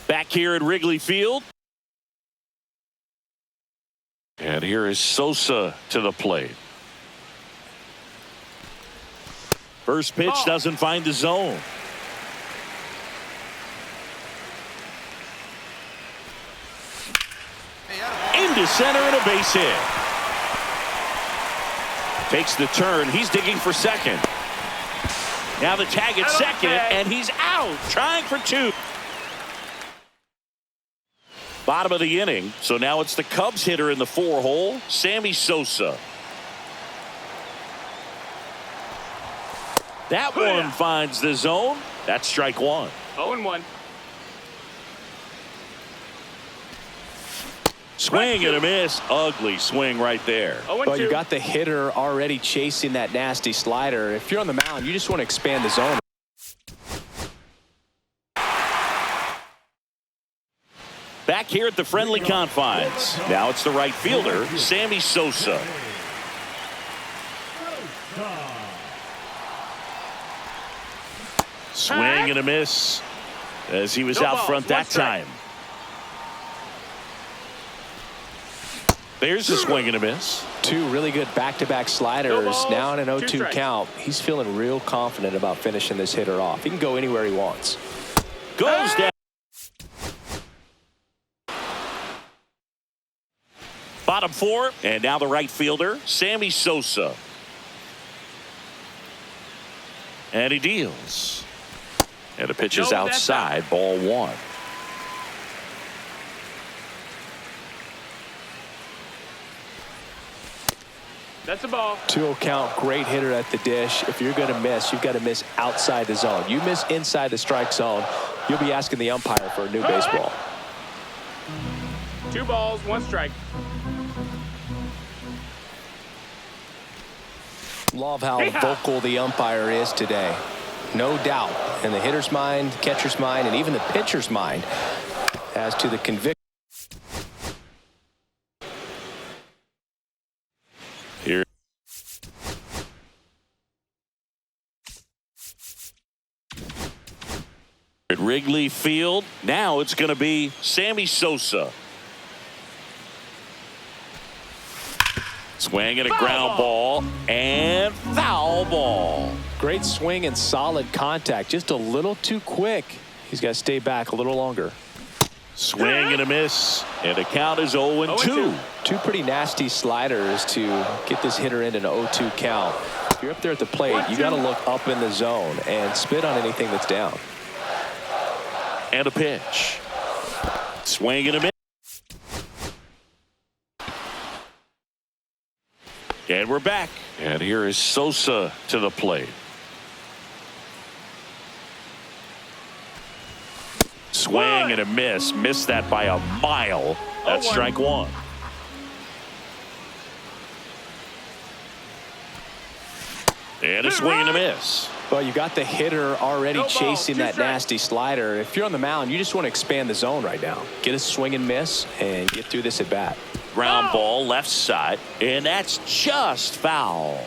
Back here at Wrigley Field. And here is Sosa to the plate. First pitch doesn't find the zone. Into center and a base hit. Takes the turn. He's digging for second. Now the tag at second, and he's out. Trying for two. Bottom of the inning, so now it's the Cubs hitter in the 4-hole, Sammy Sosa. That one finds the zone. That's strike one. 0-1. Swing and a miss. Ugly swing right there. Well, you got the hitter already chasing that nasty slider. If you're on the mound, you just want to expand the zone. Back here at the friendly confines. Now it's the right fielder, Sammy Sosa. Swing and a miss as he was out front that time. There's a swing and a miss. Two really good back-to-back sliders. Now in an 0-2 count. He's feeling real confident about finishing this hitter off. He can go anywhere he wants. Goes down. Bottom four, and now the right fielder, Sammy Sosa. And he deals. And the pitch is outside, ball one. That's a ball. 2-0 count, great hitter at the dish. If you're going to miss, you've got to miss outside the zone. You miss inside the strike zone, you'll be asking the umpire for a new baseball. 2 balls, 1 strike. Love how vocal the umpire is today. No doubt in the hitter's mind, catcher's mind, and even the pitcher's mind as to the conviction. Here. At Wrigley Field, now it's going to be Sammy Sosa. Swing and a ground ball and foul ball. Great swing and solid contact. Just a little too quick. He's got to stay back a little longer. Swing and a miss. And the count is 0-2. Two pretty nasty sliders to get this hitter in an 0-2 count. If you're up there at the plate, you got to look up in the zone and spit on anything that's down. And a pitch. Swing and a miss. And we're back. And here is Sosa to the plate. Swing and a miss. Missed that by a mile. That's strike one. And a swing and a miss. Well, you got the hitter already No ball, chasing two that strikes. nasty slider. If you're on the mound, you just want to expand the zone right now. Get a swing and miss and get through this at bat. Ground ball left side, and that's just foul.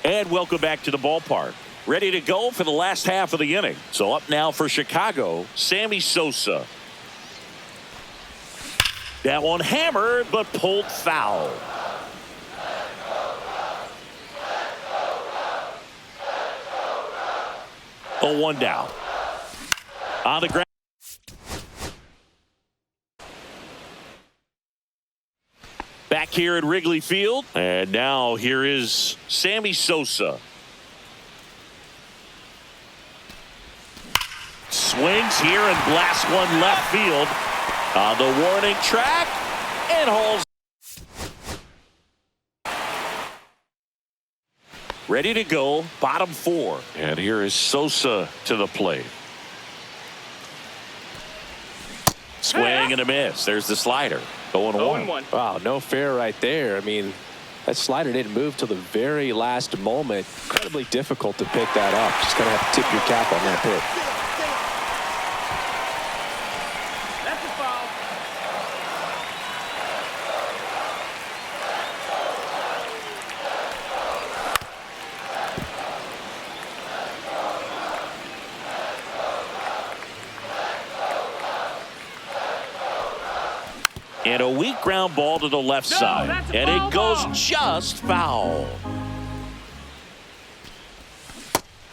And welcome back to the ballpark. Ready to go for the last half of the inning. So up now for Chicago, Sammy Sosa. That one hammered, but pulled foul. Oh, one down. On the ground. Back here at Wrigley Field. And now here is Sammy Sosa. Swings here and blasts one left field. On the warning track. And hauls. Ready to go. Bottom four. And here is Sosa to the plate. Swing and a miss. There's the slider. 0-1. Wow, no fair right there. I mean, that slider didn't move till the very last moment. Incredibly difficult to pick that up. Just going to have to tip your cap on that pitch. That's a foul. And a weak ground ball to the left side. And it goes just foul.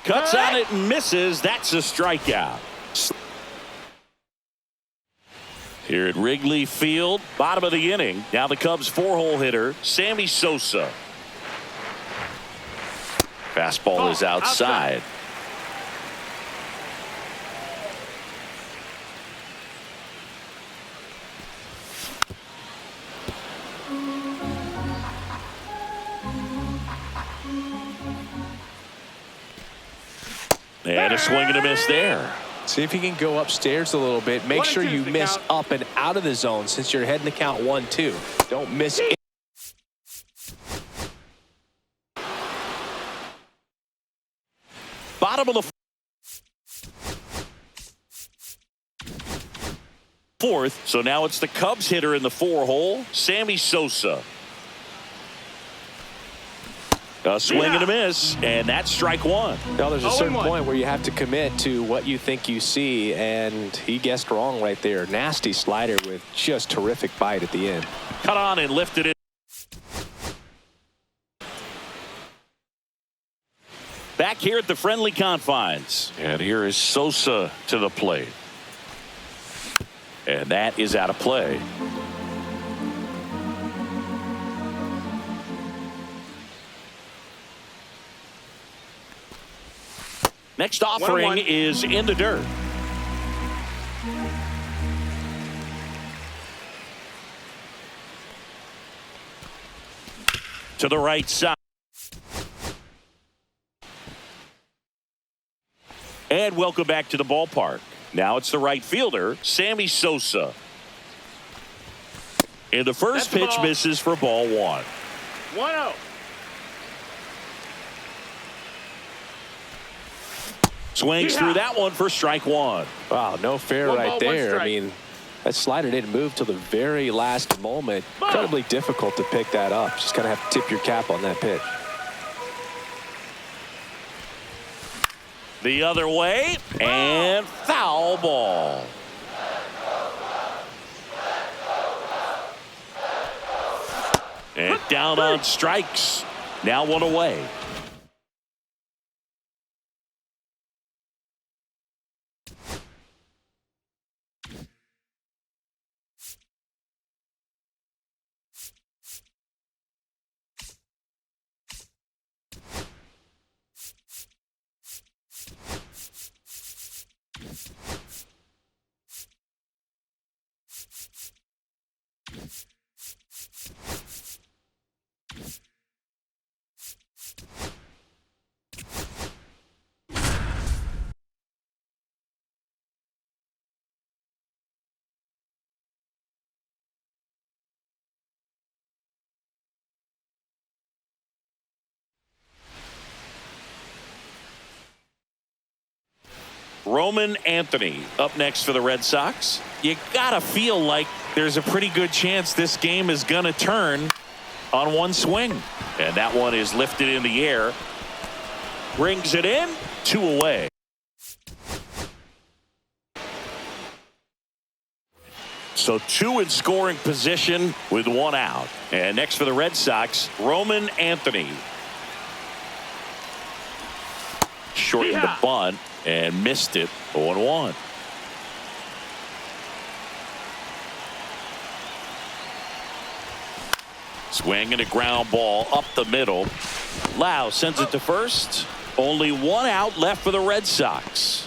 Cuts on it and misses. That's a strikeout. Here at Wrigley Field, bottom of the inning. Now the Cubs four-hole hitter, Sammy Sosa. Fastball is outside. And a swing and a miss there. See if you can go upstairs a little bit. Make sure you miss up and out of the zone since you're heading to count 1-2. Don't miss it. Bottom of the fourth. So now it's the Cubs hitter in the four-hole, Sammy Sosa. A swing and a miss, and that's strike one. Now there's a certain point where you have to commit to what you think you see, and he guessed wrong right there. Nasty slider with just terrific bite at the end. Cut on and lifted it. Back here at the friendly confines. And here is Sosa to the plate. And that is out of play. Next offering is in the dirt. To the right side. And welcome back to the ballpark. Now it's the right fielder, Sammy Sosa. And the first pitch misses for ball one. 1-0. Swings through that one for strike one. Wow, no fair right there. I mean, that slider didn't move till the very last moment. Incredibly difficult to pick that up. Just going to have to tip your cap on that pitch. The other way, and foul ball. And down on strikes. Now one away. Roman Anthony up next for the Red Sox. You gotta feel like there's a pretty good chance this game is gonna turn on one swing. And that one is lifted in the air. Brings it in. 2 away. So 2 in scoring position with 1 out. And next for the Red Sox, Roman Anthony. Shortened the bunt and missed it. 0-1. Swing and a ground ball up the middle. Lau sends it to first. Only 1 out left for the Red Sox.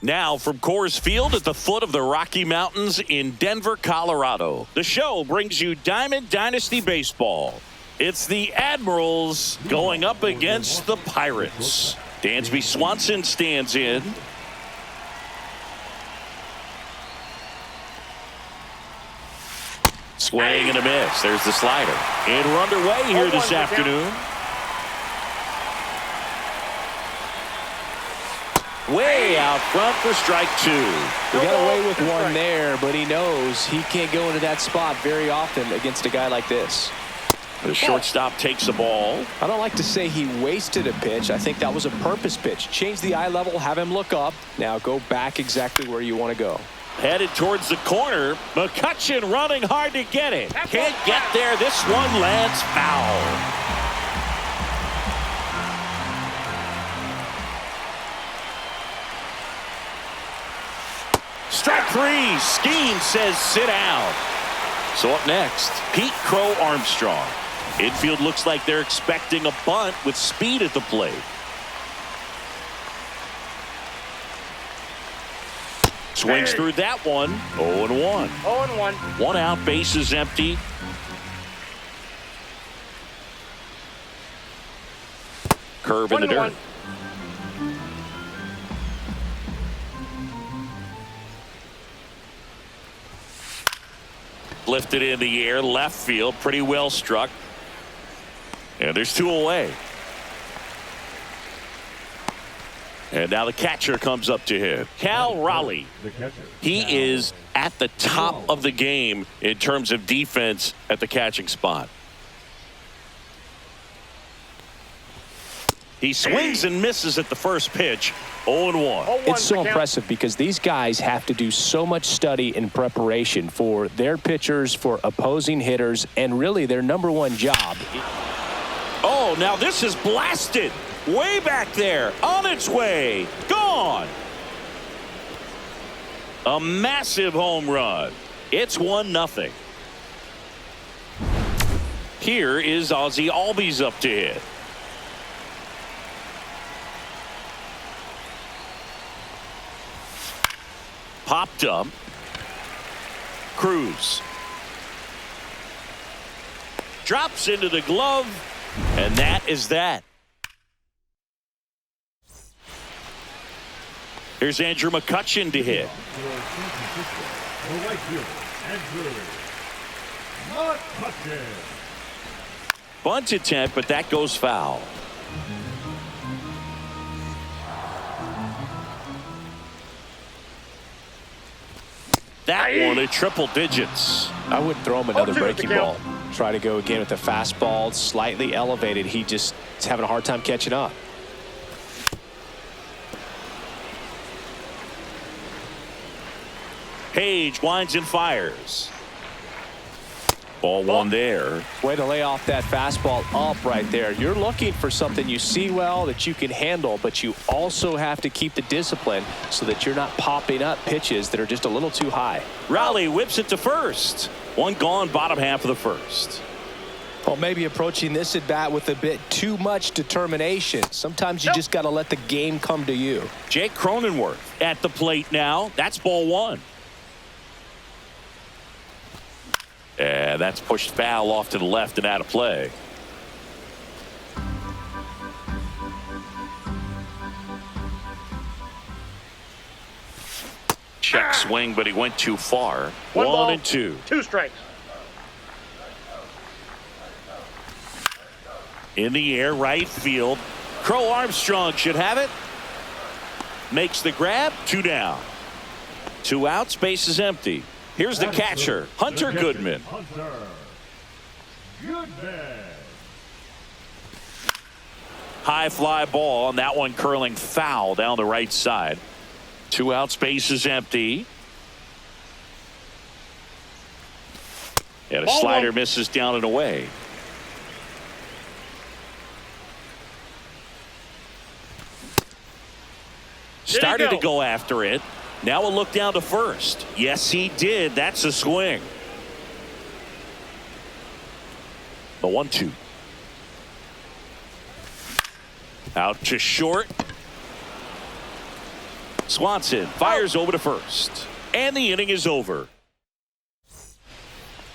Now from Coors Field at the foot of the Rocky Mountains in Denver, Colorado, the show brings you Diamond Dynasty Baseball. It's the Admirals going up against the Pirates. Dansby Swanson stands in. Swing and a miss. There's the slider. And we're underway here this afternoon. Way out front for strike two. He got away with one there, but he knows he can't go into that spot very often against a guy like this. The shortstop takes the ball. I don't like to say he wasted a pitch. I think that was a purpose pitch. Change the eye level, have him look up. Now go back exactly where you want to go. Headed towards the corner. McCutchen running hard to get it. Can't get there. This one lands foul. Strike three. Scheme says sit down. So up next, Pete Crow Armstrong. Infield looks like they're expecting a bunt with speed at the plate. Swings through that one. 0-1. 0-1. One out, bases empty. Curve in the dirt. Lifted in the air, left field, pretty well struck. And there's two away. And now the catcher comes up to hit. Cal Raleigh. He is at the top of the game in terms of defense at the catching spot. He swings and misses at the first pitch. 0-1. It's so impressive because these guys have to do so much study and preparation for their pitchers, for opposing hitters, and really their #1 job. Oh, now this is blasted. Way back there. On its way. Gone. A massive home run. It's 1-0. Here is Ozzie Albies up to hit. Popped up. Cruz. Drops into the glove. And that is that. Here's Andrew McCutchen to hit. Bunt attempt, but that goes foul. That one at triple digits. I would throw him another breaking ball. Try to go again with the fastball, slightly elevated. He just is having a hard time catching up. Page winds and fires. Ball one there. Way to lay off that fastball up right there. You're looking for something you see well that you can handle, but you also have to keep the discipline so that you're not popping up pitches that are just a little too high. Raleigh whips it to first. One gone, bottom half of the first. Well, maybe approaching this at bat with a bit too much determination. Sometimes you just got to let the game come to you. Jake Cronenworth at the plate now. That's ball one. And that's pushed foul off to the left and out of play. Check swing, but he went too far. 1-2. 2 strikes. In the air, right field. Crow Armstrong should have it. Makes the grab. 2 down. 2 outs. Base is empty. Here's the catcher, Hunter Goodman. High fly ball, and that one curling foul down the right side. 2 outs, base is empty. And a slider misses down and away. Started to go after it. Now a look down to first. Yes, he did. That's a swing. The 1-2. Out to short. Swanson fires over to first. And the inning is over.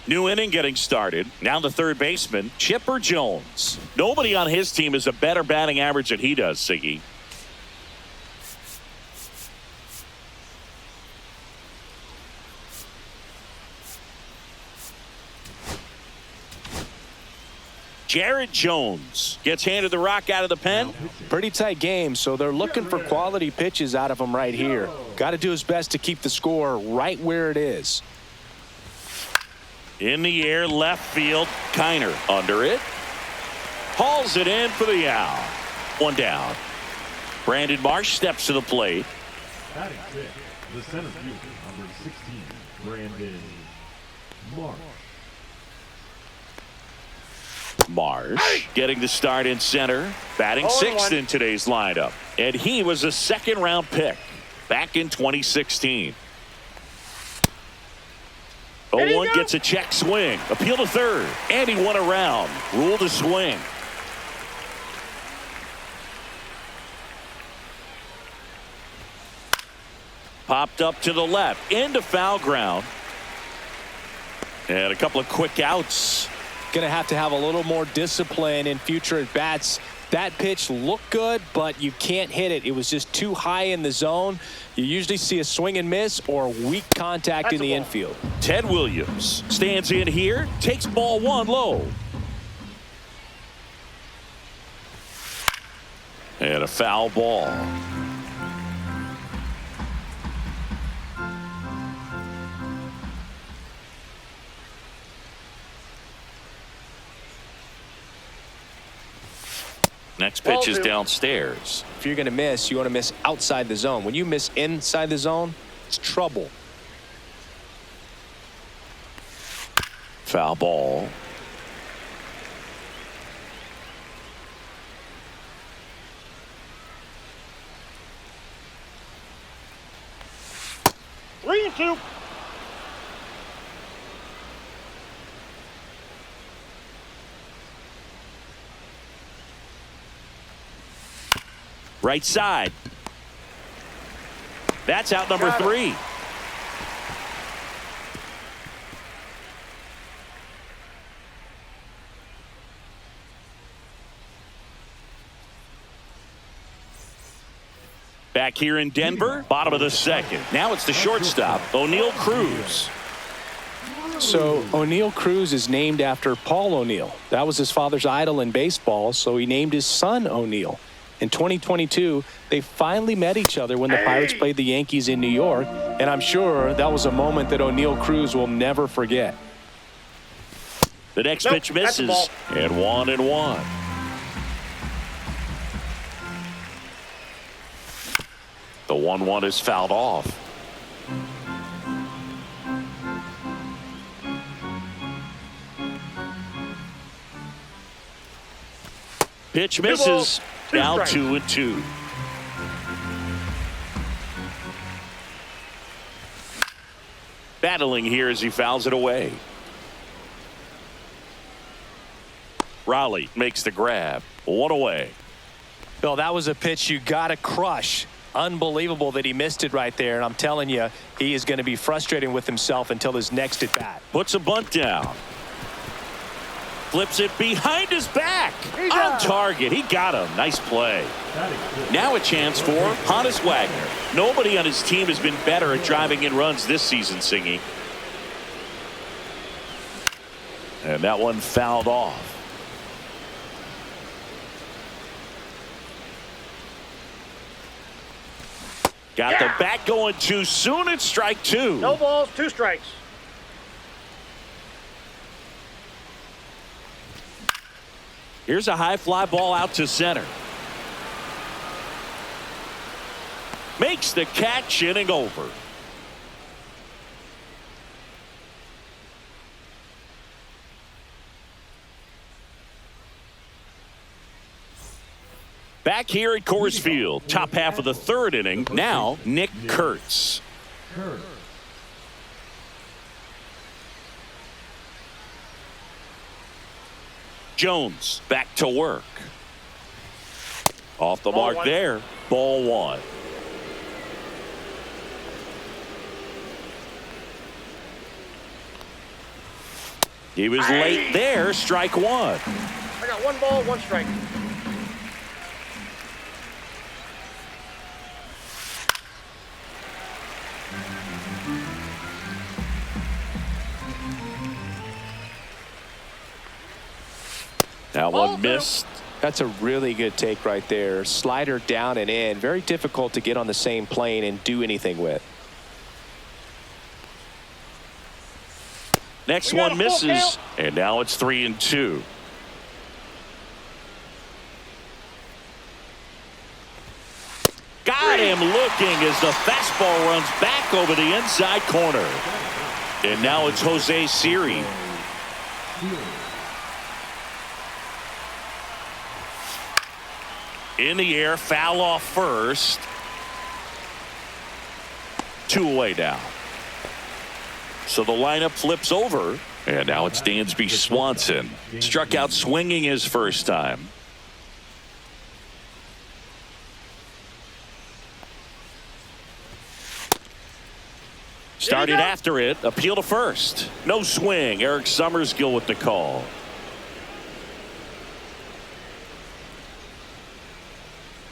New inning getting started. Now the third baseman, Chipper Jones. Nobody on his team has a better batting average than he does, Siggy. Jared Jones gets handed the rock out of the pen. Pretty tight game, so they're looking for quality pitches out of him right here. Got to do his best to keep the score right where it is. In the air, left field. Kiner under it. Hauls it in for the out. 1 down. Brandon Marsh steps to the plate. Batting fifth, the center fielder, number 16, Brandon Marsh. Marsh getting the start in center, batting sixth in today's lineup, and he was a second-round pick back in 2016. 0-1 gets a check swing. Appeal to third. And he won around. Rule to swing. Popped up to the left. Into foul ground. And a couple of quick outs. Going to have a little more discipline in future at bats. That pitch looked good, but you can't hit it. It was just too high in the zone. You usually see a swing and miss or weak contact in the infield. Ted Williams stands in here, takes ball one low. And a foul ball. Next pitch is downstairs. If you're going to miss, you want to miss outside the zone. When you miss inside the zone, it's trouble. Foul ball. Three and two. Right side. That's out number 3. Back here in Denver, bottom of the second. Now it's the shortstop, O'Neal Cruz. So O'Neal Cruz is named after Paul O'Neill. That was his father's idol in baseball, so he named his son O'Neal. In 2022, they finally met each other when the Pirates played the Yankees in New York, and I'm sure that was a moment that O'Neal Cruz will never forget. The next pitch misses, and 1-1. The 1-1 is fouled off. Pitch misses. Now 2-2. Battling here as he fouls it away. Raleigh makes the grab. 1 away. Bill, that was a pitch you got to crush. Unbelievable that he missed it right there. And I'm telling you, he is going to be frustrating with himself until his next at bat. Puts a bunt down. Flips it behind his back. On target. He got him. Nice play. Now a chance for Honus Wagner. Nobody on his team has been better at driving in runs this season, Singy. And that one fouled off. Got the bat going too soon. It's strike 2. No balls, 2 strikes. Here's a high fly ball out to center. Makes the catch, inning over. Back here at Coors Field, top half of the 3rd inning. Now Nick Kurtz. Jones back to work. Off the mark there. Ball 1. He was late there. Strike 1. I got 1 ball, 1 strike. That one missed. That's a really good take right there. Slider down and in. Very difficult to get on the same plane and do anything with. Next one misses. And now it's 3-2. Got him looking as the fastball runs back over the inside corner. And now it's Jose Siri. In the air, foul off first. 2 away now. So the lineup flips over. And now it's Dansby Swanson. Struck out swinging his first time. Started after it. Appeal to first. No swing. Eric Summersgill with the call.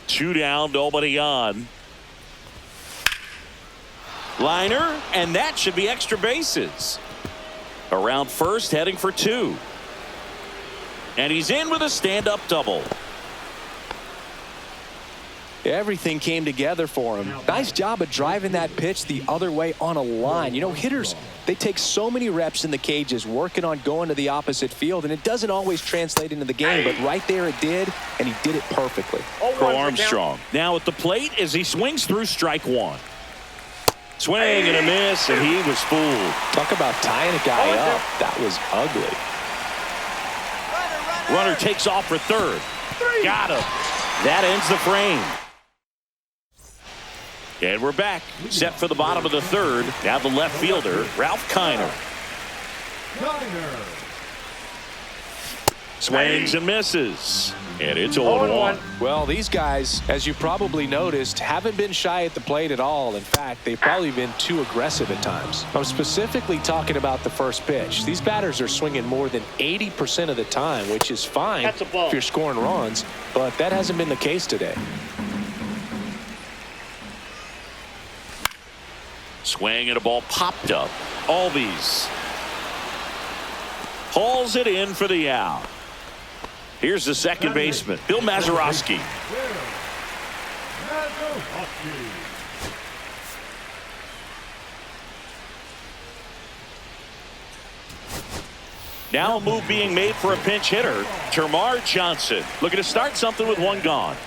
Two down, nobody on. Liner, and that should be extra bases. Around first, heading for two. And he's in with a stand-up double. Everything came together for him. Nice job of driving that pitch the other way on a line. You know, hitters, they take so many reps in the cages working on going to the opposite field, and it doesn't always translate into the game, but right there it did, and he did it perfectly. Crow Armstrong now at the plate as he swings through strike one. Swing and a miss, and he was fooled. Talk about tying a guy up. That was ugly. Runner takes off for third. Got him. That ends the frame. And we're back. Set for the bottom of the third. Now the left fielder, Ralph Kiner. Swings and misses. And it's 0-1. Well, these guys, as you probably noticed, haven't been shy at the plate at all. In fact, they've probably been too aggressive at times. I'm specifically talking about the first pitch. These batters are swinging more than 80% of the time, which is fine if you're scoring runs, but that hasn't been the case today. Swing and a ball popped up. Albies hauls it in for the out. Here's the second baseman, Bill Mazeroski. Now a move being made for a pinch hitter, Termarr Johnson. Looking to start something with one gone.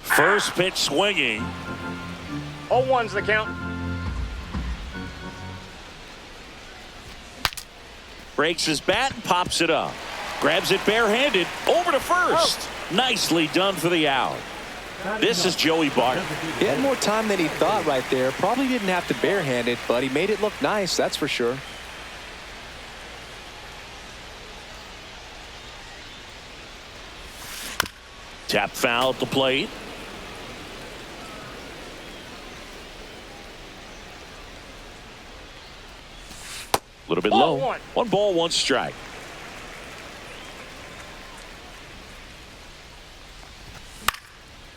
First pitch swinging. 0-1's the count. Breaks his bat and pops it up. Grabs it barehanded. Over to first. Nicely done for the out. This is Joey Bart. He had more time than he thought right there. Probably didn't have to barehand it, but he made it look nice, that's for sure. Tap foul at the plate. A little bit low. 1 ball, 1 strike.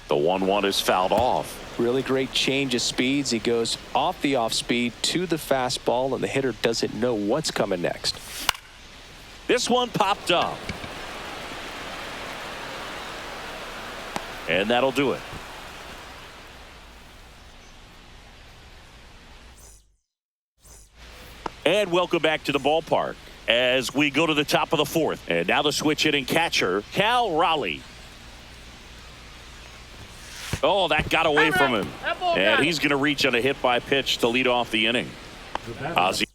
The 1-1 is fouled off. Really great change of speeds. He goes off the off speed to the fastball, and the hitter doesn't know what's coming next. This one popped up. And that'll do it. And welcome back to the ballpark as we go to the top of the fourth. And now the switch hitting catcher, Cal Raleigh. Oh, that got away from him. And he's going to reach on a hit by pitch to lead off the inning. Ozzie.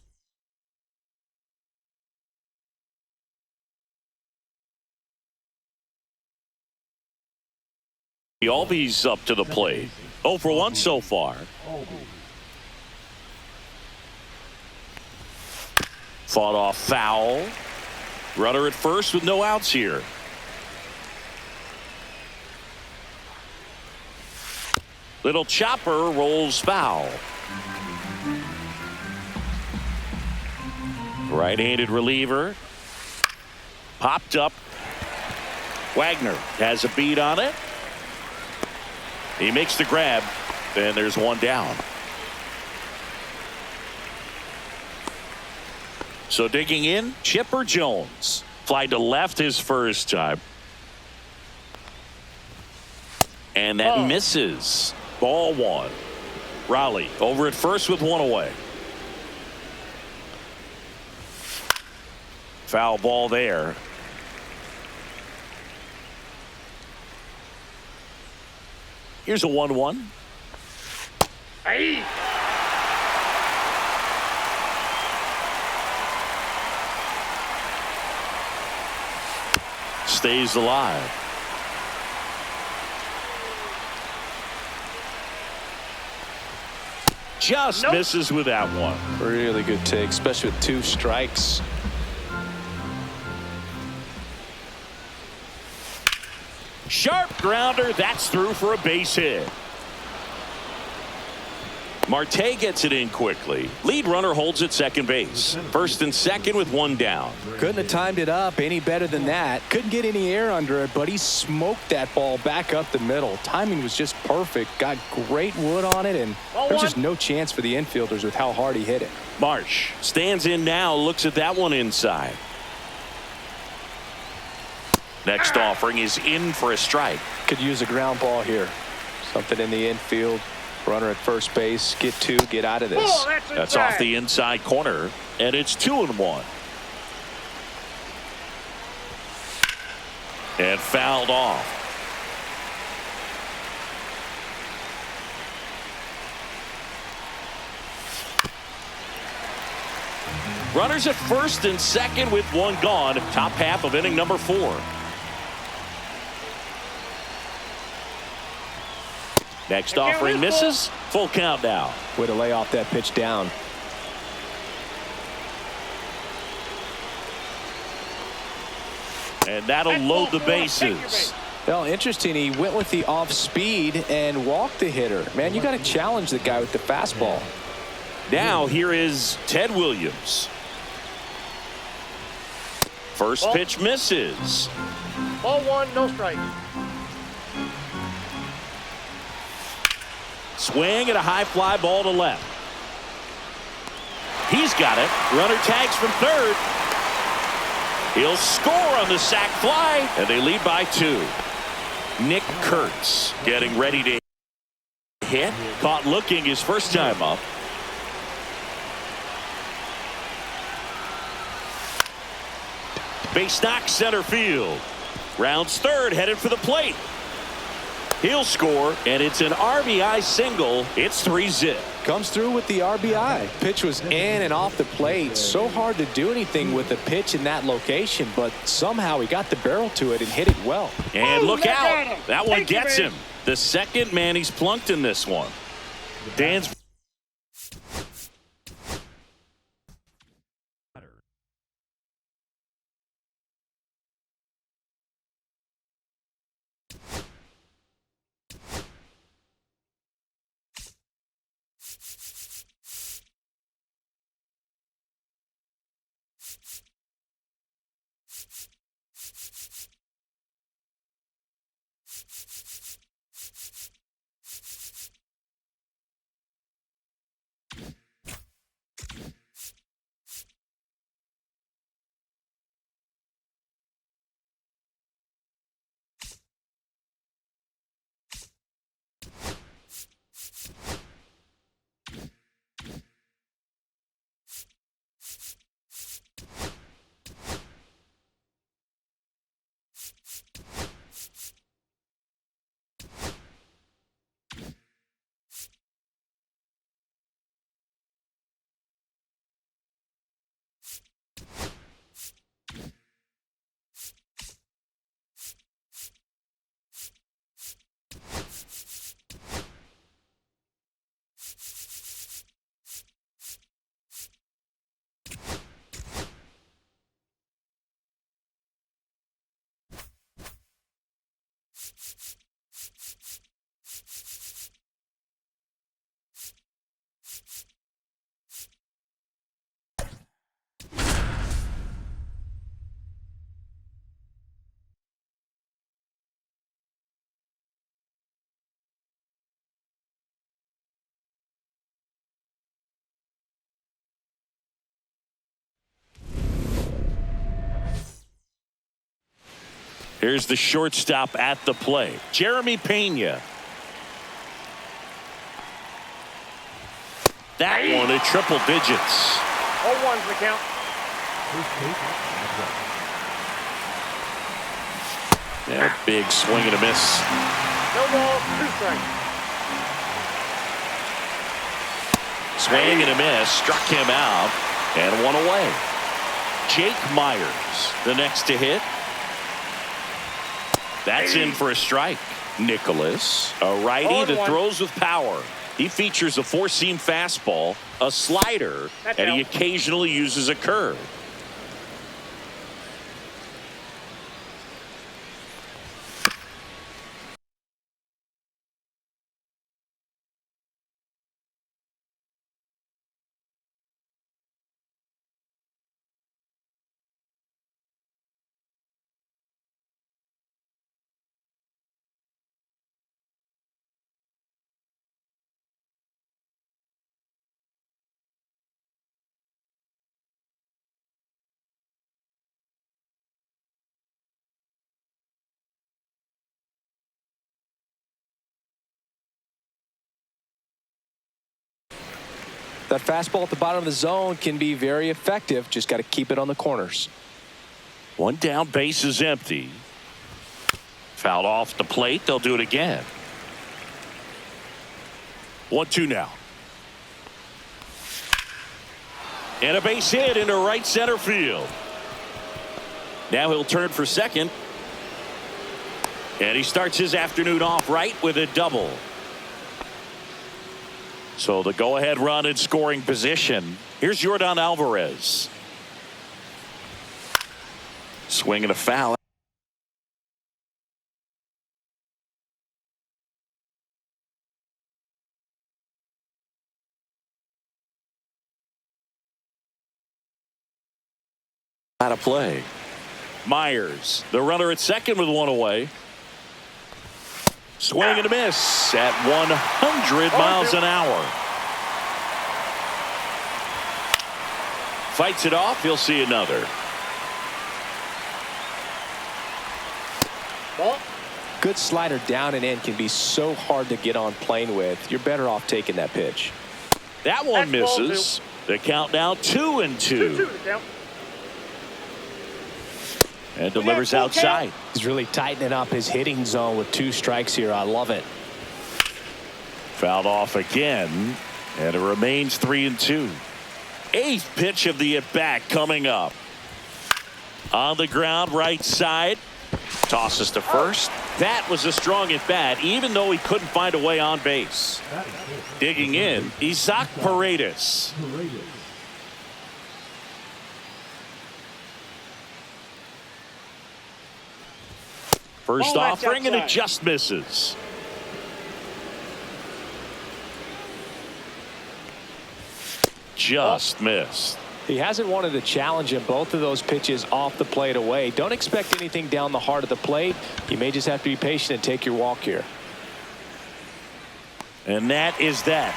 Albies up to the plate. 0 for 1 so far. Fought off foul. Runner at first with no outs here. Little chopper rolls foul. Right-handed reliever. Popped up. Wagner has a beat on it. He makes the grab. And there's one down. So digging in, Chipper Jones. Fly to left his first time. And that misses. Ball 1. Raleigh over at first with 1 away. Foul ball there. Here's a 1-1. Hey. stays alive. Just misses with that one. Really good take, especially with 2 strikes. Sharp grounder. That's through for a base hit. Marte gets it in quickly. Lead runner holds at second base. First and second with 1 down. Couldn't have timed it up any better than that. Couldn't get any air under it, but he smoked that ball back up the middle. Timing was just perfect. Got great wood on it, and there's just no chance for the infielders with how hard he hit it. Marsh stands in now, looks at that one inside. Next offering is in for a strike. Could use a ground ball here. Something in the infield. Runner at first base. Get 2. Get out of this. Oh, that's off the inside corner, and it's 2-1. And fouled off. Runners at first and second with 1 gone. Top half of inning number 4. Next offering misses. Full count now. Way to lay off that pitch down. And that'll load the bases. Well, interesting. He went with the off speed and walked the hitter. Man, you got to challenge the guy with the fastball. Now here is Ted Williams. First pitch misses. Ball 1, no strike. Swing and a high fly ball to left. He's got it. Runner tags from third. He'll score on the sac fly, and they lead by 2. Nick Kurtz getting ready to hit. Caught looking his first time up. Base knock center field. Rounds third, headed for the plate. He'll score, and it's an RBI single. It's 3-zip. Comes through with the RBI. Pitch was in and off the plate. So hard to do anything with a pitch in that location, but somehow he got the barrel to it and hit it well. And look out. That one gets him. The second man he's plunked in this one. Dan's Here's the shortstop at the plate, Jeremy Pena. That one at triple digits. 0-1's the count. Yeah, big swing and a miss. No ball, 2 strikes. Swing and a miss, struck him out, and 1 away. Jake Myers, the next to hit. That's in for a strike. Nicholas, a righty that 0-1. throws with power. He features a four-seam fastball, a slider, That's and he out. occasionally uses a curve. That fastball at the bottom of the zone can be very effective. Just got to keep it on the corners. One down, base is empty. Fouled off the plate. They'll do it again. 1-2 now. And a base hit into right center field. Now he'll turn for second. And he starts his afternoon off right with a double. So the go-ahead run in scoring position. Here's Yordan Alvarez. Swing and a foul. Out of play. Myers, the runner at second with one away. Swing and a miss at 100 miles an hour. Fights it off. He'll see another. Ball. Good slider down and in can be so hard to get on plane with. You're better off taking that pitch. That one That's ball misses. The count now 2-2. 2-2 the count. And delivers outside. He's really tightening up his hitting zone with 2 strikes here. I love it. Fouled off again. And it remains 3-2. 8th pitch of the at-bat coming up. On the ground, right side. Tosses to first. That was a strong at-bat, even though he couldn't find a way on base. Digging in, Isaac Paredes. First Ball, that's offering, and it outside. just misses. Just missed. He hasn't wanted to challenge him. Both of those pitches off the plate away. Don't expect anything down the heart of the plate. You may just have to be patient and take your walk here. And that is that.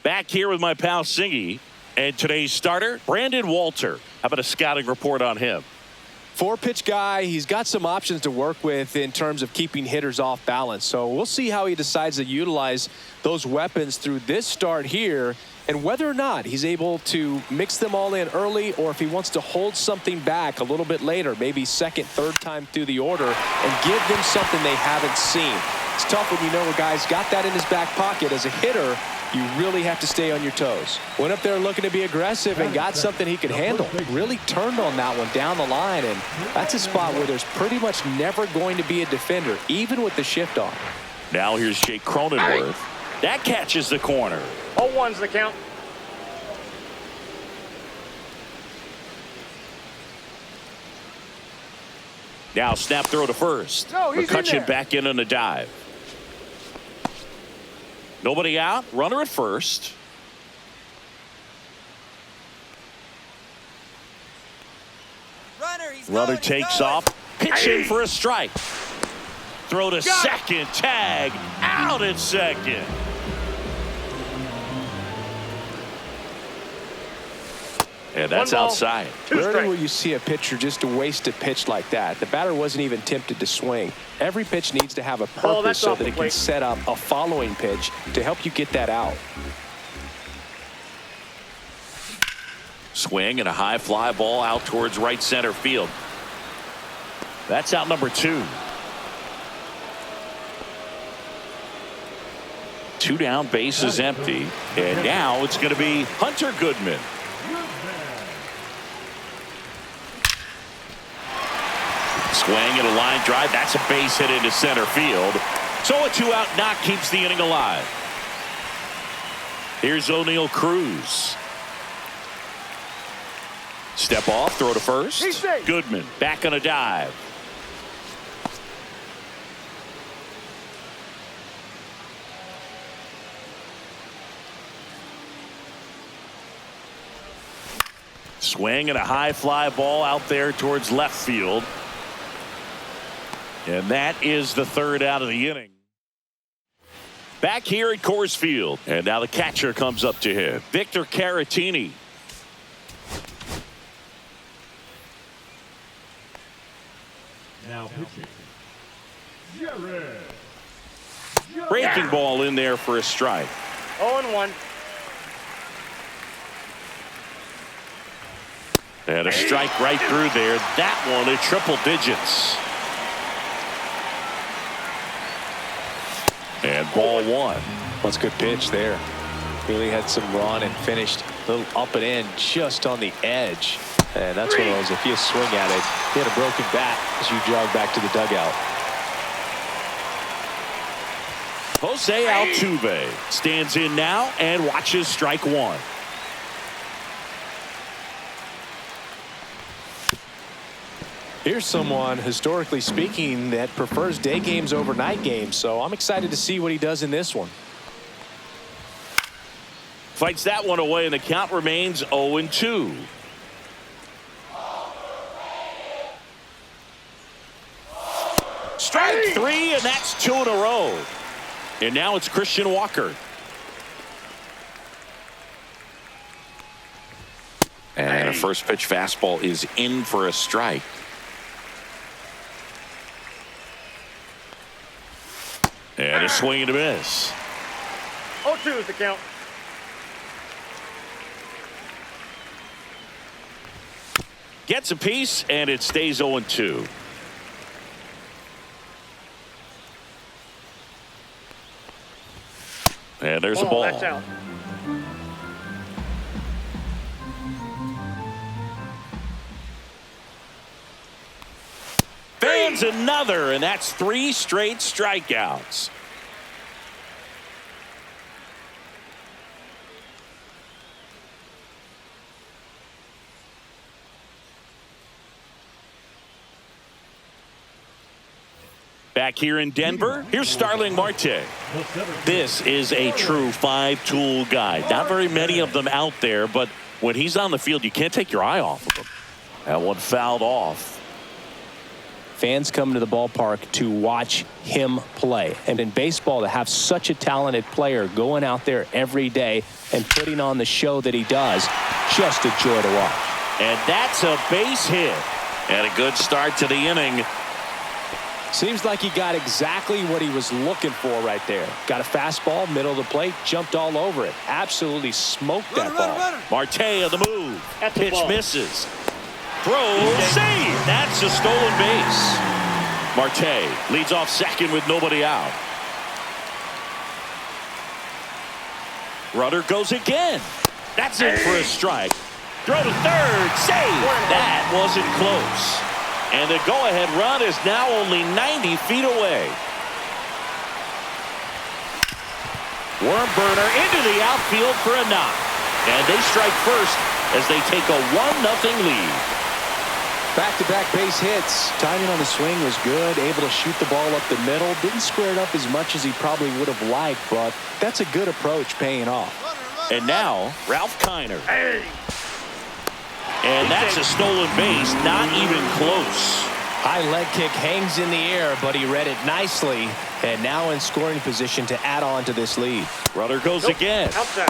Back here with my pal Singy, and today's starter, Brandon Walter. How about a scouting report on him? 4-pitch guy. He's got some options to work with in terms of keeping hitters off balance. So we'll see how he decides to utilize those weapons through this start here, and whether or not he's able to mix them all in early, or if he wants to hold something back a little bit later, maybe second, third time through the order, and give them something they haven't seen. It's tough when you know a guy's got that in his back pocket. As a hitter, you really have to stay on your toes. Went up there looking to be aggressive and got something he could handle. Really turned on that one down the line, and that's a spot where there's pretty much never going to be a defender, even with the shift on. Now here's Jake Cronenworth. That catches the corner. 0-1's the count. Now snap throw to first. No, he's in McCutcheon there. back in on the dive. Nobody out. Runner at first. Runner takes off. Pitch in for a strike. Throw to second. Tag. Out at second. And that's 1 ball, outside. 2 Rarely will strikes. you see a pitcher just to waste a pitch like that. The batter wasn't even tempted to swing. Every pitch needs to have a Ball, purpose that's so off that the it can plate. set up a following pitch to help you get that out. Swing and a high fly ball out towards right center field. That's out number 2. 2 down, bases empty. And now it's going to be Hunter Goodman. Swing and a line drive. That's a base hit into center field. So a 2-out knock keeps the inning alive. Here's Oneil Cruz. Step off, throw to first. Goodman back on a dive. Swing and a high fly ball out there towards left field. And that is the 3rd out of the inning. Back here at Coors Field. And now the catcher comes up to him. Victor Caratini. Now pitching. Jared. Breaking ball in there for a strike. 0-1. And a strike right through there. That one at triple digits. And ball 1. That's a good pitch there. Really had some run and finished a little up and in just on the edge. And that's one of those, if you swing at it, hit a broken bat as you jog back to the dugout. Jose Altuve stands in now and watches strike 1. Here's someone, historically speaking, that prefers day games over night games. So I'm excited to see what he does in this one. Fights that one away, and the count remains 0-2. Strike 3, and that's 2 in a row. And now it's Christian Walker. And a first pitch fastball is in for a strike. And a swing and a miss. 0-2 is the count. Gets a piece, and it stays 0-2. And there's a ball. That's out. Fans another, and that's 3 straight strikeouts. Back here in Denver, here's Starling Marte. This is a true 5-tool guy. Not very many of them out there, but when he's on the field, you can't take your eye off of him. That one fouled off. Fans come to the ballpark to watch him play. And in baseball, to have such a talented player going out there every day and putting on the show that he does, just a joy to watch. And that's a base hit. And a good start to the inning. Seems like he got exactly what he was looking for right there. Got a fastball, middle of the plate, jumped all over it. Absolutely smoked that ball. Marte on the move. That's a Pitch ball. misses. Throw, save. That's a stolen base. Marte leads off second with nobody out. Rudder goes again. That's in for a strike. Throw to third, save. That wasn't close. And the go-ahead run is now only 90 feet away. Worm burner into the outfield for a knock. And they strike first as they take a 1-0 lead. Back-to-back base hits. Timing on the swing was good. Able to shoot the ball up the middle. Didn't square it up as much as he probably would have liked, but that's a good approach paying off. And now, Ralph Kiner. And that's a stolen base, not even close. High leg kick hangs in the air, but he read it nicely. And now in scoring position to add on to this lead. Rudder goes again. Outside.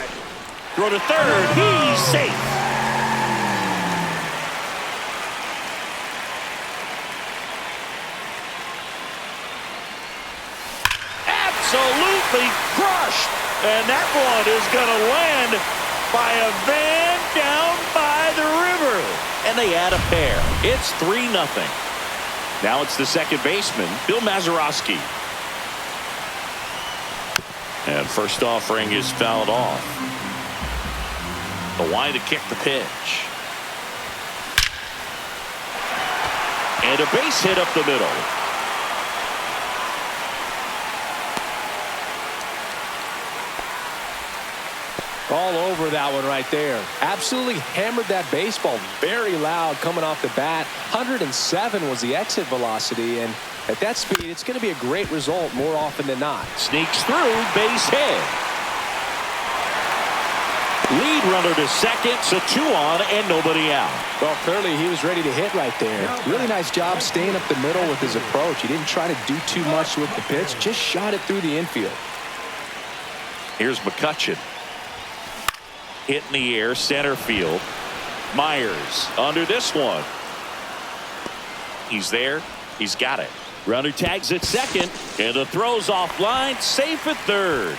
Throw to third. He's safe. Absolutely crushed. And that one is going to land by a van down by the river. And they add a pair. It's 3-0. Now it's the second baseman, Bill Mazeroski. And first offering is fouled off. The wide to kick the pitch. And a base hit up the middle. All over that one right there. Absolutely hammered that baseball. Very loud coming off the bat. 107 was the exit velocity, and at that speed, it's going to be a great result more often than not. Sneaks through, base hit. Lead runner to second, so 2 on and nobody out. Well, clearly he was ready to hit right there. Really nice job staying up the middle with his approach. He didn't try to do too much with the pitch, just shot it through the infield. Here's McCutcheon. Hit in the air, center field. Myers under this one. He's there. He's got it. Runner tags at second, and the throw's offline, safe at third.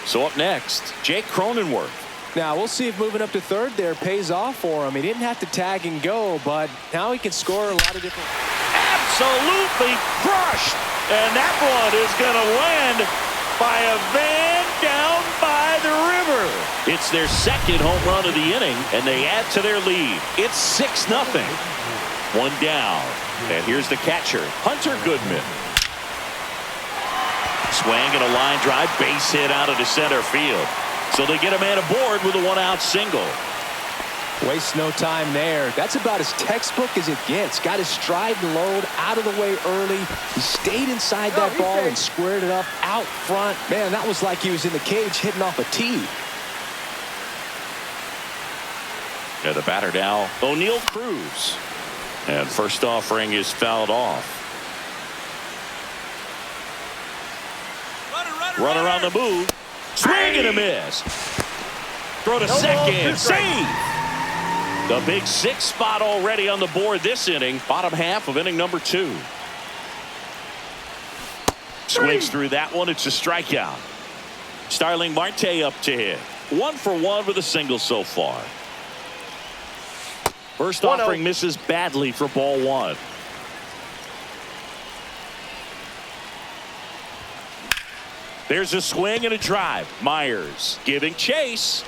So up next, Jake Cronenworth. Now, we'll see if moving up to third there pays off for him. He didn't have to tag and go, but now he can score a lot of different. Absolutely crushed. And that one is going to land by a van down by the river. It's their second home run of the inning, and they add to their lead. It's 6-0. 1 down. And here's the catcher, Hunter Goodman. Swing and a line drive, base hit out of the center field. So they get a man aboard with a 1-out single. Waste no time there. That's about as textbook as it gets. Got his stride and load out of the way early. He stayed inside that ball and squared it up out front. Man, that was like he was in the cage hitting off a tee. And the batter now, O'Neal Cruz. And first offering is fouled off. Runner on the move. Swing and a miss. Throw to second. Save. The big 6 spot already on the board this inning. Bottom half of inning number 2. Swings through that one. It's a strikeout. Starling Marte up to hit. 1 for 1 with a single so far. First offering misses badly for ball 1. There's a swing and a drive. Myers giving chase.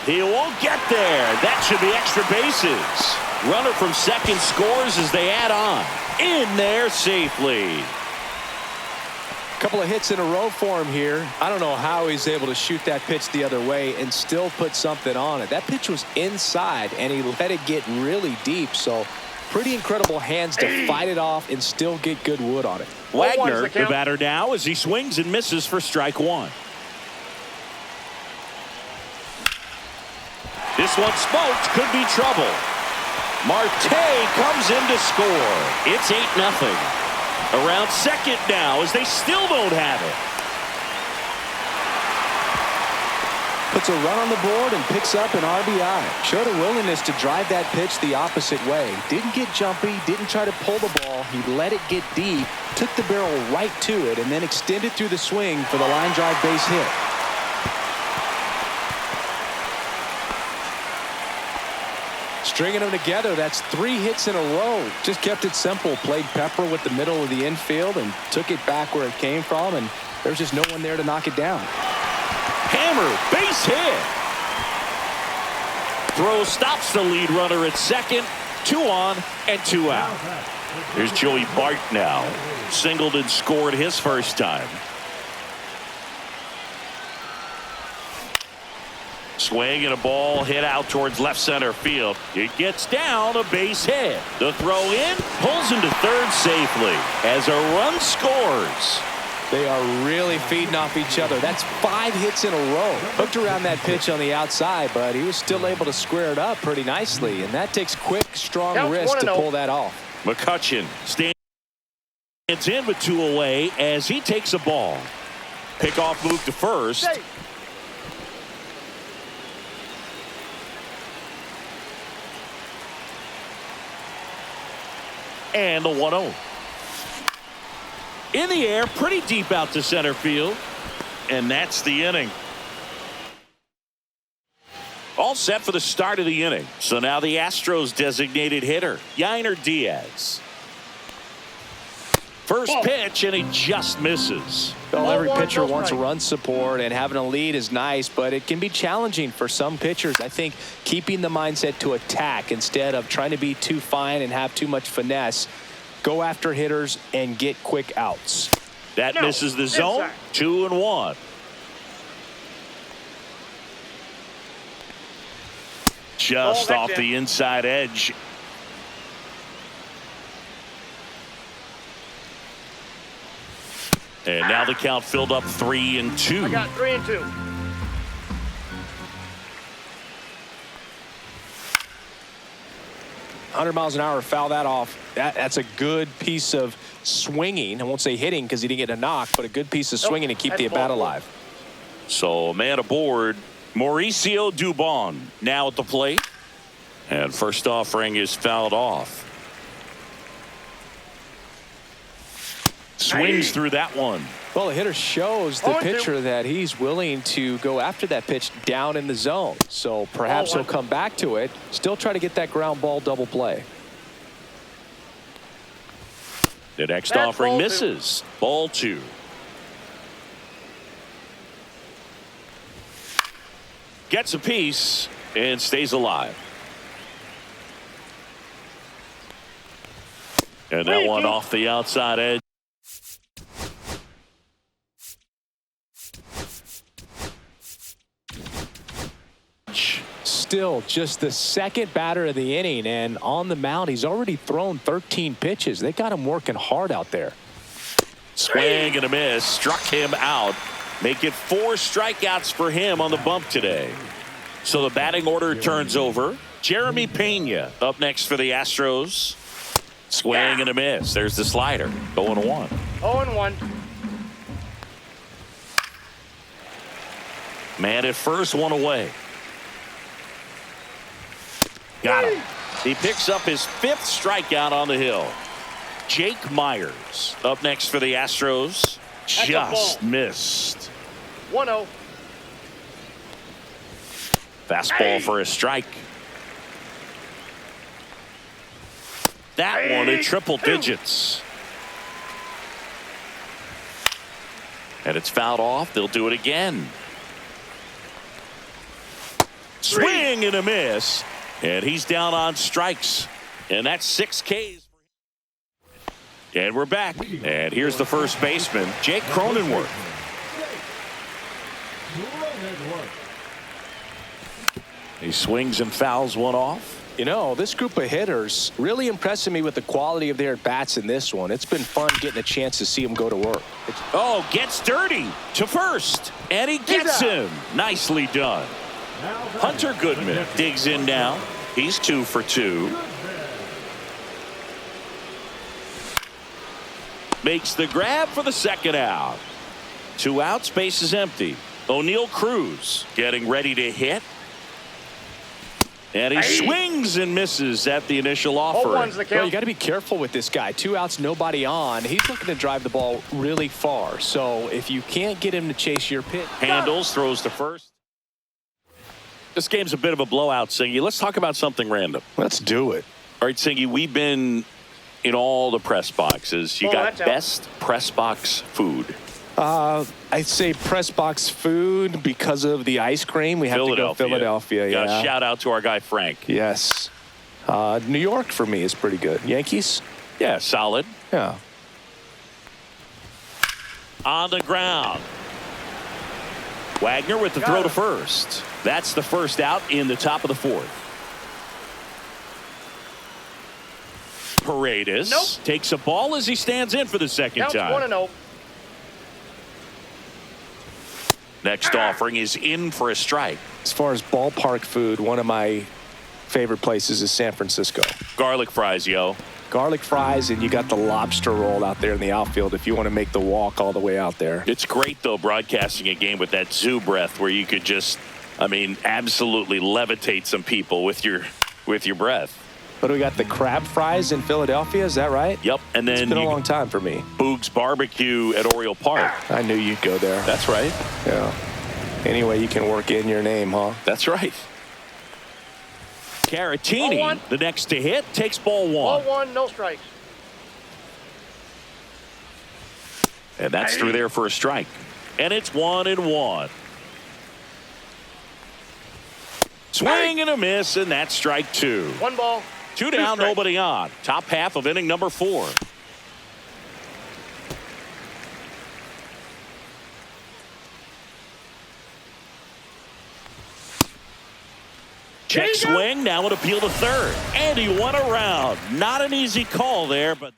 He won't get there. That should be extra bases. Runner from second scores as they add on. In there safely. Couple of hits in a row for him here. I don't know how he's able to shoot that pitch the other way and still put something on it. That pitch was inside, and he let it get really deep. So pretty incredible hands to fight it off and still get good wood on it. Wagner, the batter now, as he swings and misses for strike 1. This one smoked, could be trouble. Marte comes in to score. It's 8-0. Around second now as they still don't have it. Puts a run on the board and picks up an RBI. Showed a willingness to drive that pitch the opposite way. Didn't get jumpy, didn't try to pull the ball. He let it get deep, took the barrel right to it, and then extended through the swing for the line drive base hit. Stringing them together, that's 3 hits in a row. Just kept it simple. Played pepper with the middle of the infield and took it back where it came from, and there's just no one there to knock it down. Hammer, base hit. Throw stops the lead runner at second. 2 on and 2 out. Here's Joey Bart now. Singled and scored his first time. Swing and a ball hit out towards left center field. It gets down, a base hit. The throw in, pulls into third safely as a run scores. They are really feeding off each other. That's 5 hits in a row. Hooked around that pitch on the outside, but he was still able to square it up pretty nicely, and that takes quick, strong wrist to pull that off. McCutcheon stands in with 2 away as he takes a ball. Pickoff move to first. And the 1-0. In the air, pretty deep out to center field. And that's the inning. All set for the start of the inning. So now the Astros designated hitter, Yainer Diaz. First pitch, and he just misses. Well, every Ball one, pitcher no wants strike. run support, and having a lead is nice, but it can be challenging for some pitchers. I think keeping the mindset to attack instead of trying to be too fine and have too much finesse. Go after hitters and get quick outs. That misses the zone. Inside. 2-1. Just that's off it. the inside edge. And now the count filled up 3-2. I got 3 and 2. $100 miles an hour, foul that off. That's a good piece of swinging. I won't say hitting because he didn't get a knock, but a good piece of swinging to keep the that's at-bat ball four. alive. So man aboard, Mauricio Dubon now at the plate. And first offering is fouled off. Swings through that one. Well, the hitter shows the 0-2. pitcher that he's willing to go after that pitch down in the zone. So perhaps he'll 0-1. come back to it, still try to get that ground ball double play. The next That's offering ball two. misses. Ball 2. Gets a piece and stays alive. And that one off the outside edge. Still just the second batter of the inning, and on the mound, he's already thrown 13 pitches. They got him working hard out there. Swing and a miss. Struck him out. Make it 4 strikeouts for him on the bump today. So the batting order turns over. Jeremy Pena up next for the Astros. Swing and a miss. There's the slider. 0-1. 0 and 1. Man at first, one away. Got him. He picks up his 5th strikeout on the hill. Jake Myers up next for the Astros. a Just ball. missed. 1-0. Fastball for a strike. That one at triple digits. And it's fouled off. They'll do it again. Swing and a miss. And he's down on strikes. And that's 6 Ks. And we're back. And here's the first baseman, Jake Cronenworth. He swings and fouls one off. You know, this group of hitters really impressing me with the quality of their bats in this one. It's been fun getting a chance to see them go to work. Oh, gets dirty to first. And he gets him. Nicely done. Hunter Goodman digs in now. He's 2 for 2. Makes the grab for the second out. 2 outs, base is empty. O'Neal Cruz getting ready to hit. And he swings and misses at the initial offer. 0-1's the Well, count. you got to be careful with this guy. 2 outs, nobody on. He's looking to drive the ball really far. So if you can't get him to chase your pitch. Handles, throws to first. This game's a bit of a blowout, Singy. Let's talk about something random. Let's do it. All right, Singy, we've been in all the press boxes. You got that's out. best press box food. I'd say press box food because of the ice cream. We have to go Philadelphia. Yeah. Shout out to our guy Frank. Yes. New York for me is pretty good. Yankees? Yeah, solid. Yeah. On the ground. Wagner with the throw to first. That's the first out in the top of the 4th. Paredes takes a ball as he stands in for the second Counts time. 1-0. Next offering is in for a strike. As far as ballpark food, one of my favorite places is San Francisco. Garlic fries, yo. Garlic fries, and you got the lobster roll out there in the outfield if you want to make the walk all the way out there. It's great, though, broadcasting a game with that zoo breath where you could just, absolutely levitate some people with your breath. But we got the crab fries in Philadelphia, is that right? Yep, and then It's been a long time for me. Boog's Barbecue at Oriole Park. I knew you'd go there. That's right. Yeah. Anyway, you can work in your name, huh? That's right. Caratini, 0-1. the next to hit, takes ball 1. 0-1, no strikes. And that's through there for a strike. And it's 1-1. Swing and a miss, and that's strike 2. 1 ball. 2 down, nobody on. Top half of inning number 4. Check swing, now an appeal to third. And he went around. Not an easy call there, but.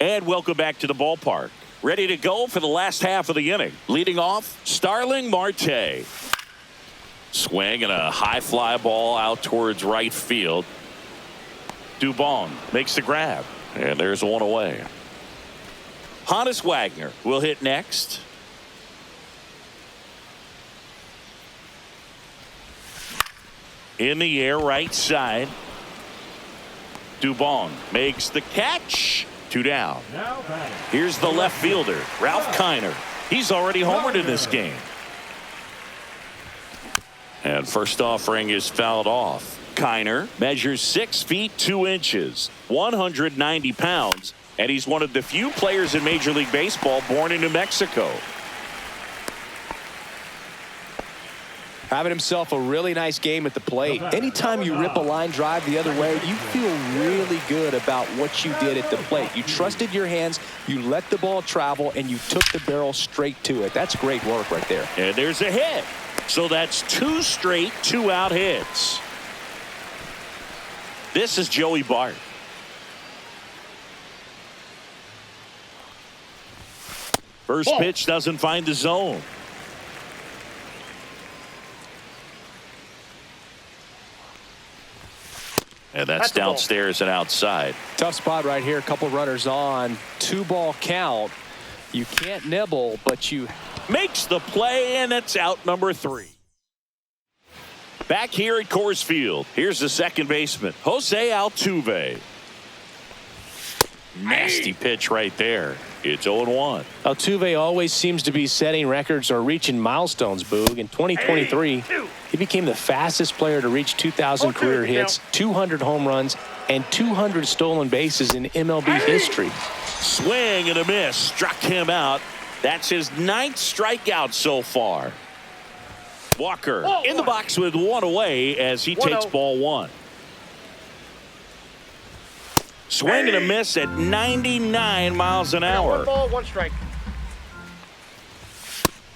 And welcome back to the ballpark. Ready to go for the last half of the inning. Leading off, Starling Marte. Swing and a high fly ball out towards right field. Dubon makes the grab. And there's one away. Honus Wagner will hit next. In the air, right side. Dubon makes the catch. 2 down. Here's the left fielder, Ralph Kiner. He's already homered in this game. And first offering is fouled off. Kiner measures 6 feet 2 inches, 190 pounds, and he's one of the few players in Major League Baseball born in New Mexico. Having himself a really nice game at the plate. Anytime you rip a line drive the other way, you feel really good about what you did at the plate. You trusted your hands, you let the ball travel, and you took the barrel straight to it. That's great work right there. And there's a hit. So that's 2 straight 2-out hits. This is Joey Bart. First pitch doesn't find the zone. And that's downstairs and outside. Tough spot right here. A couple runners on. 2-ball count. You can't nibble, but you makes the play, and it's out number 3. Back here at Coors Field, here's the second baseman, Jose Altuve. Nasty pitch right there. It's 0-1. Altuve always seems to be setting records or reaching milestones, Boog. In 2023, he became the fastest player to reach 2,000 career hits, 200 home runs, and 200 stolen bases in MLB history. Swing and a miss. Struck him out. That's his 9th strikeout so far. Walker in the box with 1 away as he takes ball 1. Swing and a miss at 99 miles an hour. 1 ball, 1 strike.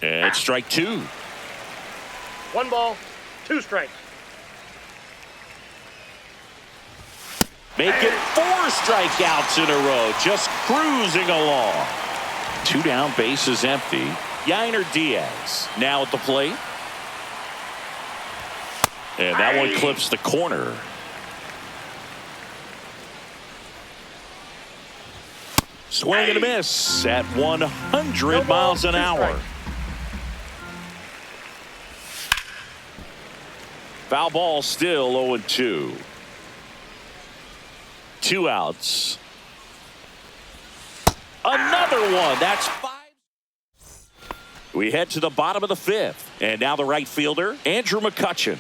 And it's strike 2. 1 ball, 2 strikes. Make it 4 strikeouts in a row. Just cruising along. 2 down, bases empty. Yainer Diaz now at the plate. And that one clips the corner. Swing and a miss at 100 miles an hour. Foul ball still 0-2. 2 outs. Another one. That's 5. We head to the bottom of the 5th. And now the right fielder, Andrew McCutchen.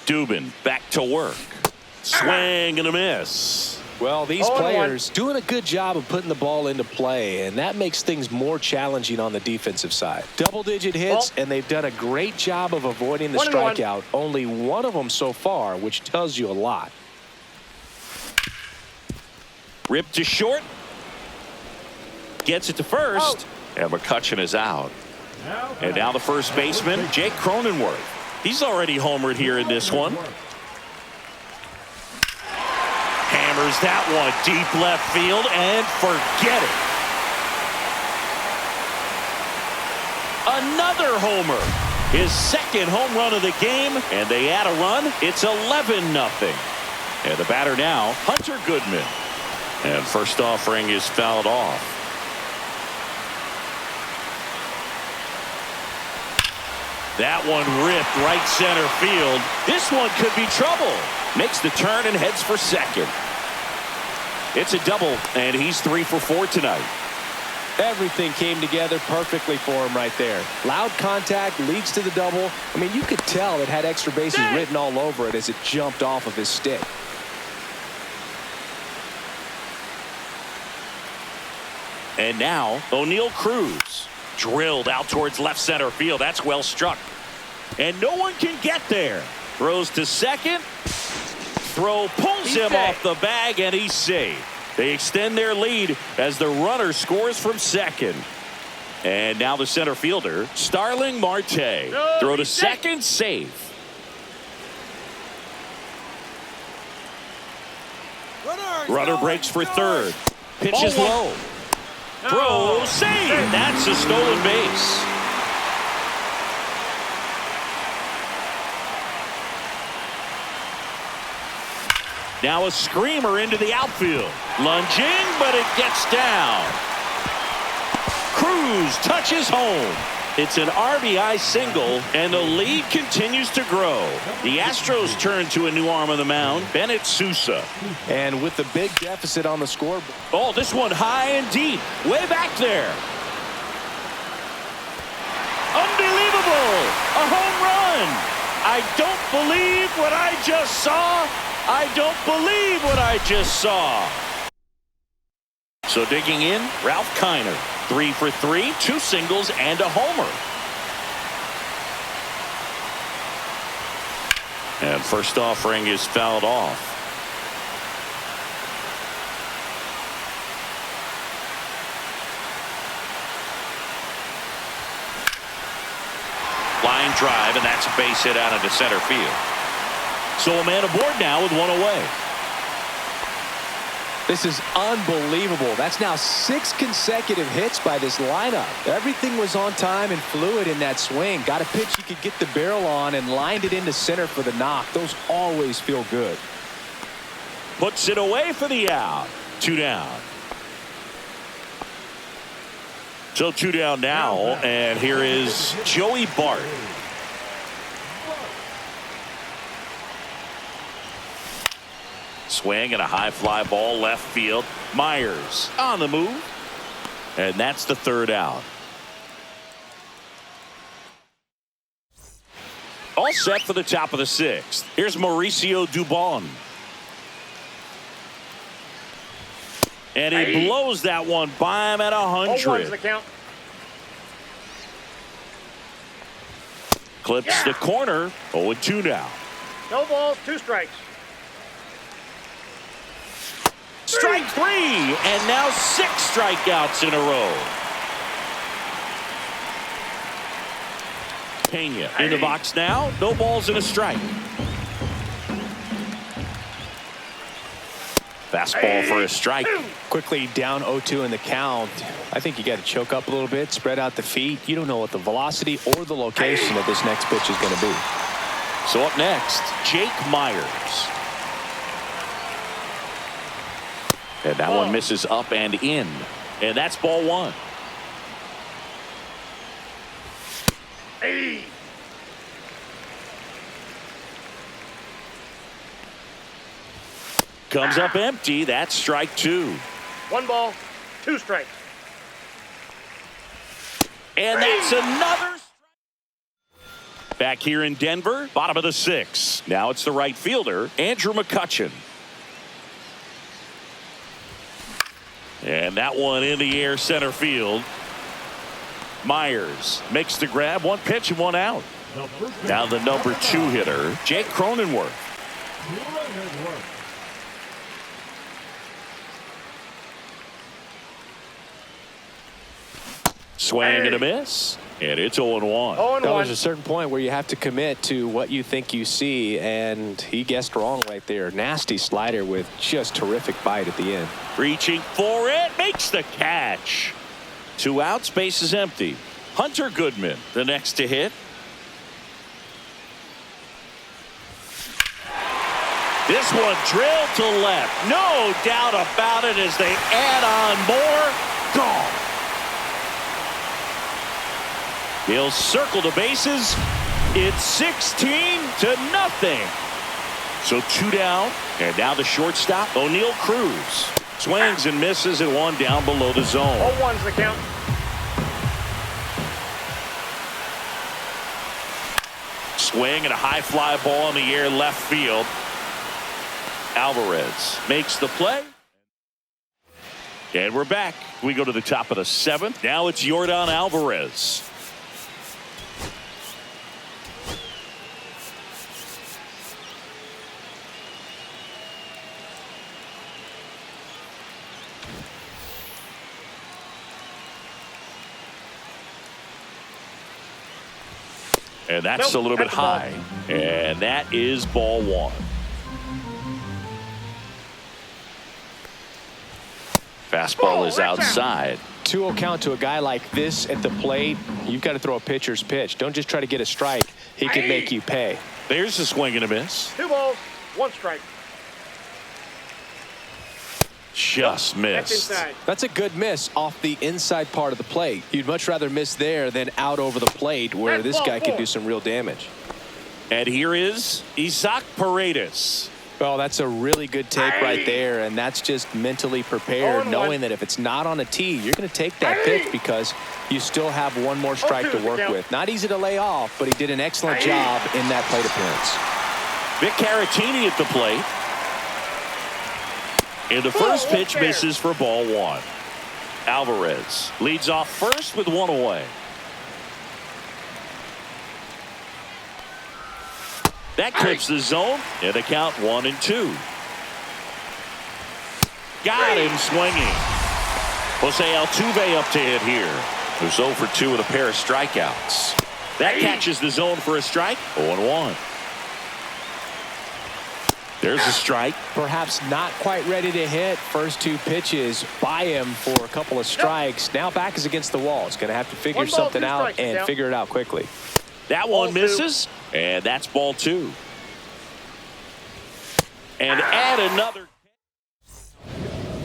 Dubin back to work. Swing and a miss. Well, these players doing a good job of putting the ball into play, and that makes things more challenging on the defensive side. Double-digit hits, and they've done a great job of avoiding the strikeout. Only 1 of them so far, which tells you a lot. Ripped to short. Gets it to first. And McCutchen is out. And now the first baseman, Jake Cronenworth. He's already homered here in this one. Hammers that one deep left field and forget it. Another homer. His 2nd home run of the game, and they add a run. It's 11-0. And the batter now, Hunter Goodman. And first offering is fouled off. That one ripped right center field. This one could be trouble. Makes the turn and heads for second. It's a double, and he's 3 for 4 tonight. Everything came together perfectly for him right there. Loud contact leads to the double. I mean, you could tell it had extra bases written all over it as it jumped off of his stick. And now O'Neal Cruz drilled out towards left center field. That's well struck. And no one can get there. Throws to second. Throw pulls him off the bag, and he's safe. They extend their lead as the runner scores from second. And now the center fielder, Starling Marte. Throw to second, safe. Runner breaks for third. Pitch is low. Throw, save. That's a stolen base. Now a screamer into the outfield. Lunging, but it gets down. Cruz touches home. It's an RBI single, and the lead continues to grow. The Astros turn to a new arm on the mound, Bennett Sousa. And with the big deficit on the scoreboard. Oh, this one high and deep, way back there. Unbelievable! A home run! I don't believe what I just saw. I don't believe what I just saw. So digging in, Ralph Kiner. 3 for 3, 2 singles and a homer. And first offering is fouled off. Line drive, and that's a base hit out into center field. So a man aboard now with one away. This is unbelievable. That's now 6 consecutive hits by this lineup. Everything was on time and fluid in that swing. Got a pitch you could get the barrel on and lined it into center for the knock. Those always feel good. Puts it away for the out. 2 down. So 2 down now, and here is Joey Bart. Swing and a high fly ball left field. Myers on the move. And that's the 3rd out. All set for the top of the 6th. Here's Mauricio Dubon. And he blows that one by him at 100. The count. Clips the corner. 0-2 now. No balls, 2 strikes. Strike 3, and now 6 strikeouts in a row. Pena in the box now. No balls and a strike. Fastball for a strike. Quickly down 0-2 in the count. I think you got to choke up a little bit, spread out the feet. You don't know what the velocity or the location of this next pitch is going to be. So up next, Jake Myers. And that one misses up and in. And that's ball 1. Comes up empty. That's strike 2. 1 ball, 2 strikes. And that's another. Back here in Denver, bottom of the 6th. Now it's the right fielder, Andrew McCutchen. And that one in the air center field. Myers makes the grab. 1 pitch and 1 out. Now the number 2 hitter, Jake Cronenworth. Swing and a miss. And it's 0-1. Now, there's a certain point where you have to commit to what you think you see, and he guessed wrong right there. Nasty slider with just terrific bite at the end. Reaching for it, makes the catch. 2 outs, base is empty. Hunter Goodman, the next to hit. This one drilled to left. No doubt about it as they add on more. Gone. He'll circle the bases. It's 16-0. So 2 down, and now the shortstop, O'Neal Cruz. Swings and misses and 1 down below the zone. 0-1's the count. Swing and a high fly ball in the air left field. Alvarez makes the play. And we're back. We go to the top of the 7th. Now it's Yordan Alvarez. And that's a little bit high. And that is ball 1. Fastball is outside. 2-0 count to a guy like this at the plate. You've got to throw a pitcher's pitch. Don't just try to get a strike. He can make you pay. There's a swing and a miss. 2 balls, 1 strike. Just missed. That's inside. That's a good miss off the inside part of the plate. You'd much rather miss there than out over the plate where this guy can do some real damage. And here is Isaac Paredes. Well, that's a really good take right there, and that's just mentally prepared, knowing that if it's not on a tee, you're going to take that pitch because you still have one more strike to work with. Not easy to lay off, but he did an excellent job in that plate appearance. Vic Caratini at the plate. And the first pitch misses for ball 1. Alvarez leads off first with 1 away. That clips the zone, and the count 1-2. Got him swinging. Jose Altuve up to hit here. Who's 0 for 2 with a pair of strikeouts. That catches the zone for a strike. 0-1. There's a strike. Perhaps not quite ready to hit. First 2 pitches by him for a couple of strikes. Now back is against the wall. He's going to have to figure something out and figure it out quickly. That one misses, and that's ball 2. And add another.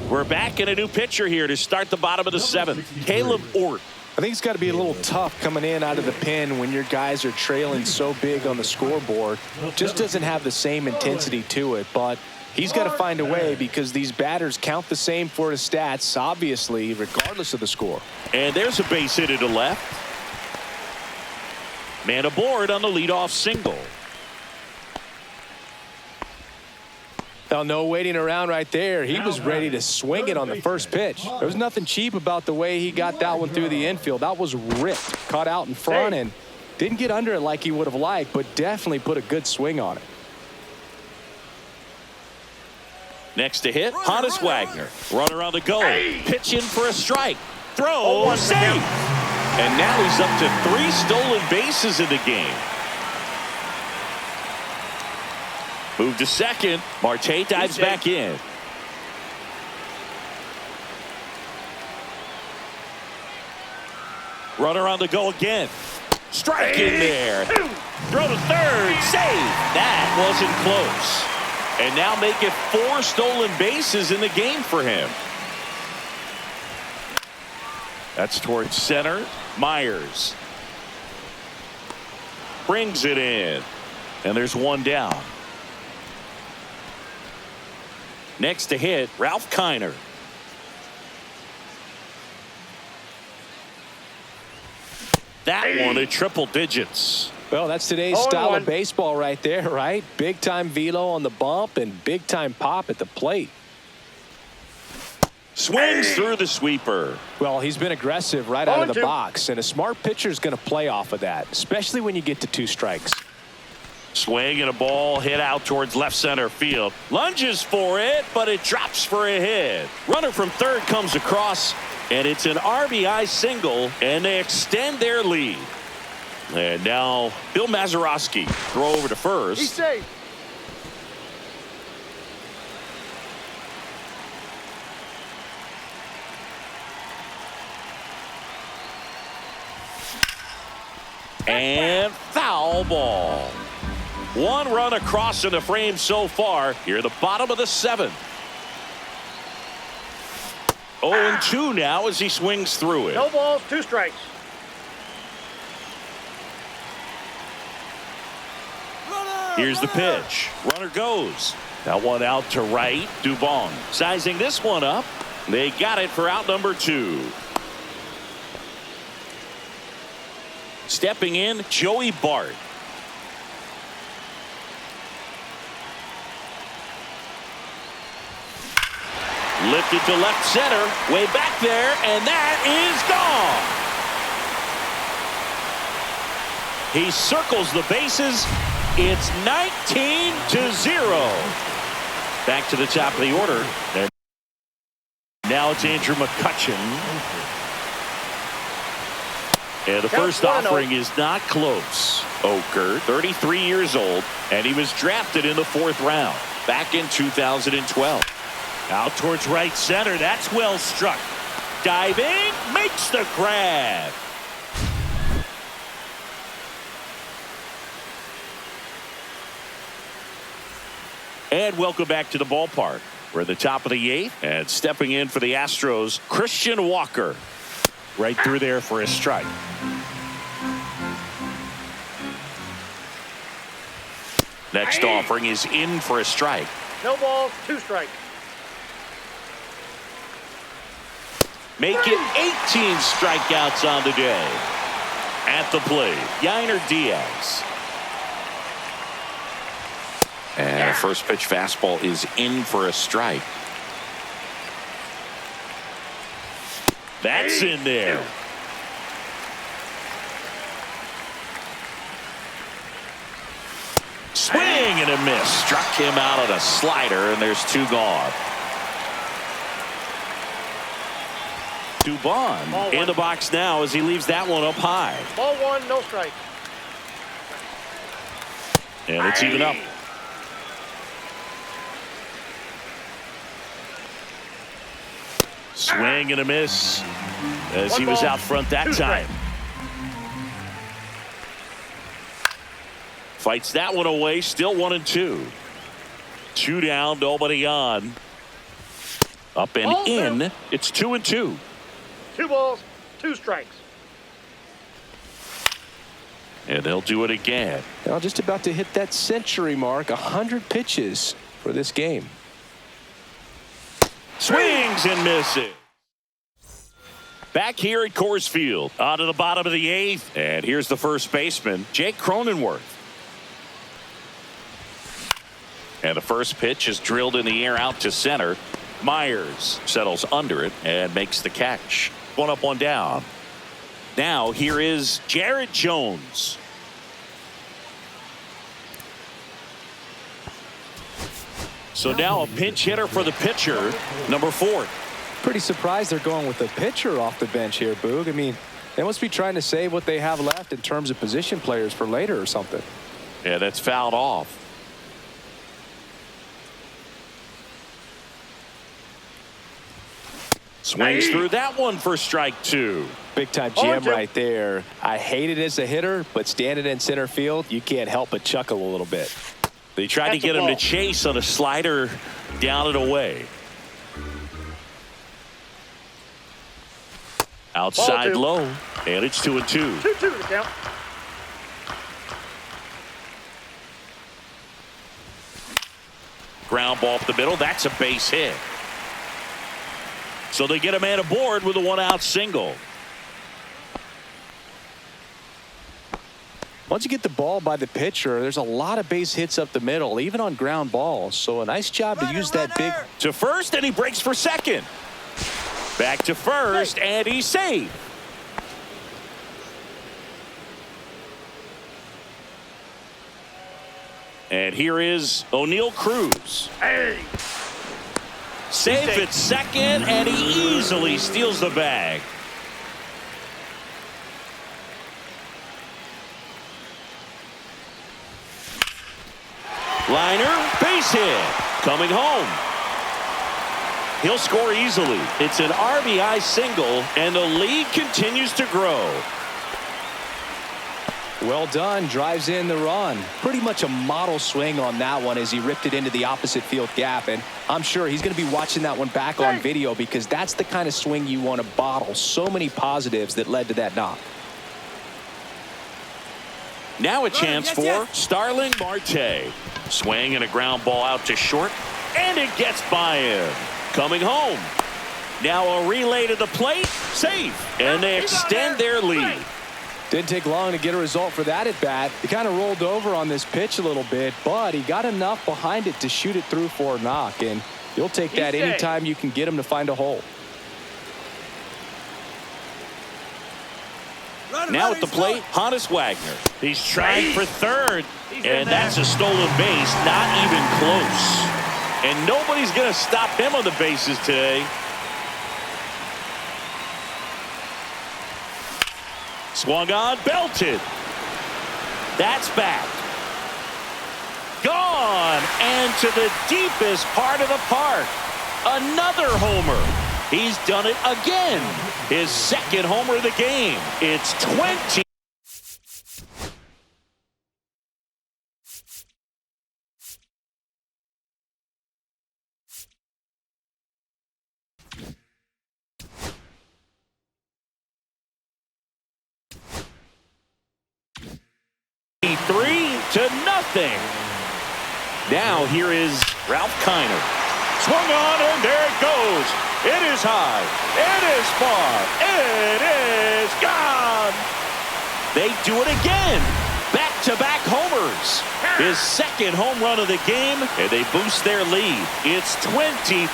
We're back in a new pitcher here to start the bottom of the 7th. Caleb Ort. I think it's got to be a little tough coming in out of the pen when your guys are trailing so big on the scoreboard. Just doesn't have the same intensity to it, but he's got to find a way because these batters count the same for his stats, obviously, regardless of the score. And there's a base hit to left. Man aboard on the leadoff single. Now, no waiting around right there. He was ready to swing it on the first pitch. There was nothing cheap about the way he got that one through the infield. That was ripped, caught out in front, and didn't get under it like he would have liked, but definitely put a good swing on it. Next to hit, Honus Wagner. Runner on the go. Pitch in for a strike. Throw, safe. And now he's up to 3 stolen bases in the game. Move to second. Marte dives back in. Runner on the go again. Strike in there. Throw to third. Save. That wasn't close. And now make it 4 stolen bases in the game for him. That's towards center. Myers brings it in. And there's 1 down. Next to hit, Ralph Kiner. That one at triple digits. Well, that's today's style of baseball right there, right? Big time velo on the bump and big time pop at the plate. Swings through the sweeper. Well, he's been aggressive right out of the box, and a smart pitcher is going to play off of that, especially when you get to 2 strikes. Swing and a ball hit out towards left center field. Lunges for it, but it drops for a hit. Runner from third comes across, and it's an RBI single, and they extend their lead. And now Bill Mazeroski throw over to first. He's safe. And foul ball. 1 run across in the frame so far. Here at the bottom of the 7th. 0-2 now as he swings through it. No balls, 2 strikes. Here's the pitch. Runner goes. That one out to right. Dubon sizing this one up. They got it for out number 2. Stepping in, Joey Bart. Lifted to left center, way back there, and that is gone. He circles the bases. It's 19-0. Back to the top of the order. And now it's Andrew McCutchen. And the first offering is not close. Oker, 33 years old, and he was drafted in the 4th round back in 2012. Out towards right center. That's well struck. Diving, makes the grab. And welcome back to the ballpark. We're at the top of the 8th, and stepping in for the Astros, Christian Walker. Right through there for a strike. Next offering is in for a strike. No balls, 2 strikes. Make it 18 strikeouts on the day. At the plate, Yainer Diaz. And a first pitch fastball is in for a strike. That's in there. Swing and a miss. Struck him out on a slider, and there's 2 gone. Dubon in the box now as he leaves that one up high. Ball 1, no strike. And it's even up. Swing and a miss as he was out front that time. Fights that one away. Still 1-2. 2 down, nobody on. Up and in. It's 2-2. 2 balls, 2 strikes. And they'll do it again. Now just about to hit that century mark. 100 pitches for this game. Swings and misses. Back here at Coors Field, on to the bottom of the 8th. And here's the first baseman, Jake Cronenworth. And the first pitch is drilled in the air out to center. Myers settles under it and makes the catch. 1 up, 1 down. Now here is Jared Jones. So now a pinch hitter for the pitcher, number 4. Pretty surprised they're going with the pitcher off the bench here, Boog. I mean, they must be trying to save what they have left in terms of position players for later or something. Yeah, that's fouled off. Swings through that one for strike 2. Big time jam right there. I hate it as a hitter, but standing in center field, you can't help but chuckle a little bit. They tried to get him to chase on a slider down and away. Outside low, and it's 2-2. 2-2 to count. Ground ball up the middle. That's a base hit. So they get a man aboard with a 1-out single. Once you get the ball by the pitcher, there's a lot of base hits up the middle, even on ground balls. So a nice job to use that big. To first, and he breaks for second. Back to first, and he's safe. And here is O'Neal Cruz. Safe at second, and he easily steals the bag. Liner, base hit. Coming home. He'll score easily. It's an RBI single, and the lead continues to grow. Well done. Drives in the run. Pretty much a model swing on that one as he ripped it into the opposite field gap. And I'm sure he's going to be watching that one back on video because that's the kind of swing you want to bottle. So many positives that led to that knock. Now a chance for Starling Marte. Swing and a ground ball out to short, and it gets by him. Coming home. Now a relay to the plate. Safe. And they extend their lead. Didn't take long to get a result for that at bat. He kind of rolled over on this pitch a little bit, but he got enough behind it to shoot it through for a knock. And You'll take that He's safe. anytime you can get him to find a hole. Now at the plate, Honus Wagner. He's trying for third. He's in And there. that's a stolen base. Not even close. And nobody's going to stop him on the bases today. Swung on, belted. That's back. Gone. And to the deepest part of the park. Another homer. He's done it again. His second homer of the game. It's 20. Three to nothing. Now here is Ralph Kiner. Swung on and there it goes. It is high. It is far. It is gone. They do it again. Back-to-back homers. His second home run of the game, and they boost their lead. It's 24-0.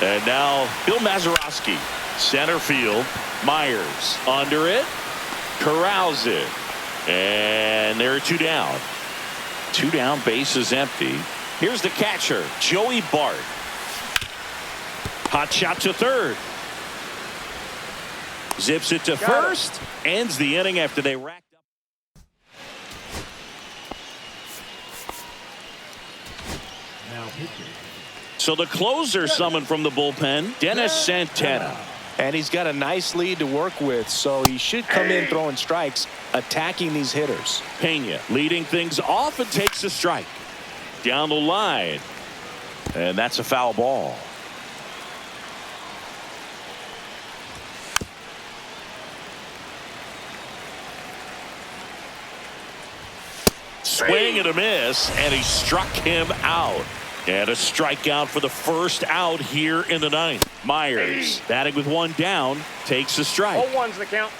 And now Bill Mazeroski, center field. Myers under it, corrals it, and there are two down. Two down, base is empty. Here's the catcher, Joey Bart. Hot shot to third. Zips it to first. Ends the inning after they racked up. Now pitching. So the closer summoned from the bullpen, Dennis Santana. And he's got a nice lead to work with, so he should come in throwing strikes, attacking these hitters. Pena leading things off and takes a strike. Down the line. And that's a foul ball. Swing and a miss, and he struck him out. And a strikeout for the first out here in the ninth. Myers batting with one down, takes a strike. 0-1's the count.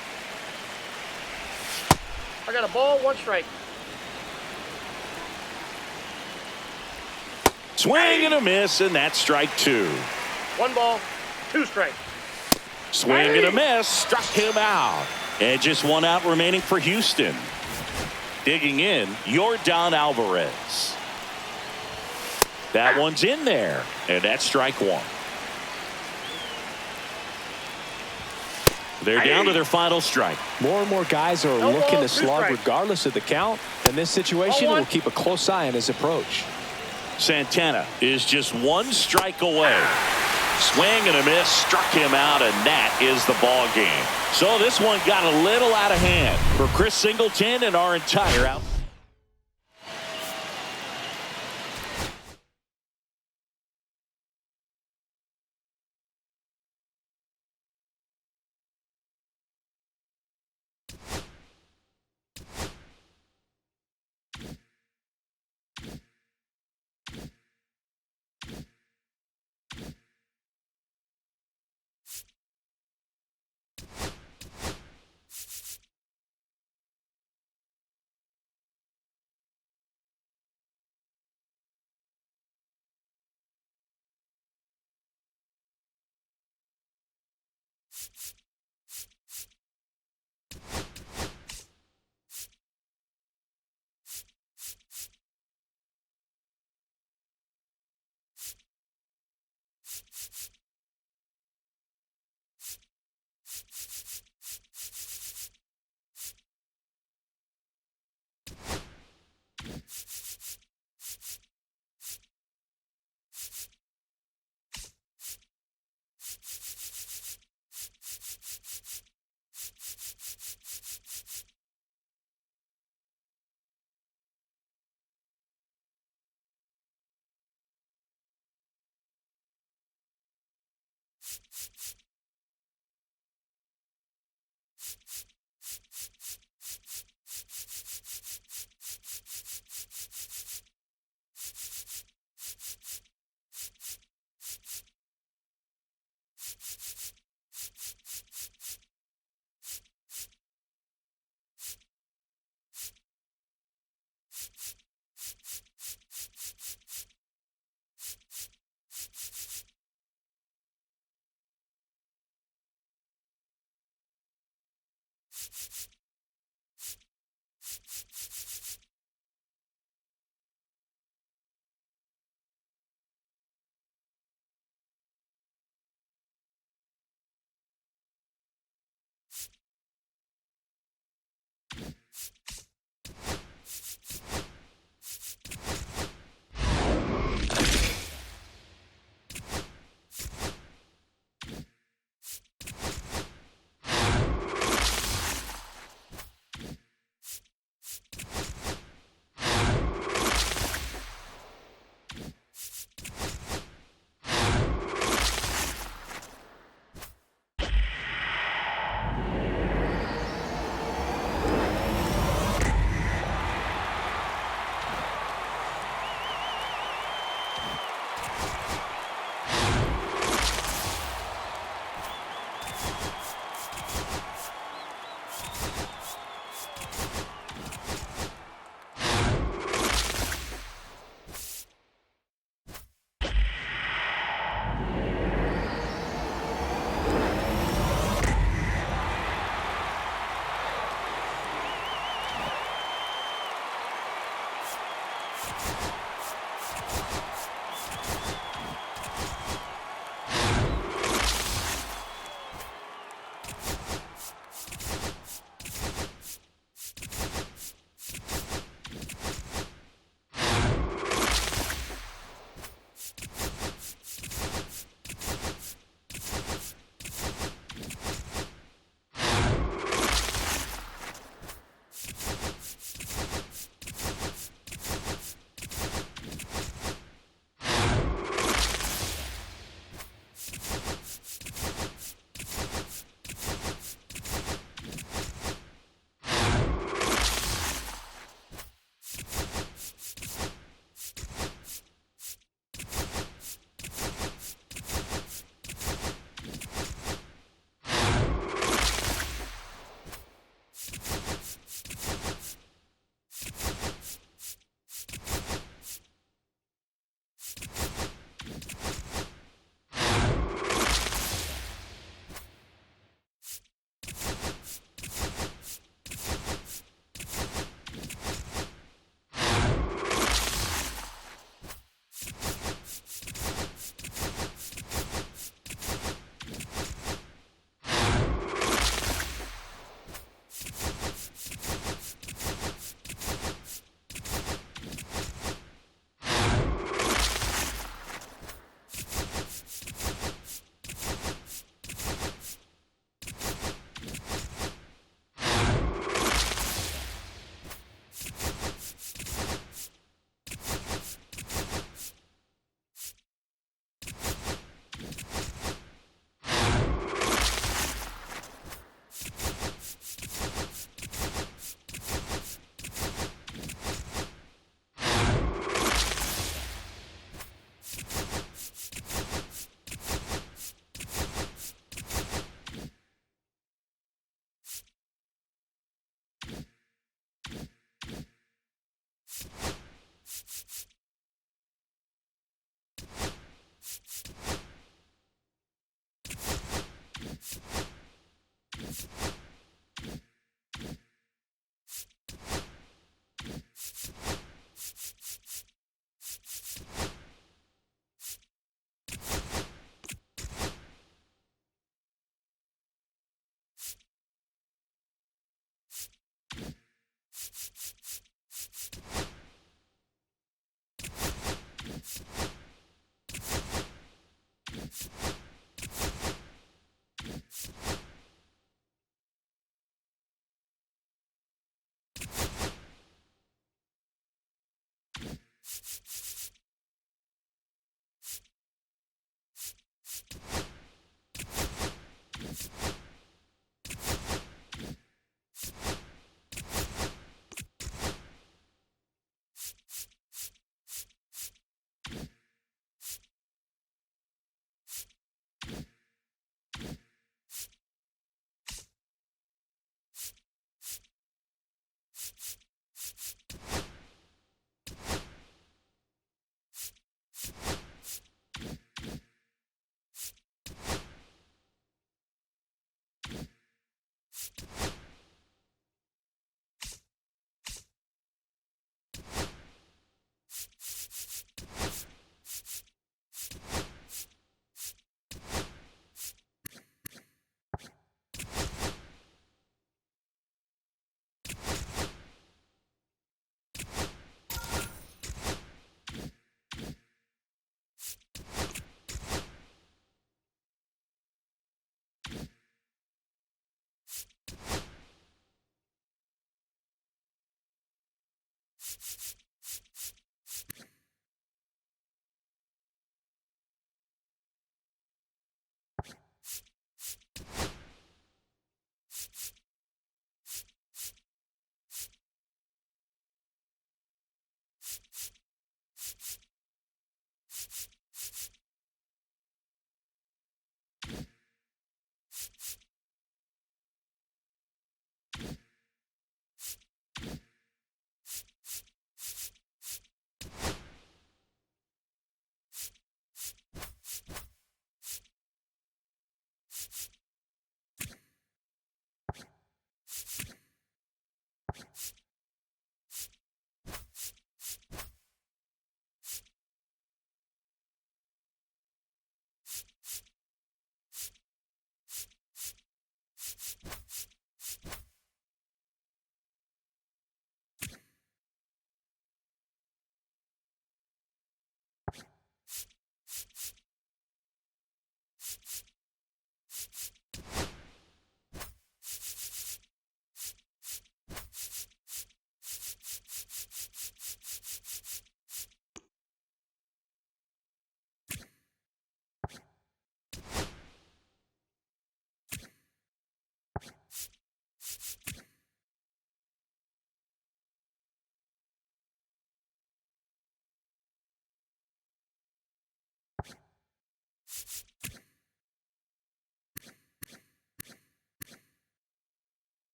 I got a ball, one strike. Swing and a miss, and that's strike two. One ball, two strikes. Swing and a miss, struck him out. And just one out remaining for Houston. Digging in, Yordan Alvarez. That one's in there, and that's strike one. They're down to their final strike. More and more guys are No looking ball, to two slug strikes. regardless of the count. In this situation, 0-1. we'll keep a close eye on his approach. Santana is just one strike away. Swing and a miss, struck him out, and that is the ball game. So this one got a little out of hand for Chris Singleton and our entire out.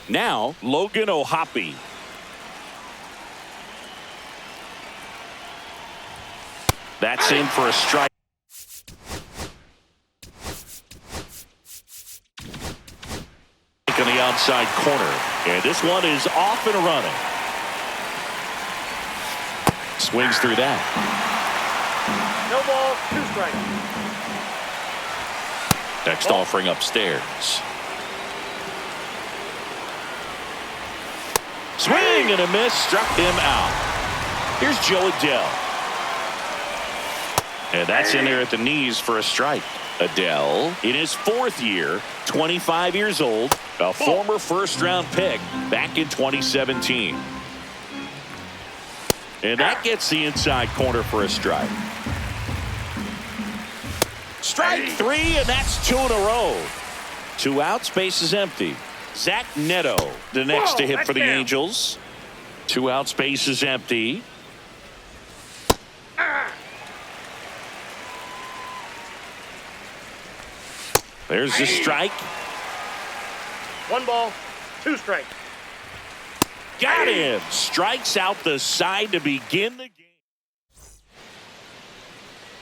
Now, Logan O'Hoppe. That's in for a strike. On the outside corner. And this one is off and running. Swings through that. No ball, 2 strikes. Next offering upstairs. Swing and a miss, struck him out. Here's Joe Adele. And that's in there at the knees for a strike. Adele, in his 4th year, 25 years old, a former first-round pick back in 2017. And that gets the inside corner for a strike. Strike 3, and that's 2 in a row. 2 outs, base is empty. Zach Neto, the next to hit for the Angels. 2 outs, base is empty. There's the strike. 1 ball, 2 strikes. Got him. Strikes out the side to begin the game.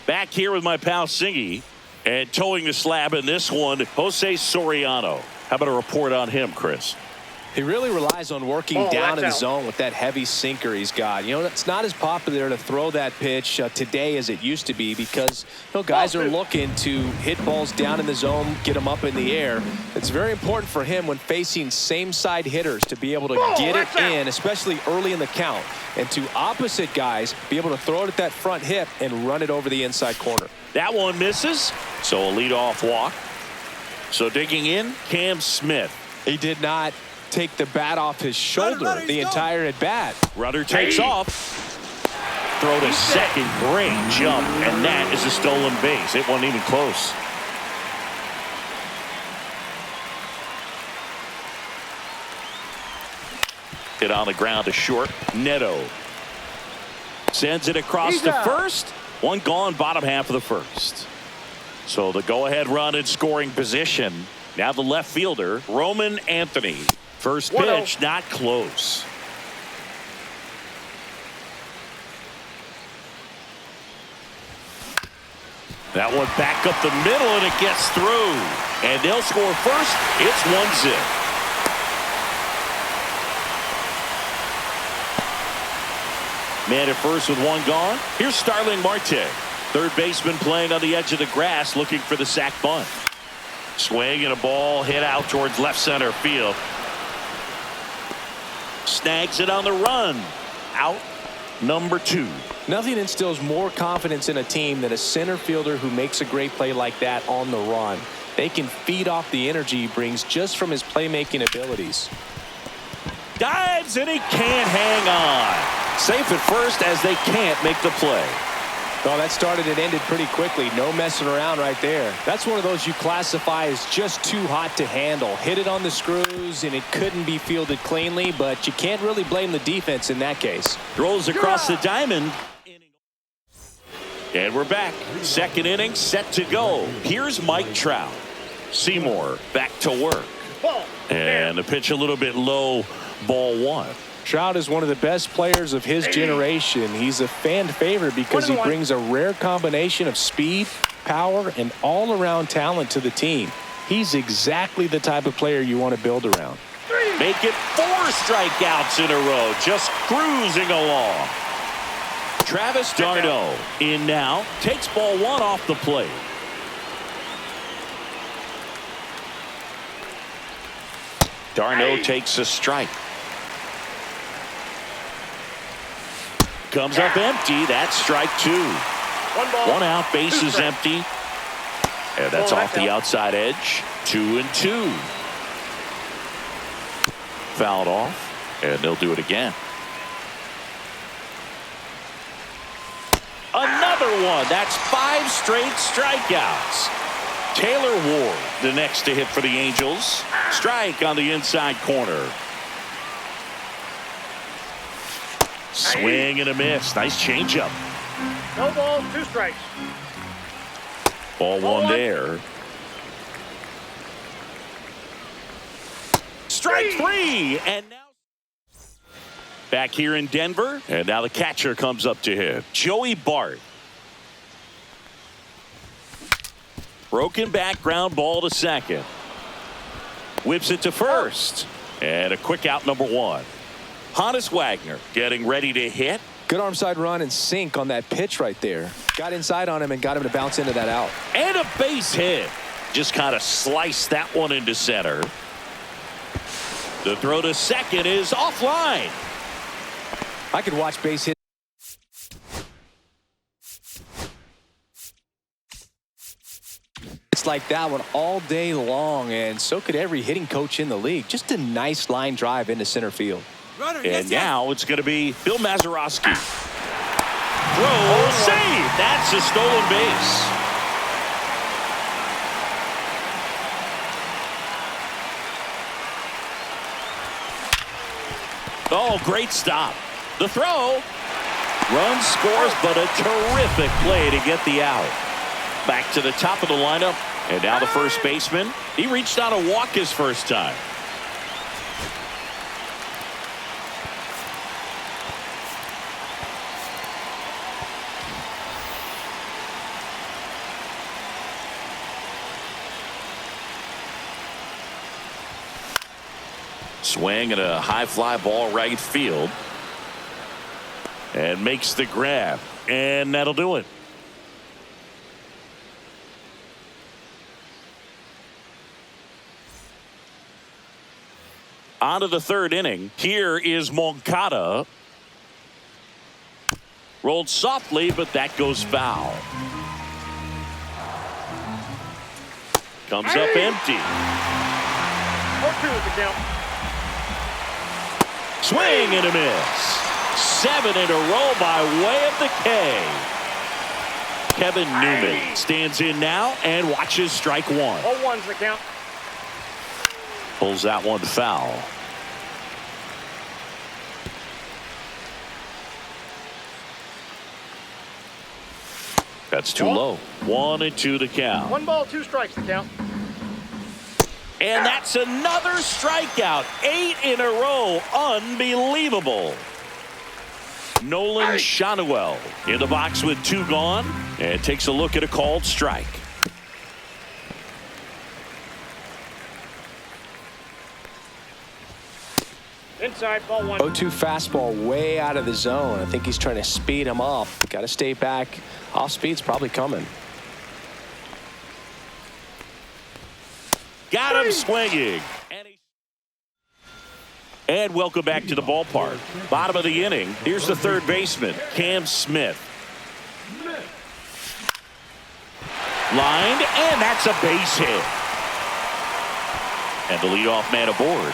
Back here with my pal Singy. And towing the slab in this one, Jose Soriano. How about a report on him, Chris? He really relies on working down in the out. zone with that heavy sinker he's got. You know, it's not as popular to throw that pitch today as it used to be because, you know, guys are looking to hit balls down in the zone, get them up in the air. It's very important for him when facing same-side hitters to be able to get it in, especially early in the count, and to opposite guys be able to throw it at that front hip and run it over the inside corner. That one misses, so a leadoff walk. So digging in, Cam Smith. He did not take the bat off his shoulder the entire at bat. Runner takes off. Throw to second. Great jump. And that is a stolen base. It wasn't even close. Hit on the ground to short. Neto sends it across to first. One gone, bottom half of the first. So the go-ahead run in scoring position. Now the left fielder, Roman Anthony. First pitch, not close. That one back up the middle, and it gets through. And they'll score first. It's 1-0. Man at first with 1 gone. Here's Starling Marte. Third baseman playing on the edge of the grass, looking for the sac bunt. Swing and a ball hit out towards left center field. Snags it on the run. Out number 2. Nothing instills more confidence in a team than a center fielder who makes a great play like that on the run. They can feed off the energy he brings just from his playmaking abilities. Dives and he can't hang on. Safe at first as they can't make the play. Oh, that started and ended pretty quickly. No messing around right there. That's one of those you classify as just too hot to handle. Hit it on the screws, and it couldn't be fielded cleanly, but you can't really blame the defense in that case. Throws across the diamond. And we're back. Second inning set to go. Here's Mike Trout. Seymour back to work. And the pitch a little bit low, ball 1. Trout is one of the best players of his generation. He's a fan favorite because he brings a rare combination of speed, power, and all-around talent to the team. He's exactly the type of player you want to build around. Make it 4 strikeouts in a row, just cruising along. Travis d'Arnaud in now, takes ball 1 off the plate. d'Arnaud takes a strike. Comes up empty. That's strike 2. 1 out, base is empty. And that's off the outside edge. 2-2. Fouled off, and they'll do it again. Another one. That's 5 straight strikeouts. Taylor Ward, the next to hit for the Angels. Strike on the inside corner. Swing and a miss. Nice changeup. No balls, 2 strikes. Ball 1 there. Strike 3, and now back here in Denver, and now the catcher comes up to him. Joey Bart. Broken back, ground ball to second. Whips it to first, and a quick out, number 1. Honus Wagner getting ready to hit. Good arm side run and sink on that pitch right there. Got inside on him and got him to bounce into that out. And a base hit. Just kind of sliced that one into center. The throw to second is offline. I could watch base hit. It's like that one all day long, and so could every hitting coach in the league. Just a nice line drive into center field. And now it's going to be Bill Mazeroski. Throw, save. That's a stolen base. Oh, great stop. The throw. Run scores, but a terrific play to get the out. Back to the top of the lineup, and now the first baseman. He reached out a walk his first time. Swing and a high fly ball right field. And makes the grab. And that'll do it. On to the 3rd inning. Here is Moncada. Rolled softly, but that goes foul. Comes up empty. 0-2 is the count. Swing and a miss. 7 in a row by way of the K. Kevin Newman stands in now and watches strike 1. 0-1's the count. Pulls that one foul. That's too low. 1-2 the count. 1 ball, 2 strikes the count. And that's another strikeout. 8 in a row. Unbelievable. Nolan Shanuel in the box with 2 gone and takes a look at a called strike. Inside, ball 1. 0-2 fastball way out of the zone. I think he's trying to speed him off. Got to stay back. Off speed's probably coming. Got him swinging. And welcome back to the ballpark. Bottom of the inning. Here's the 3rd baseman, Cam Smith. Lined, and that's a base hit. And the leadoff man aboard.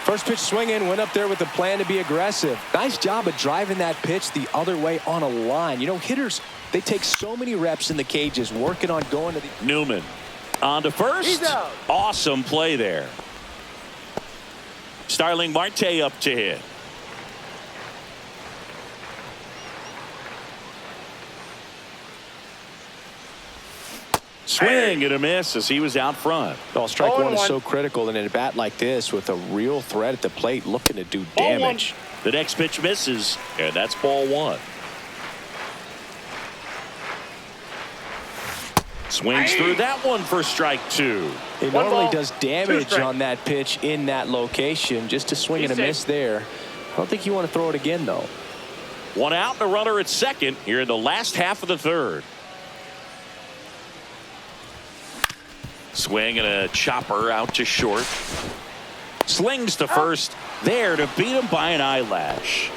First pitch swinging, went up there with a plan to be aggressive. Nice job of driving that pitch the other way on a line. You know, hitters, they take so many reps in the cages working on going to the... Newman on to first. He's out. Awesome play there. Starling Marte up to hit. Swing and a miss as he was out front. Well, strike one is 0-1. so critical in a bat like this with a real threat at the plate looking to do Ball damage. The next pitch misses, and that's ball one. Swings through that one for strike two. It One normally ball, does two damage strikes. on that pitch in that location. Just to swing and a He's miss safe. there. I don't think you want to throw it again, though. One out and a runner at second here in the last half of the third. Swing and a chopper out to short. Slings to first. There to beat him by an eyelash.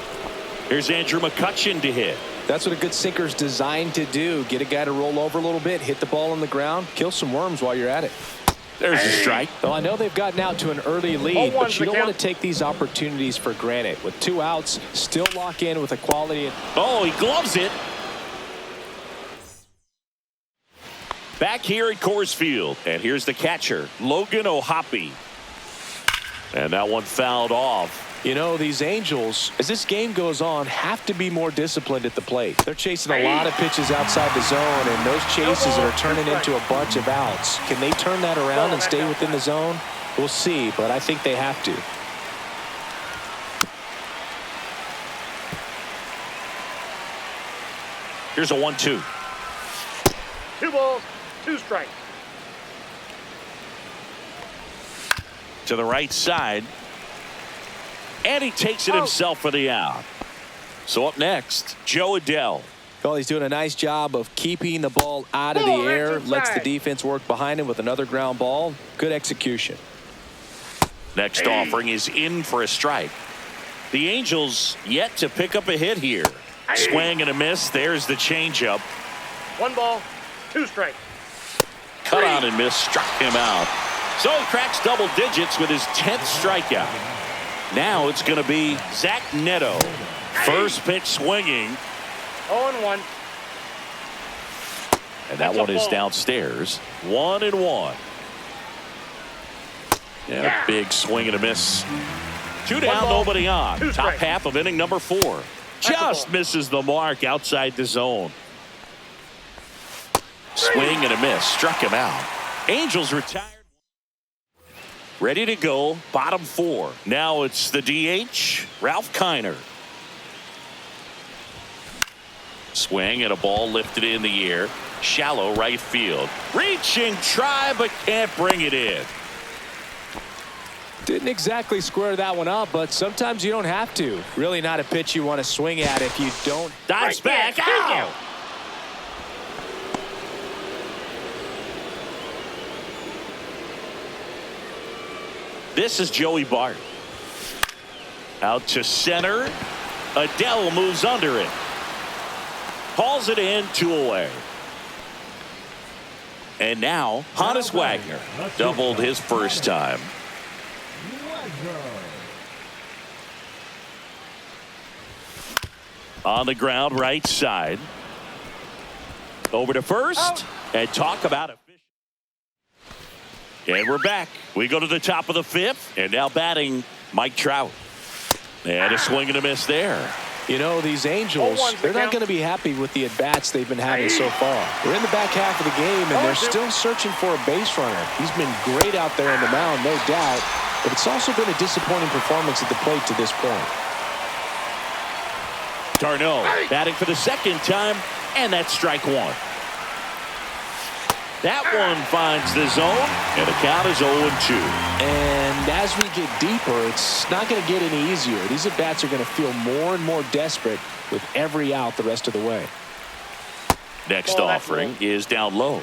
Here's Andrew McCutchen to hit. That's what a good sinker's designed to do. Get a guy to roll over a little bit, hit the ball on the ground, kill some worms while you're at it. There's a strike. Well, I know they've gotten out to an early lead, 0-1's but you the don't want count. to take these opportunities for granted. With 2 outs, still lock in with a quality. Oh, he gloves it. Back here at Coors Field, and here's the catcher, Logan O'Hoppe. And that one fouled off. You know, these Angels, as this game goes on, have to be more disciplined at the plate. They're chasing a lot of pitches outside the zone, and those chases are turning into a bunch of outs. Can they turn that around and stay within the zone? We'll see, but I think they have to. Here's a 1-2. 2 balls, 2 strikes. To the right side. And he takes it himself for the out. So up next, Joe Adell. Well, he's doing a nice job of keeping the ball out of the Ball, air. that's Lets the inside. defense work behind him with another ground ball. Good execution. Next offering is in for a strike. The Angels yet to pick up a hit here. Swing and a miss. There's the changeup. 1 ball, 2 strikes. Cut on and miss. Struck him out. So he cracks double digits with his 10th strikeout. Now it's going to be Zach Neto. First pitch swinging. 0-1. And that That's a one is ball. downstairs. 1-1. Yeah, big swing and a miss. 2 down, ball, nobody on. 2 Top strikes. half of inning number 4. a Just ball. misses the mark outside the zone. Swing and a miss. Struck him out. Angels retired. Ready to go. Bottom 4. Now it's the DH, Ralph Kiner. Swing and a ball lifted in the air. Shallow right field. Reaching, try, but can't bring it in. Didn't exactly square that one up, but sometimes you don't have to. Really not a pitch you want to swing at if you don't. Dives Right back. there. Out. This is Joey Bart. Out to center. Adell moves under it. Hauls it in, 2 away. And now, Hannes Wagner doubled his first time. On the ground, right side. Over to first. And talk about it. And we're back. We go to the top of the 5th. And now batting, Mike Trout. And a swing and a miss there. You know, these Angels, 0-1's the they're not count. going to be happy with the at-bats they've been having so far. We're in the back half of the game, and they're 0-2. still searching for a base runner. He's been great out there on the mound, no doubt, but it's also been a disappointing performance at the plate to this point. Darno batting for the second time, and that's strike 1. That one finds the zone, and the count is 0-2. And as we get deeper, it's not going to get any easier. These at-bats are going to feel more and more desperate with every out the rest of the way. Next Ball, that's offering is down low.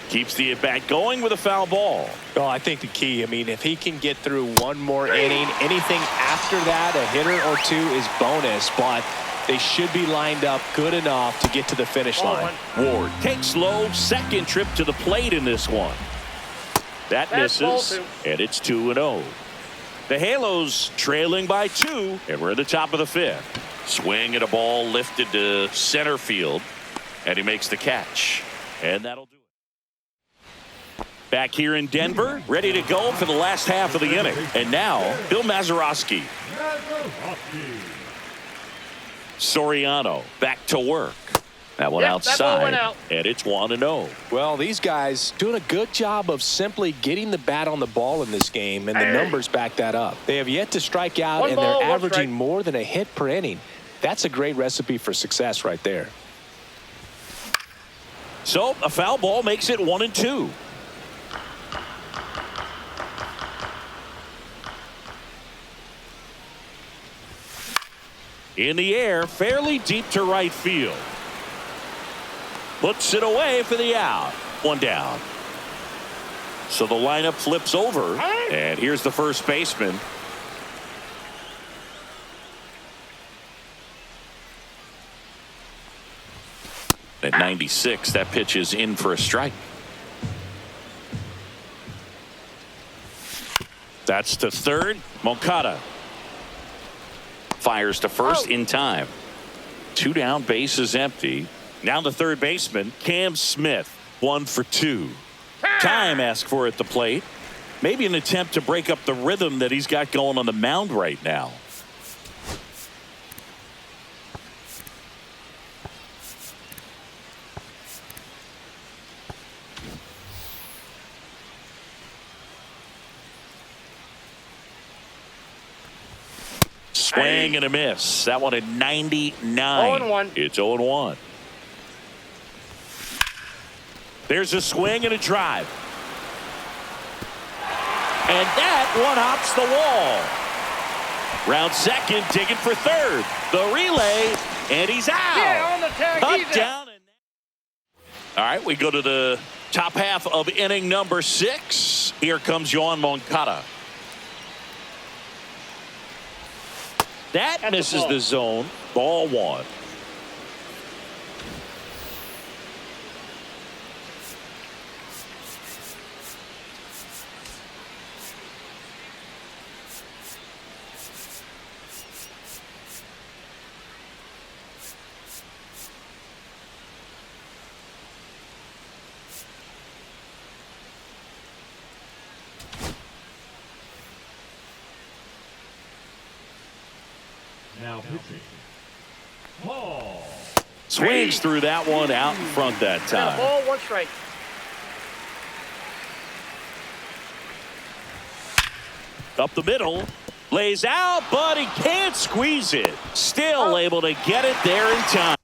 Keeps the at-bat going with a foul ball. Oh, I think the key, I mean, if he can get through one more inning, anything after that, a hitter or 2 is bonus, but they should be lined up good enough to get to the finish line. Ward takes low, second trip to the plate in this one. That That's ball misses, 2. and it's 2-0. The Halos trailing by 2, and we're at the top of the 5th. Swing and a ball lifted to center field, and he makes the catch. And that'll do it. Back here in Denver, ready to go for the last half of the inning. And now, Bill Mazeroski. Soriano back to work. That one Yep, that ball went outside, out. and it's 1-0. Well, these guys doing a good job of simply getting the bat on the ball in this game, and the numbers back that up. They have yet to strike out, One and ball, they're one averaging strike. more than a hit per inning. That's a great recipe for success right there. So a foul ball makes it 1-2. In the air, fairly deep to right field. Puts it away for the out. One down. So the lineup flips over, and here's the first baseman. At 96, that pitch is in for a strike. That's to third. Moncada fires to first in time. 2 down, base is empty. Now the third baseman, Cam Smith, 1 for 2. Time asked for at the plate. Maybe an attempt to break up the rhythm that he's got going on the mound right now. Swing and a miss. That one at 99. 0-1. It's 0-1. There's a swing and a drive. And that one hops the wall. Round second, digging for third. The relay, and he's out. Yeah, on the tag. Cut He's out. down. All right, we go to the top half of inning number 6. Here comes Yohan Moncada. That That's a misses ball. the zone. Ball 1. Now pitching. Paul. Swings through that one out in front that And a time. ball, 1 strike. Up the middle. Lays out, but he can't squeeze it. Still able to get it there in time.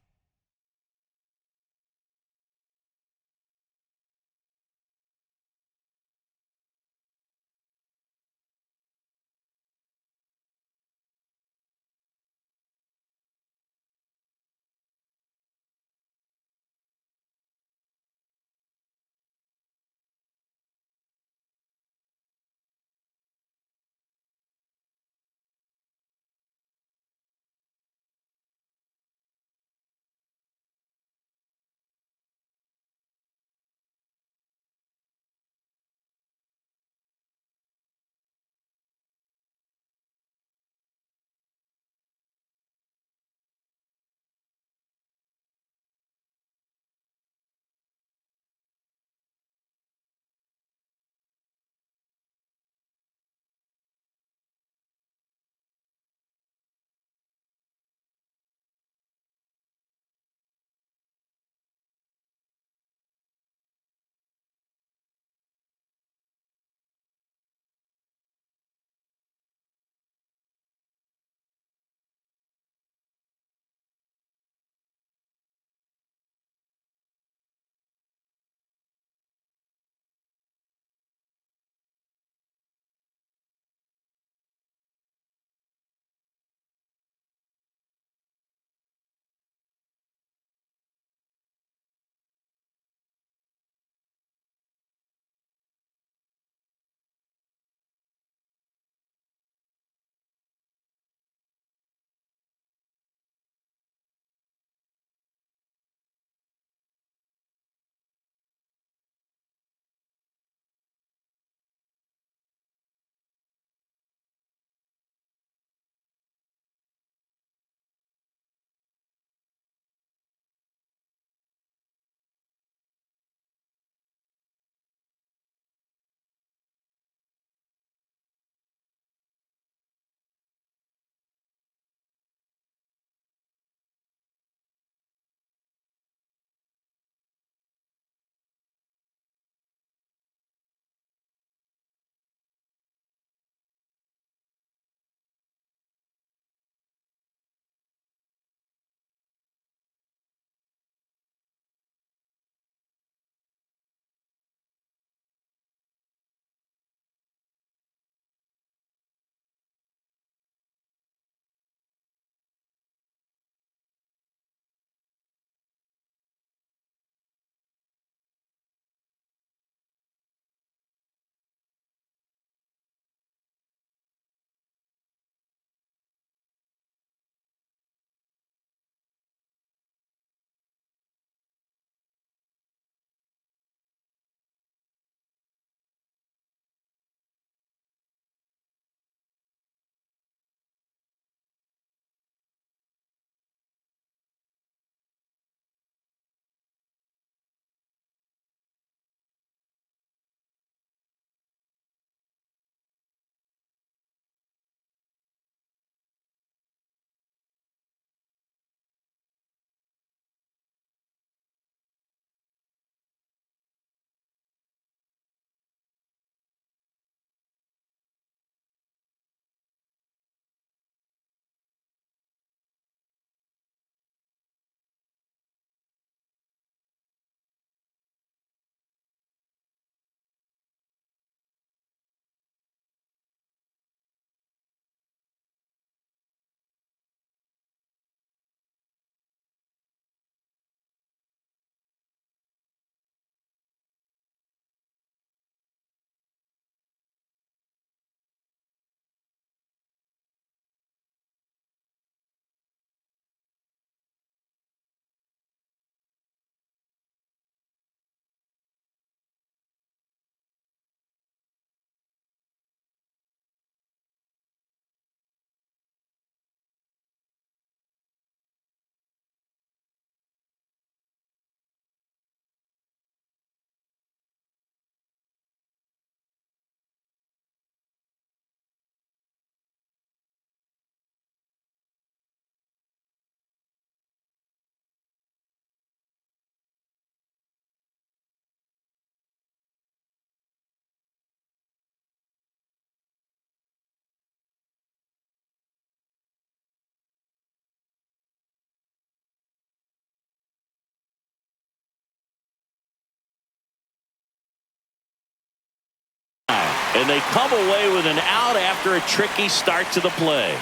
And they come away with an out after a tricky start to the play.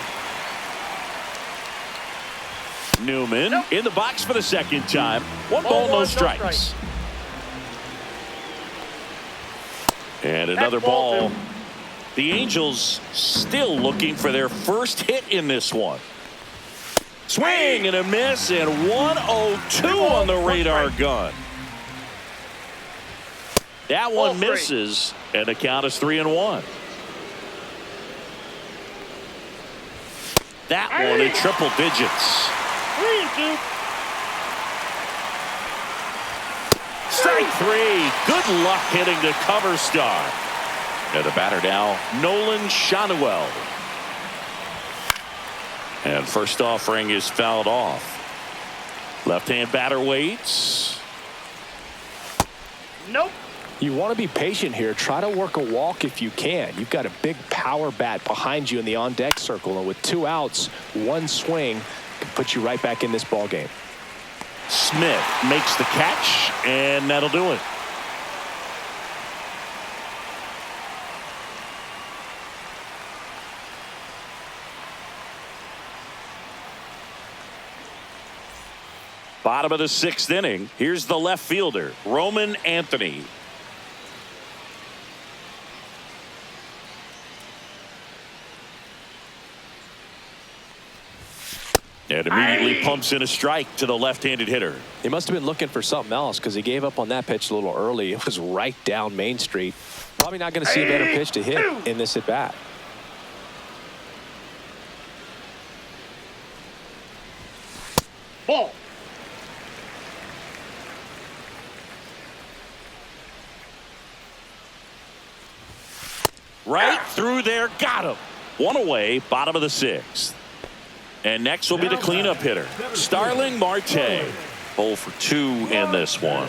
Newman in the box for the second time. One ball, no strikes. And another ball. The Angels still looking for their first hit in this one. Swing and a miss, and 1-0-2 on the radar gun. That one misses, and the count is 3-1. That one in triple digits. 3-2. Strike three. Good luck hitting the cover star. And the batter now, Nolan Shanuel. And first offering is fouled off. Left-hand batter waits. Nope. You want to be patient here. Try to work a walk if you can. You've got a big power bat behind you in the on-deck circle. And with 2 outs, 1 swing can put you right back in this ball game. Smith makes the catch, and that'll do it. Bottom of the 6th inning. Here's the left fielder, Roman Anthony. And immediately pumps in a strike to the left-handed hitter. He must have been looking for something else because he gave up on that pitch a little early. It was right down Main Street. Probably not going to see a better pitch to hit in this at-bat. Ball. Right through there, got him. 1 away, bottom of the 6th. And next will be the cleanup hitter, Starling Marte. 0 for 2 in this one.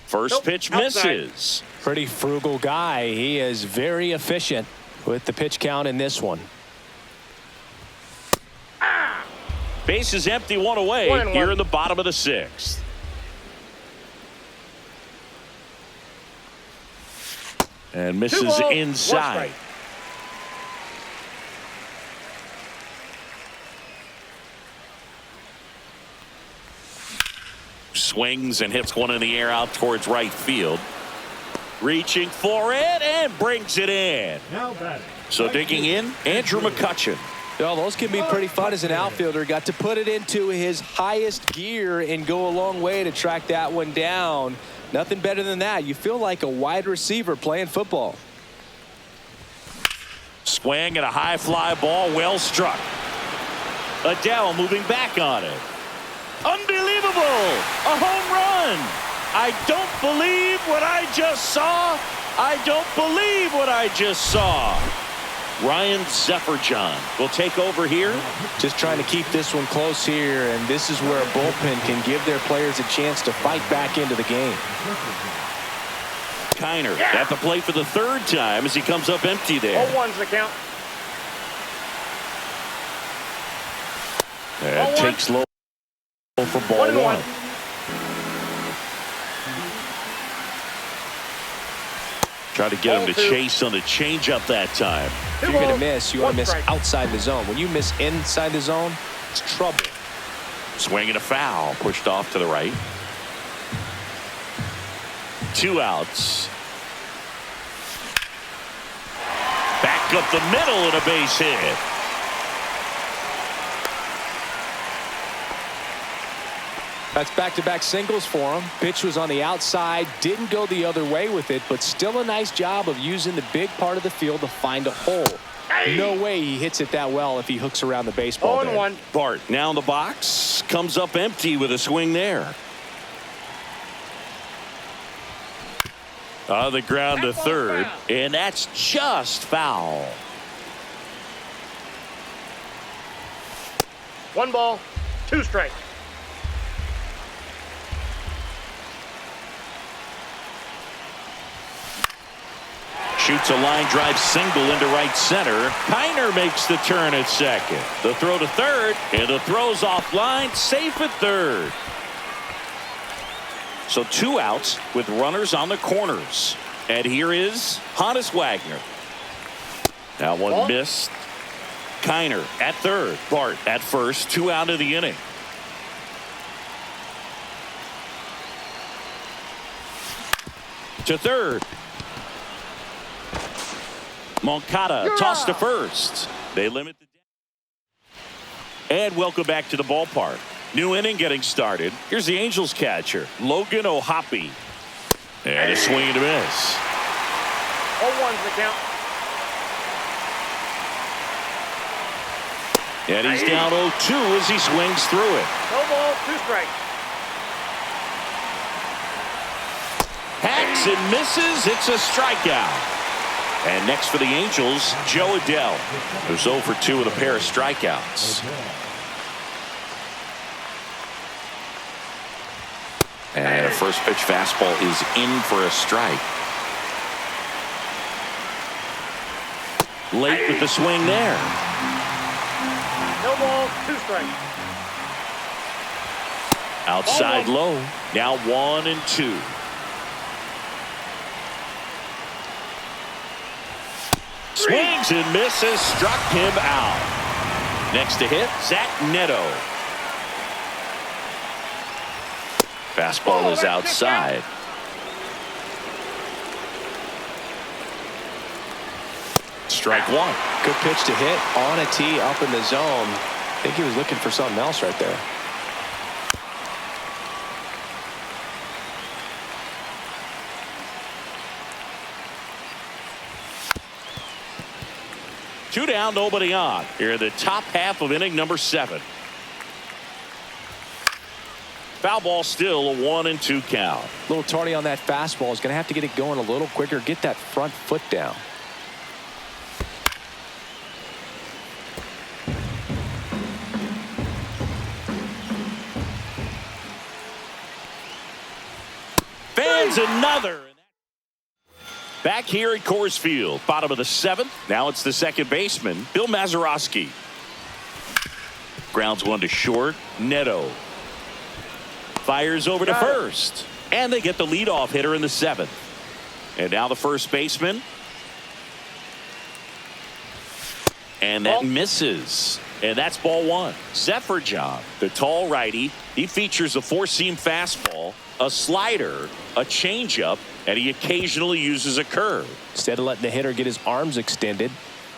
First pitch misses. Pretty frugal guy. He is very efficient with the pitch count in this one. Base is empty, 1 away here in the bottom of the 6th. And misses inside. Swings and hits one in the air out towards right field. Reaching for it and brings it in. So digging in, Andrew McCutchen. Well, those can be pretty fun as an outfielder. Got to put it into his highest gear and go a long way to track that one down. Nothing better than that. You feel like a wide receiver playing football. Swing and a high fly ball, well struck. Adele moving back on it. Unbelievable! A home run! I don't believe what I just saw. I don't believe what I just saw. Ryan Zefferjohn will take over here. Just trying to keep this one close here, and this is where a bullpen can give their players a chance to fight back into the game. Kiner at the plate for the 3rd time as he comes up empty there. 0-1's the count. And takes low for ball 1. Try to get him to chase on the changeup that time. If you're going to miss, you want to miss outside the zone. When you miss inside the zone, it's trouble. Swing and a foul. Pushed off to the right. 2 outs. Back up the middle and a base hit. That's back-to-back singles for him. Pitch was on the outside, didn't go the other way with it, but still a nice job of using the big part of the field to find a hole. No way he hits it that well if he hooks around the baseball. 0-1. Bart now in the box, comes up empty with a swing there. On the ground to third, and that's just foul. 1 ball, 2 strikes. Shoots a line drive single into right center. Kiner makes the turn at second. The throw to third, and the throw's offline, safe at third. So 2 outs with runners on the corners. And here is Hannes Wagner. Now one missed. Kiner at third. Bart at first. 2 out of the inning. To third. Moncada tossed to first. They limit the. And welcome back to the ballpark. New inning getting started. Here's the Angels catcher, Logan O'Hoppe. And a swing and a miss. 0-1's the count. And he's down 0-2 as he swings through it. No ball, 2 strikes. Hacks and misses. It's a strikeout. And next for the Angels, Joe Adell, who's 0 for 2 with a pair of strikeouts. And a first pitch fastball is in for a strike. Late with the swing there. No ball, 2 strikes. Outside low. Now 1-2. Swings and misses. Struck him out. Next to hit, Zach Neto. Fastball is outside. Strike 1. Good pitch to hit on a tee up in the zone. I think he was looking for something else right there. Two down, nobody on. Here in the top half of inning number 7. Foul ball, still a 1-2 count. A little tardy on that fastball. Is going to have to get it going a little quicker. Get that front foot down. Fans another. Back here at Coors Field, bottom of the 7th. Now it's the second baseman, Bill Mazeroski. Grounds 1 to short. Neto fires over to first. And they get the leadoff hitter in the 7th. And now the first baseman. And that misses. And that's ball 1. Zephyr John, the tall righty. He features a 4-seam fastball, a slider, a changeup, and he occasionally uses a curve. Instead of letting the hitter get his arms extended,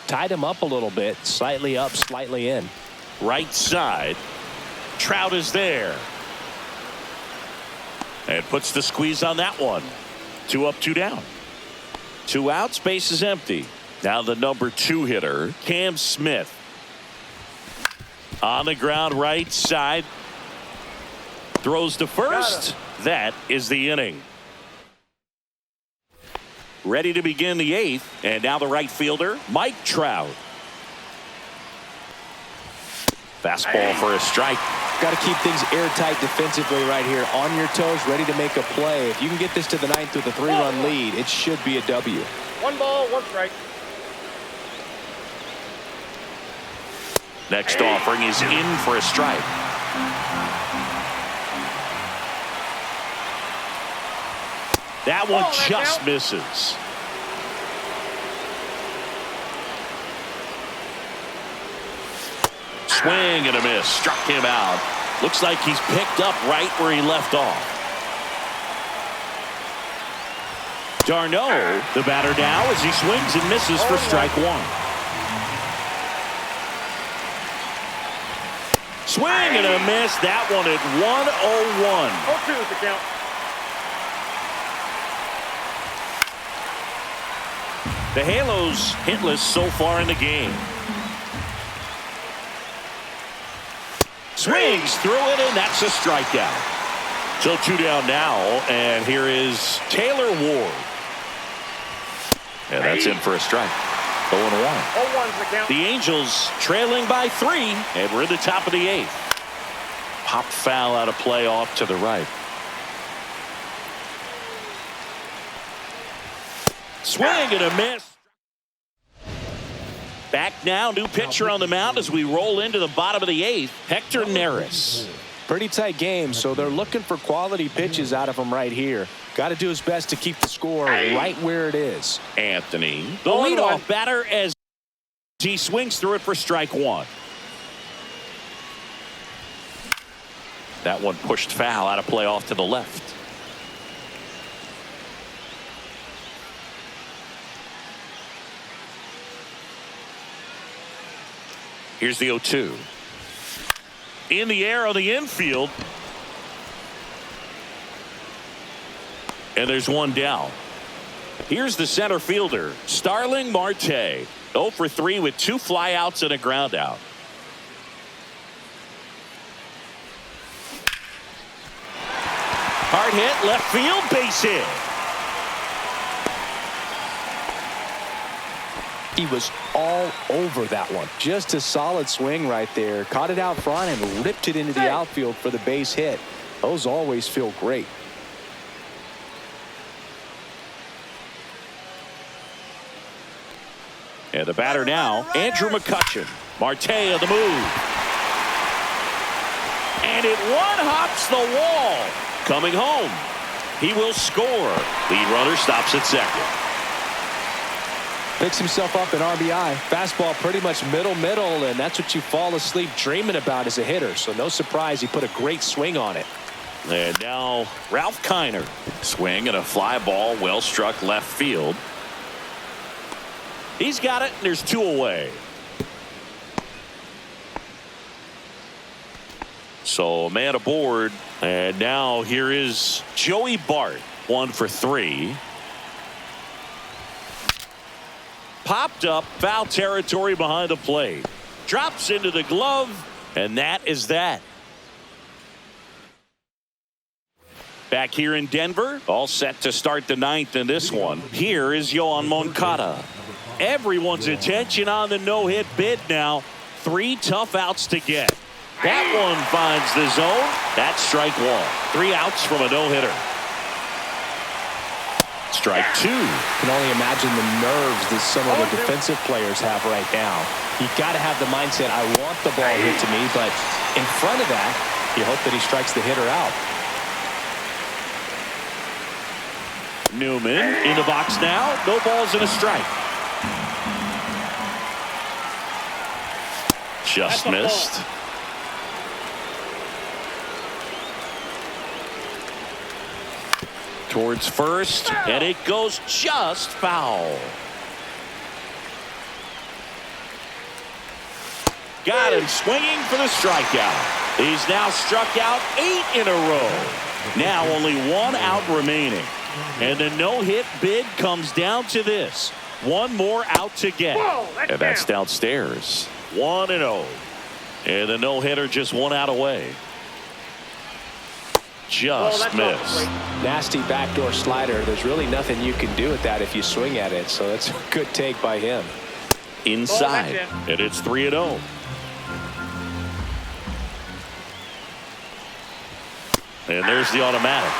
tied him up a little bit, slightly up, slightly in. Right side. Trout is there. And puts the squeeze on that one. 2 up, 2 down. 2 outs, base is empty. Now the number 2 hitter, Cam Smith. On the ground, right side. Throws to first. That is the inning. Ready to begin the 8th. And now the right fielder, Mike Trout. Fastball for a strike. Got to keep things airtight defensively right here. On your toes, ready to make a play. If you can get this to the 9th with a 3-run lead, it should be a W. 1 ball, 1 strike. Next offering is in for a strike. That one just misses. Swing and a miss. Struck him out. Looks like he's picked up right where he left off. Darno, the batter now, as he swings and misses for strike 1. Swing and a miss. That one at 1-0-1. 0-2 is the count. The Halos hitless so far in the game. Swings through it, and that's a strikeout. So 2 down now, and here is Taylor Ward. And that's in for a strike. 0-1. 0-1's the count. The Angels trailing by 3, and we're in the top of the 8th. Popped foul out of play off to the right. Swing and a miss. Back now, new pitcher on the mound as we roll into the bottom of the 8th, Hector Neris. Pretty tight game, so they're looking for quality pitches out of him right here. Got to do his best to keep the score right where it is. Anthony, the leadoff batter, as he swings through it for strike one. That one pushed foul, out of play off to the left. Here's the 0-2. In the air on the infield. And there's one down. Here's the center fielder, Starling Marte. 0 for 3 with 2 flyouts and a ground out. Hard hit, left field, base hit. He was all over that one. Just a solid swing right there. Caught it out front and ripped it into the outfield for the base hit. Those always feel great. And the batter now, Andrew McCutchen. Marte on the move. And it one-hops the wall. Coming home. He will score. Lead runner stops at second. Picks himself up an RBI. Fastball pretty much middle, and that's what you fall asleep dreaming about as a hitter. So no surprise he put a great swing on it. And now Ralph Kiner. Swing and a fly ball well struck left field. He's got it, and there's 2 away. So a man aboard, and now here is Joey Bart. 1 for 3. Popped up, foul territory behind the plate. Drops into the glove, and that is that. Back here in Denver, all set to start the 9th in this one. Here is Yoan Moncada. Everyone's attention on the no-hit bid now. 3 tough outs to get. That one finds the zone. That's strike 1. 3 outs from a no-hitter. Strike 2. Can only imagine the nerves that some of the defensive players have right now. You got to have the mindset, I want the ball hit to me, but in front of that, you hope that he strikes the hitter out. Newman in the box now. No balls and a strike. Just missed. Towards first, and it goes just foul. Got him swinging for the strikeout. He's now struck out 8 in a row. Now only 1 out remaining. And the no-hit bid comes down to this. 1 more out to get. And that's downstairs. 1-0. And the no-hitter just 1 out away. Just missed. Nasty backdoor slider. There's really nothing you can do with that if you swing at it. So that's a good take by him. Inside. And it's 3-0. And there's the automatic.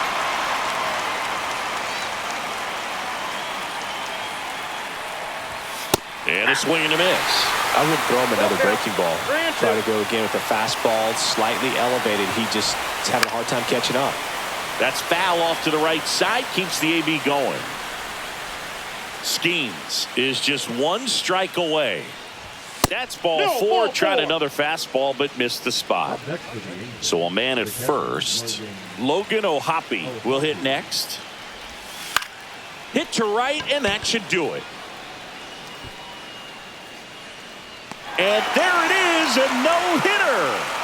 And a swing and a miss. I would throw him another breaking ball. Try to go again with the fastball slightly elevated. He just is having a hard time catching up. That's foul off to the right side. Keeps the AB going. Skeens is just 1 strike away. That's ball 4. Tried another fastball but missed the spot. So a man at first. Logan O'Hoppe will hit next. Hit to right, and that should do it. And there it is, a no-hitter.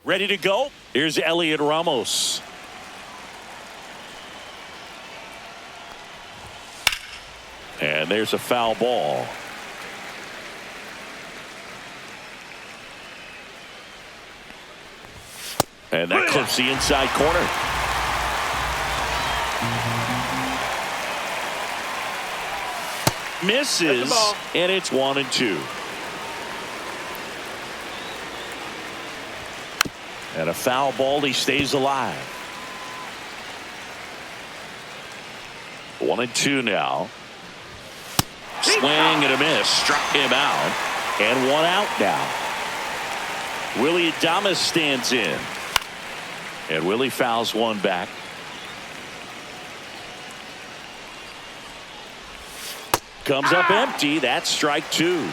Ready to go? Here's Elliot Ramos. And there's a foul ball. And that clips the inside corner. Misses, and it's 1-2. And a foul ball, he stays alive. 1-2 now. Swing and a miss, struck him out, and one out now. Willie Adames stands in, and Willie fouls one back. Comes up empty. That's strike two.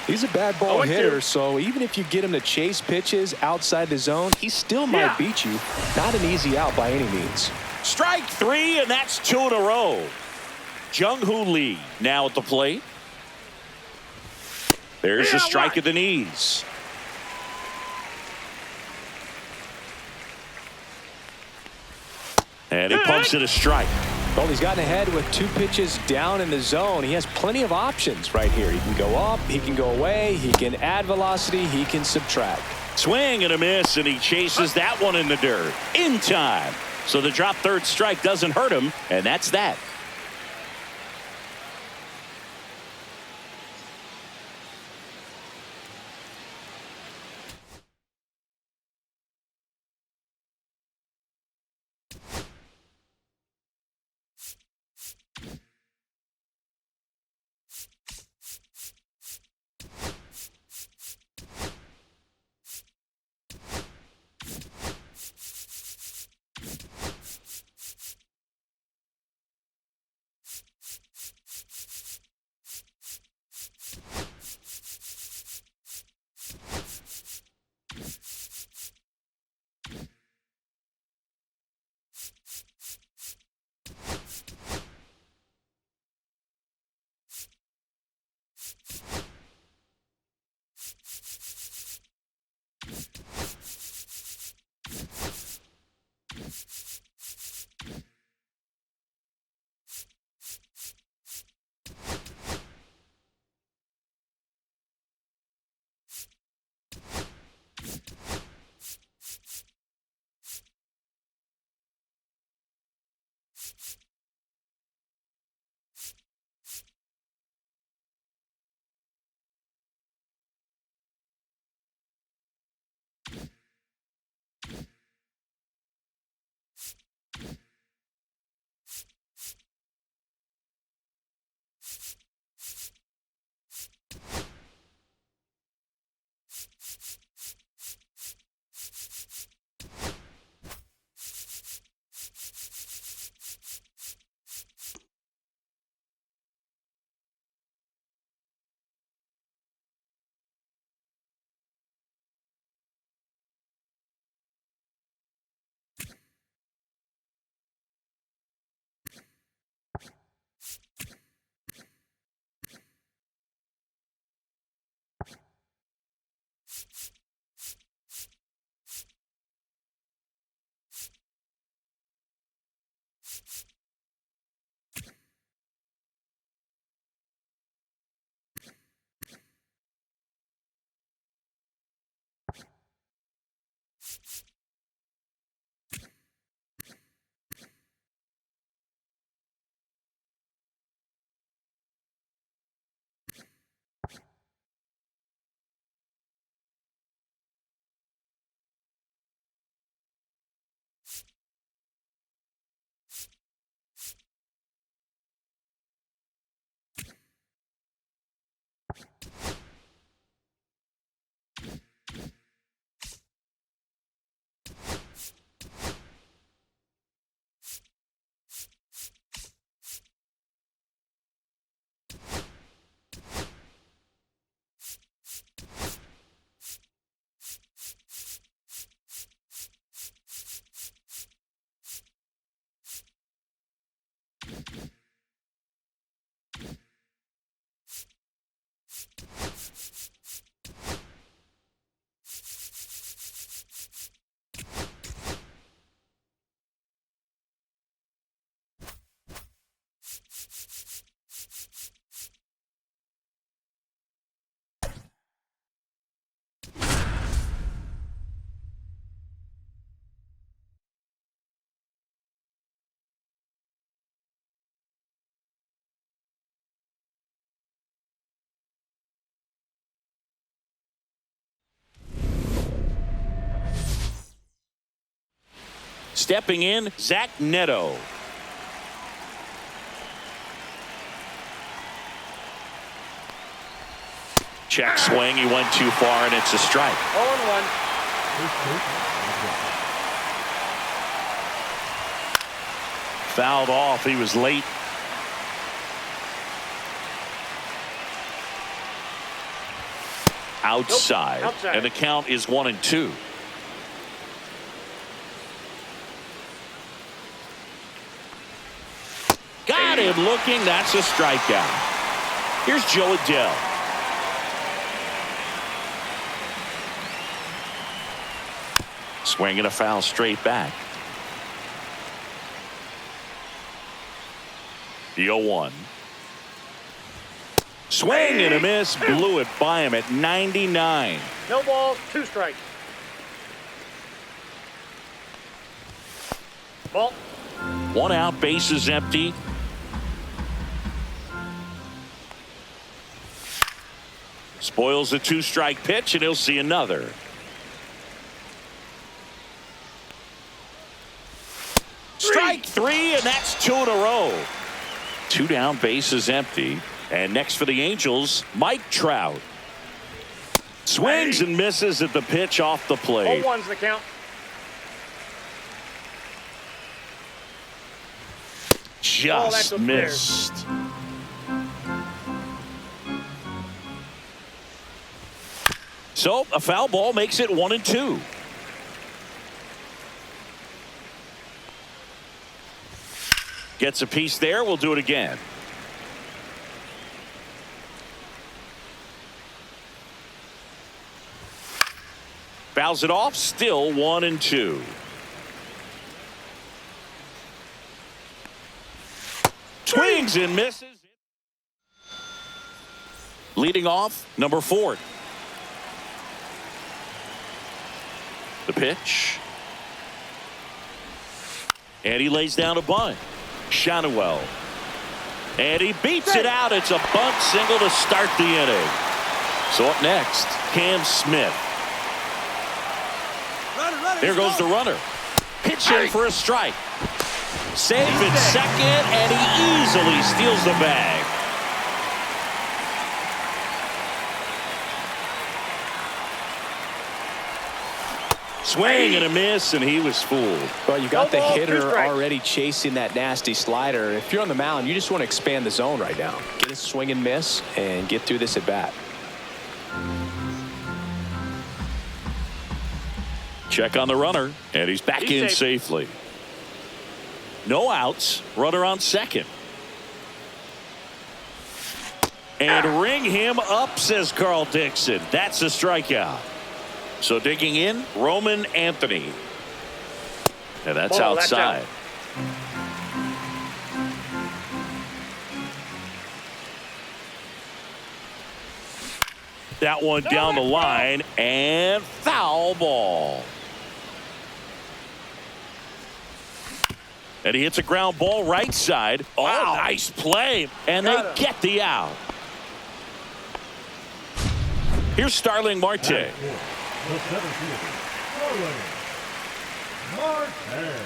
He's a bad ball hitter, so even if you get him to chase pitches outside the zone, he still might beat you. Not an easy out by any means. Strike three, and that's two in a row. Jung-Hoo Lee now at the plate. There's a strike at the knees. And he pumps it a strike. Well, he's gotten ahead with two pitches down in the zone. He has plenty of options right here. He can go up, he can go away, he can add velocity, he can subtract. Swing and a miss, and he chases that one in the dirt in time. So the drop third strike doesn't hurt him, and that's that. Stepping in, Zach Neto. Check swing. He went too far, and it's a strike. 0-1. Fouled off. He was late. Outside. Nope. Outside. And the count is 1-2. Got him looking. That's a strikeout. Here's Joe Adell. Swinging a foul straight back. The 0-1. Swing and a miss. Blew it by him at 99. No balls, 2 strikes. Ball. 1 out, bases empty. Spoils the 2-strike pitch, and he'll see another. Strike 3, and that's 2 in a row. 2 down, bases empty. And next for the Angels, Mike Trout. Swings and misses at the pitch off the plate. 0-1's the count. Just that's missed. So a foul ball makes it 1-2. Gets a piece there. We'll do it again. Fouls it off. Still 1-2. Swings and misses. Leading off, number 4. The pitch. And he lays down a bunt. Shannawell. And he beats it out. It's a bunt single to start the inning. So up next, Cam Smith. There goes the runner. Pitch in for a strike. Safe at second, and he easily steals the bag. Swing and a miss, and he was fooled. Well, you got No the ball, 2 hitter strikes. already chasing that nasty slider. If you're on the mound, you just want to expand the zone right now. Get a swing and miss and get through this at bat. Check on the runner, and he's back in safe. safely. No outs. Runner on second. And ring him up, says Carl Dixon. That's a strikeout. So digging in, Roman Anthony. And that's Ball, that's outside. That one down the line, and foul ball. And he hits a ground ball right side. Oh, nice play. And they get the out. Here's Starling Marte. The center fielder, Starling Marte.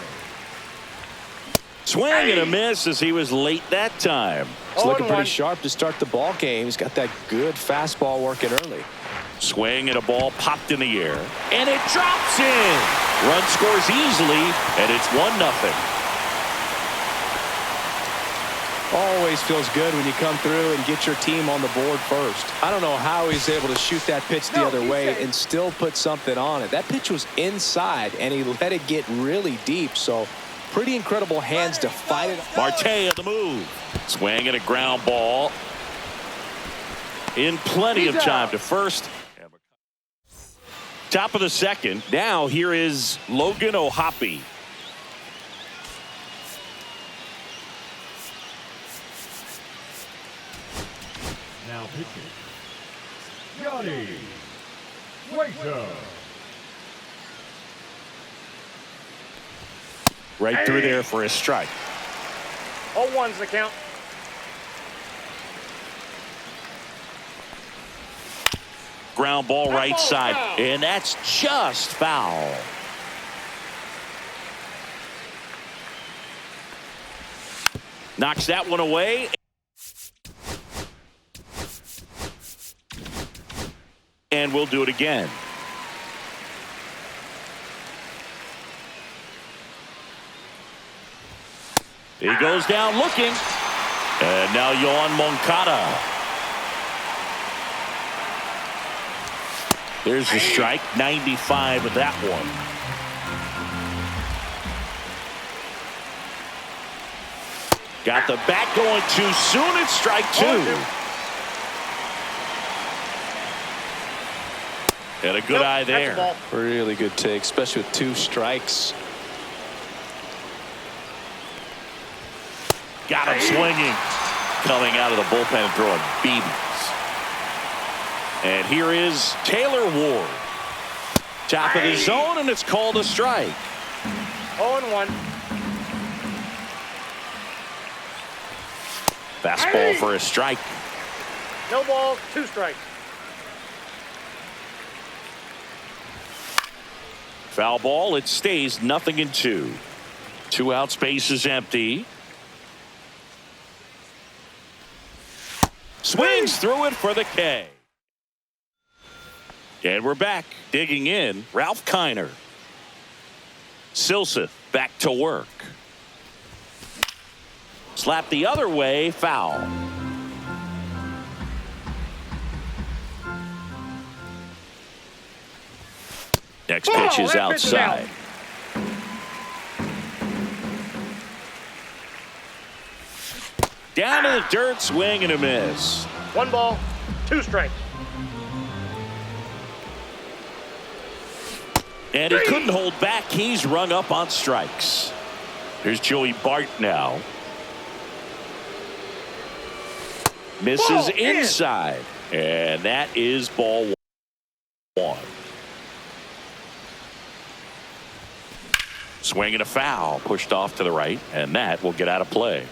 Swing and a miss as he was late that time. He's looking 0-1. pretty sharp to start the ball game. He's got that good fastball working early. Swing and a ball popped in the air. And it drops in. Run scores easily, and it's 1-0. Always feels good when you come through and get your team on the board first. I don't know how he's able to shoot that pitch the other way and still put something on it. That pitch was inside, and he let it get really deep. So pretty incredible hands to fight it. Marte on the move. Swing and a ground ball. In plenty of time to first. Top of the second. Now here is Logan O'Hoppe. Now pitching, Johnny Waiter. Right through there for a strike. 0-1's the count. Ground ball right ball's side. foul. And that's just foul. Knocks that one away. And we'll do it again. He goes down looking. And now Yohan Moncada. There's the strike. 95 of that one. Got the bat going too soon. It's strike 2. And a good eye That's a there. ball. Really good take, especially with 2 strikes. Got him swinging. Coming out of the bullpen and throwing BBs. And here is Taylor Ward. Top of the zone, and it's called a strike. 0-1. Fastball for a strike. No ball, 2 strikes. Foul ball. It stays 0-2. 2 outs, base is empty. Swings through it for the K. And we're back. Digging in, Ralph Kiner. Silseth back to work. Slap the other way, foul. Next pitch is that pitch is out. outside. Down to the dirt, swing and a miss. 1 ball, 2 strikes. And he couldn't hold back. He's rung up on strikes. Here's Joey Bart now. Misses Ball in. inside. And that is ball one. Swing and a foul. Pushed off to the right. And that will get out of play.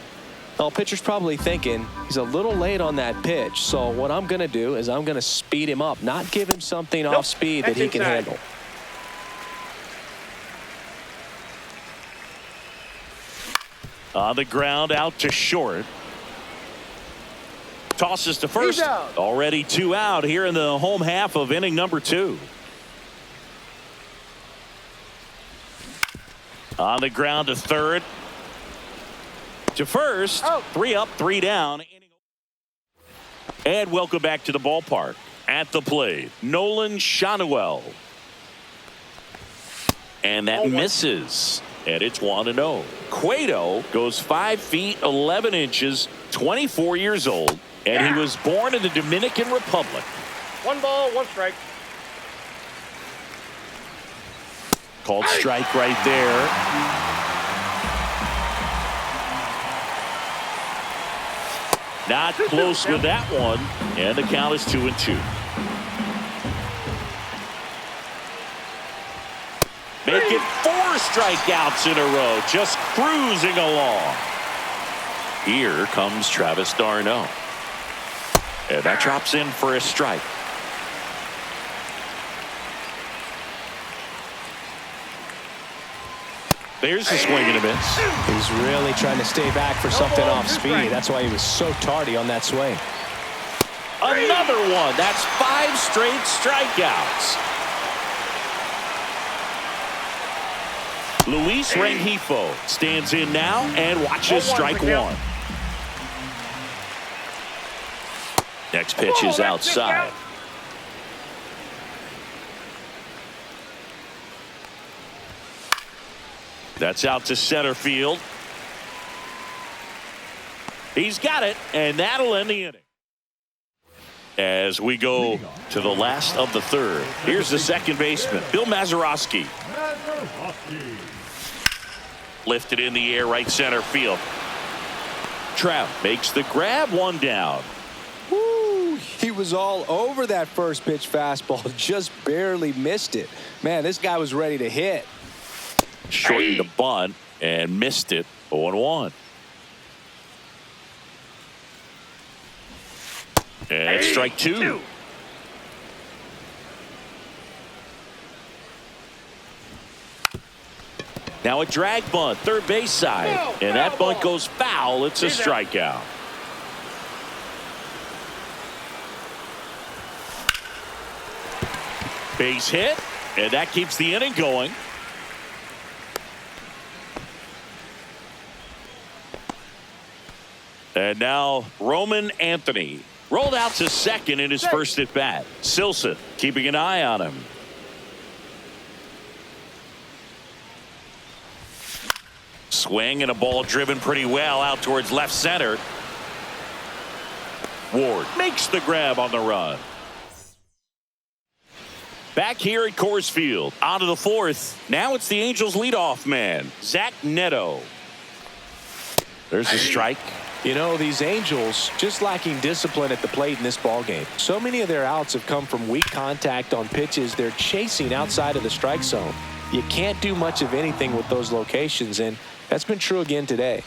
Well, pitcher's probably thinking he's a little late on that pitch. So what I'm going to do is I'm going to speed him up. Not give him something off speed that he can handle. On the ground, out to short. Tosses to first. Already 2 out here in the home half of inning number 2. On the ground to third. To first. 3 up, 3 down. And welcome back to the ballpark. At the plate, Nolan Shanuel. And that misses. And it's 1-0. Cueto goes 5 feet 11 inches, 24 years old, and he was born in the Dominican Republic. 1 ball, 1 strike. Called strike right there. Not close with that one, and the count is 2-2. Making 4 strikeouts in a row, just cruising along. Here comes Travis d'Arnaud. And that drops in for a strike. There's a swing and a miss. He's really trying to stay back for something off speed. That's why he was so tardy on that swing. Another one. That's 5 straight strikeouts. Luis Rengifo stands in now and watches strike 1. Next pitch is outside. That's out to center field. He's got it, and that'll end the inning. As we go to the last of the third, here's the second baseman, Bill Mazeroski. Lifted in the air, right center field. Trout makes the grab, 1 down. Woo, he was all over that first pitch fastball, just barely missed it. Man, this guy was ready to hit. Shortened the bunt and missed it. 0-1. And strike 2. Now a drag bunt, third base side. And that bunt goes foul. It's a strikeout. Base hit. And that keeps the inning going. And now Roman Anthony rolled out to second in his first at bat. Silson keeping an eye on him. Swing and a ball driven pretty well out towards left center. Ward makes the grab on the run. Back here at Coors Field, on to the fourth. Now it's the Angels leadoff man, Zach Neto. There's a strike. You know, these Angels just lacking discipline at the plate in this ballgame. So many of their outs have come from weak contact on pitches they're chasing outside of the strike zone. You can't do much of anything with those locations, and that's been true again today.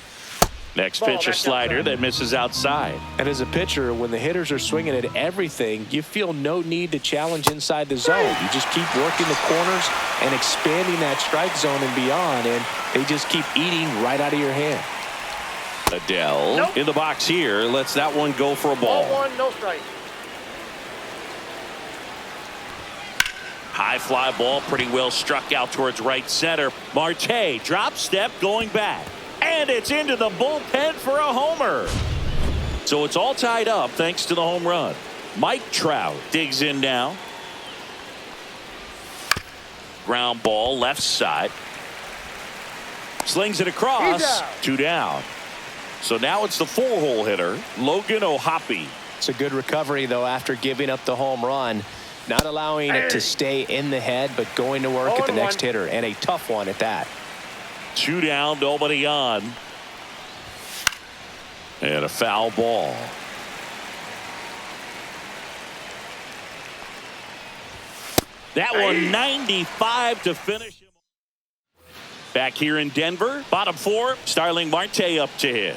Next pitch, a slider that misses outside. And as a pitcher, when the hitters are swinging at everything, you feel no need to challenge inside the zone. You just keep working the corners and expanding that strike zone and beyond, and they just keep eating right out of your hand. Adele in the box here lets that one go for a ball. Ball 1, no strike. High fly ball, pretty well struck out towards right center. Marte drop step going back, and it's into the bullpen for a homer. So it's all tied up thanks to the home run. Mike Trout digs in now. Ground ball left side. Slings it across. 2 down. So now it's the 4-hole hitter, Logan O'Hoppe. It's a good recovery, though, after giving up the home run. Not allowing it to stay in the head, but going to work at the next hitter, and a tough one at that. 2 down, nobody on. And a foul ball. That one 95 to finish him. Back here in Denver, bottom four, Starling Marte up to hit.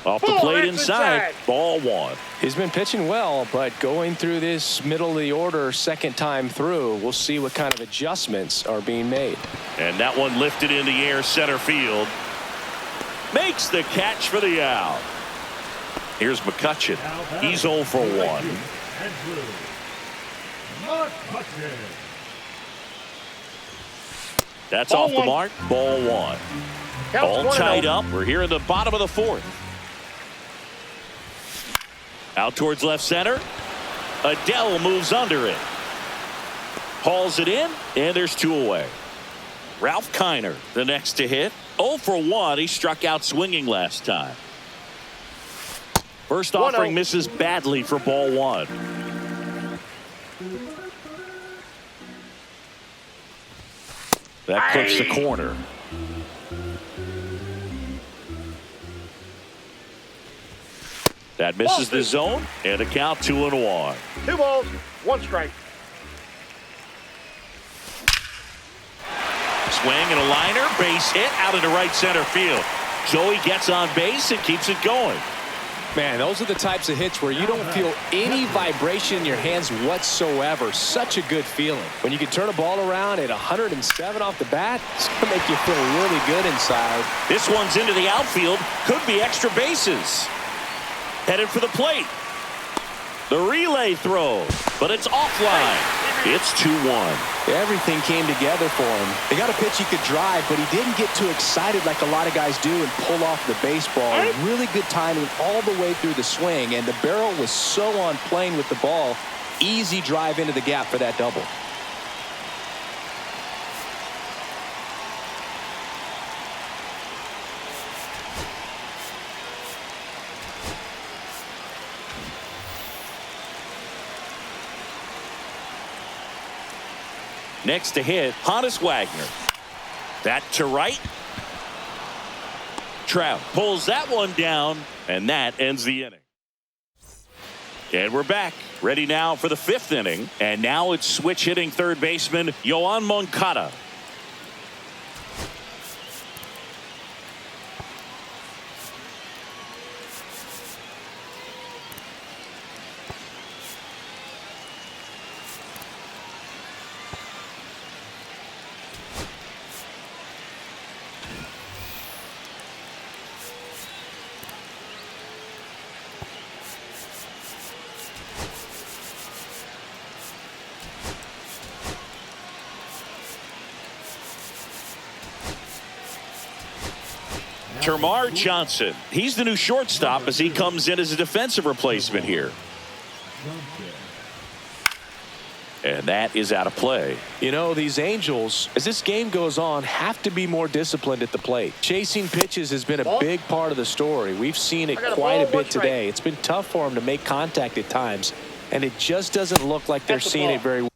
Off the plate inside, ball one. He's been pitching well, but going through this middle of the order second time through, we'll see what kind of adjustments are being made. And that one lifted in the air center field. Makes the catch for the out. Here's McCutchen. He's 0 for 1. That's off the mark. Ball one. All tied up. We're here in the bottom of the fourth. Out towards left center. Adele moves under it. Hauls it in, and there's 2 away. Ralph Kiner, the next to hit. 0 for 1. He struck out swinging last time. First offering misses badly for ball one. That clips the corner. That misses the zone, and a count 2-1. 2 balls, 1 strike. Swing and a liner, base hit out into right center field. Joey gets on base and keeps it going. Man, those are the types of hits where you don't feel any vibration in your hands whatsoever. Such a good feeling. When you can turn a ball around at 107 off the bat, it's going to make you feel really good inside. This one's into the outfield. Could be extra bases. Headed for the plate. The relay throw, but it's offline. It's 2-1. Everything came together for him. They got a pitch he could drive, but he didn't get too excited like a lot of guys do and pull off the baseball. Really good timing all the way through the swing, and the barrel was so on plane with the ball. Easy drive into the gap for that double. Next to hit, Honus Wagner. That to right. Trout pulls that one down, and that ends the inning. And we're back, ready now for the 5th inning. And now it's switch hitting third baseman Yoan Moncada. Termarr Johnson. He's the new shortstop as he comes in as a defensive replacement here. And that is out of play. You know, these Angels, as this game goes on, have to be more disciplined at the plate. Chasing pitches has been a big part of the story. We've seen it quite a bit today. It's been tough for them to make contact at times, and it just doesn't look like they're seeing it very well.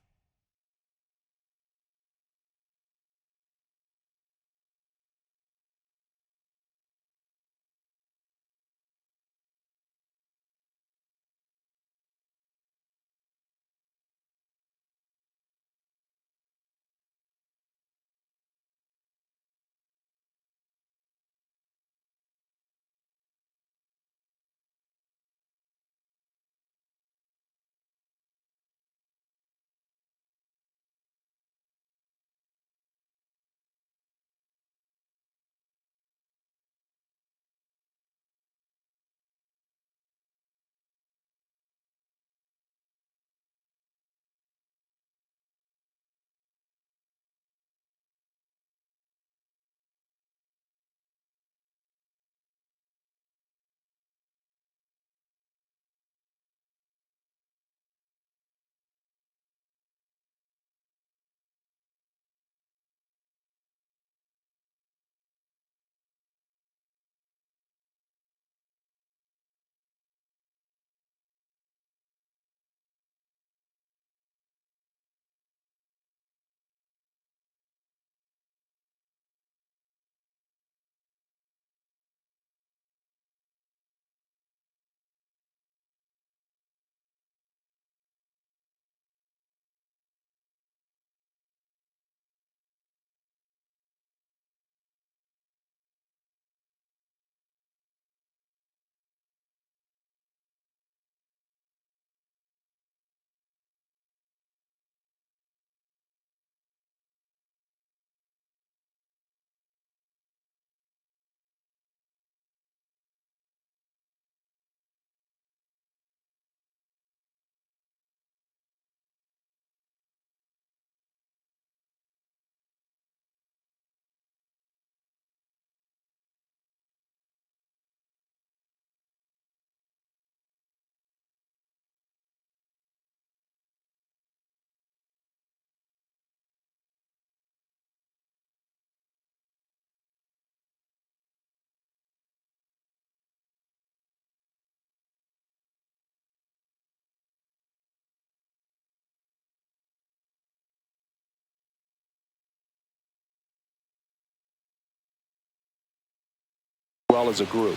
well as a group.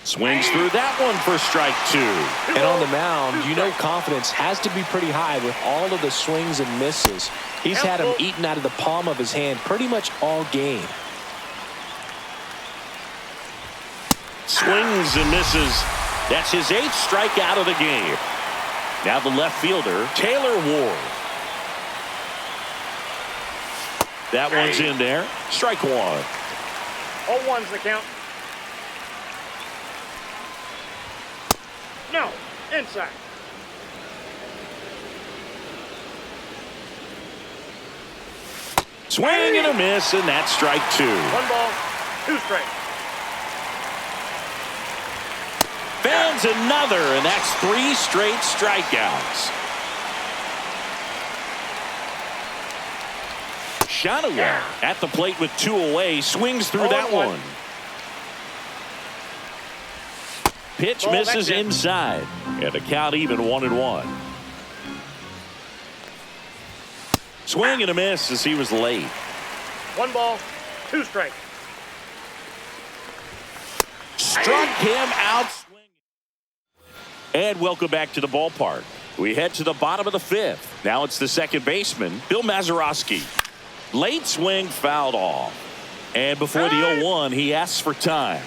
Swings through that one for strike 2. And on the mound, you know confidence has to be pretty high with all of the swings and misses. He's had them eaten out of the palm of his hand pretty much all game. Swings and misses. That's his 8th strikeout of the game. Now the left fielder, Taylor Ward. That one's in there. Strike 1. 0-1's the count. No, inside. Swing and a miss, and that's strike 2. 1 ball, 2 strikes. Fans another, and that's 3 straight strikeouts. Shanawa at the plate with 2 away, swings through that 0-1. one. Pitch misses inside, and the count even 1-1. Swing and a miss as he was late. 1 ball, 2 strikes. Struck him out swinging. And welcome back to the ballpark. We head to the bottom of the 5th. Now it's the second baseman, Bill Mazeroski. Late swing fouled off. And before the 0-1, he asks for time.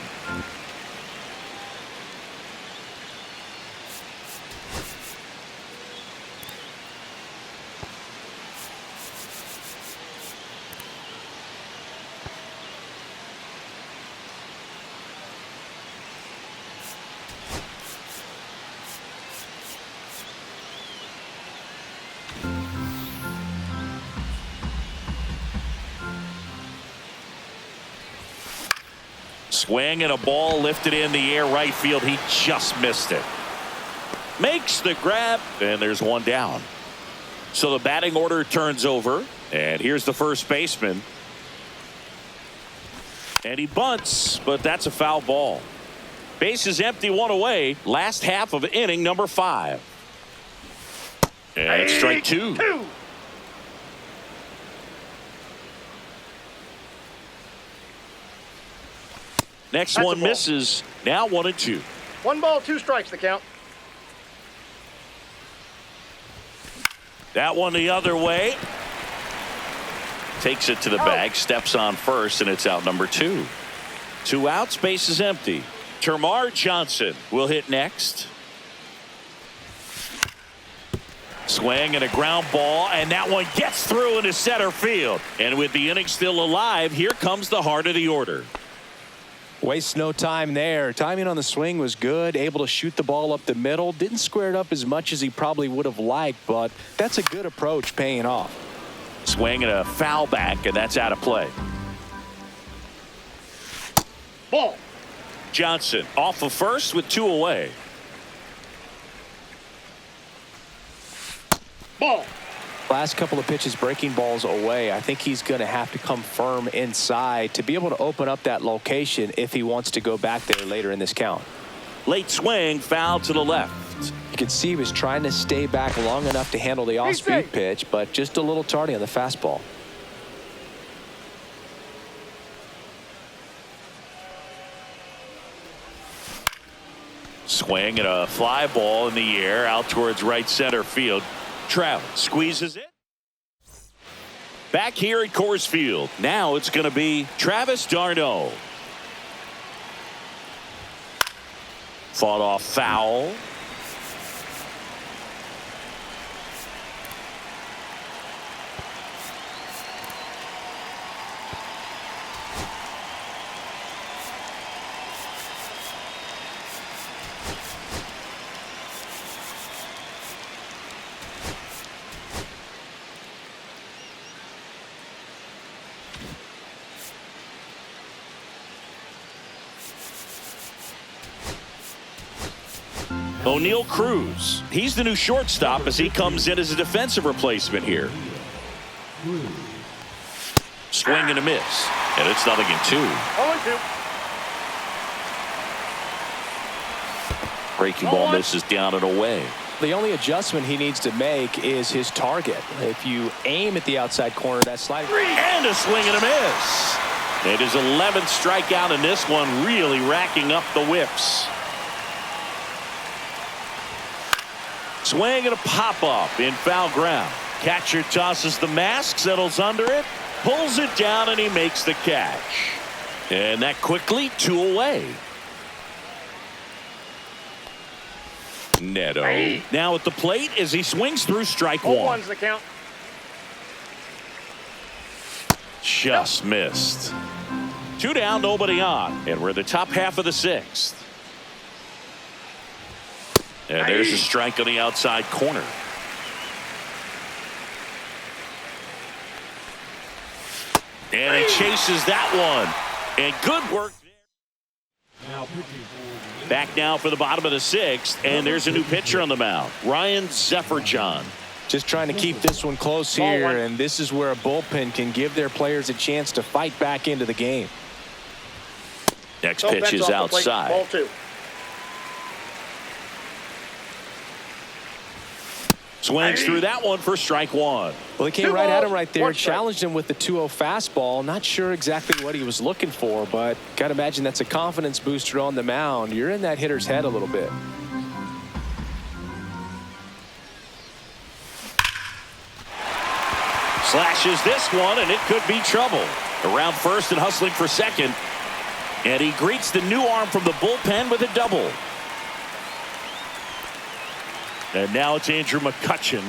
Swing and a ball lifted in the air right field. He just missed it. Makes the grab, and there's 1 down. So the batting order turns over, and here's the first baseman. And he bunts, but that's a foul ball. Base is empty, 1 away. Last half of inning number 5. And it's strike 2. Next one misses. Now 1-2. 1 ball, 2 strikes the count. That one the other way. Takes it to the bag, steps on first, and it's out number 2. 2 outs, base is empty. Termarr Johnson will hit next. Swing and a ground ball, and that one gets through into center field. And with the inning still alive, here comes the heart of the order. Waste no time there. Timing on the swing was good. Able to shoot the ball up the middle. Didn't square it up as much as he probably would have liked, but that's a good approach paying off. Swing and a foul back, and that's out of play. Ball. Johnson off of first with 2 away. Ball. Last couple of pitches breaking balls away. I think he's going to have to come firm inside to be able to open up that location if he wants to go back there later in this count. Late swing, foul to the left. You can see he was trying to stay back long enough to handle the off-speed pitch, but just a little tardy on the fastball. Swing and a fly ball in the air out towards right center field. Trout squeezes it. Back here at Coors Field. Now it's going to be Travis d'Arnaud. Fought off foul. O'Neal Cruz. He's the new shortstop as he comes in as a defensive replacement here. Swing and a miss. And it's 0-2. 0-2. Breaking ball misses down and away. The only adjustment he needs to make is his target. If you aim at the outside corner, that slider. And a swing and a miss. It is 11th strikeout in this one, really racking up the whiffs. Swing and a pop-up in foul ground. Catcher tosses the mask, settles under it, pulls it down, and he makes the catch. And that quickly, 2 away. Neto now at the plate as he swings through strike 1. 0-1's the count. Just missed. 2 down, nobody on, and we're in the top half of the 6th. And there's a strike on the outside corner. And he chases that one. And good work there. Now pitching for Back now for the bottom of the 6th, and there's a new pitcher on the mound, Ryan Zefferjohn. Just trying to keep this one close Ball here, 1. and this is where a bullpen can give their players a chance to fight back into the game. Next No, pitch that's is off the plate. outside. Ball 2. Swings through that one for strike 1. Well, he came 2 right at him balls, right there, 1 strike. challenged him with the 2-0 fastball. Not sure exactly what he was looking for, but got to imagine that's a confidence booster on the mound. You're in that hitter's head a little bit. Slashes this one, and it could be trouble. Around first and hustling for second. And he greets the new arm from the bullpen with a double. And now it's Andrew McCutchen.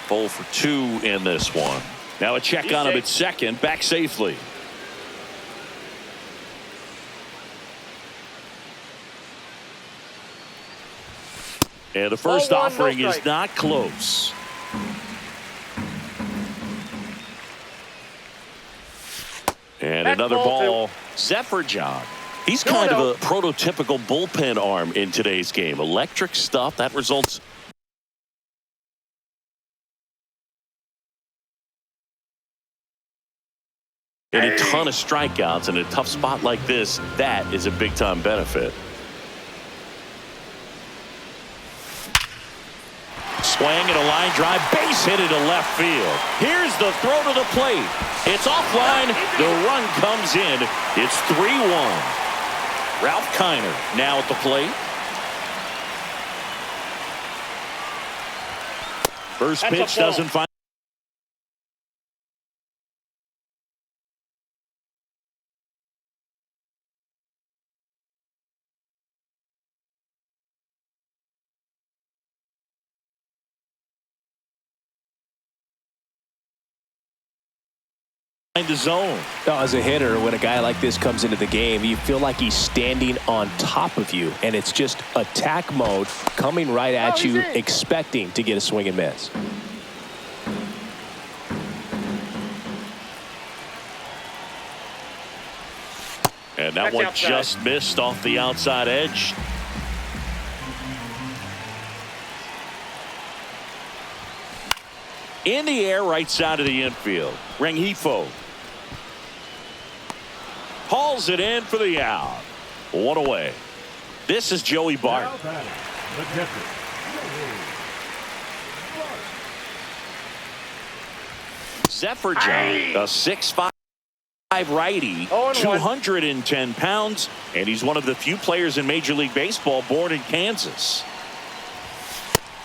0 for 2 in this one. Now a check on him at second, back safely. And the first 0-1, no offering is strike. not close. And Back another ball ball. Zefferjohn. He's kind of a prototypical bullpen arm in today's game. Electric stuff that results in a ton of strikeouts. In a tough spot like this, that is a big time benefit. Swing and a line drive, base hit into left field. Here's the throw to the plate. It's offline. The run comes in. It's 3-1. Ralph Kiner now at the plate. First That's a pitch ball. doesn't find. The zone. As a hitter, when a guy like this comes into the game, you feel like he's standing on top of you, and it's just attack mode coming right at you, expecting to get a swing and miss. And that That's one outside. just missed off the outside edge. In the air, right side of the infield. Rengifo hauls it in for the out. 1 away. This is Joey Bart. now batting, the catcher, Zefferjohn, a 6'5" righty, 0-1. 210 pounds, and he's one of the few players in Major League Baseball born in Kansas.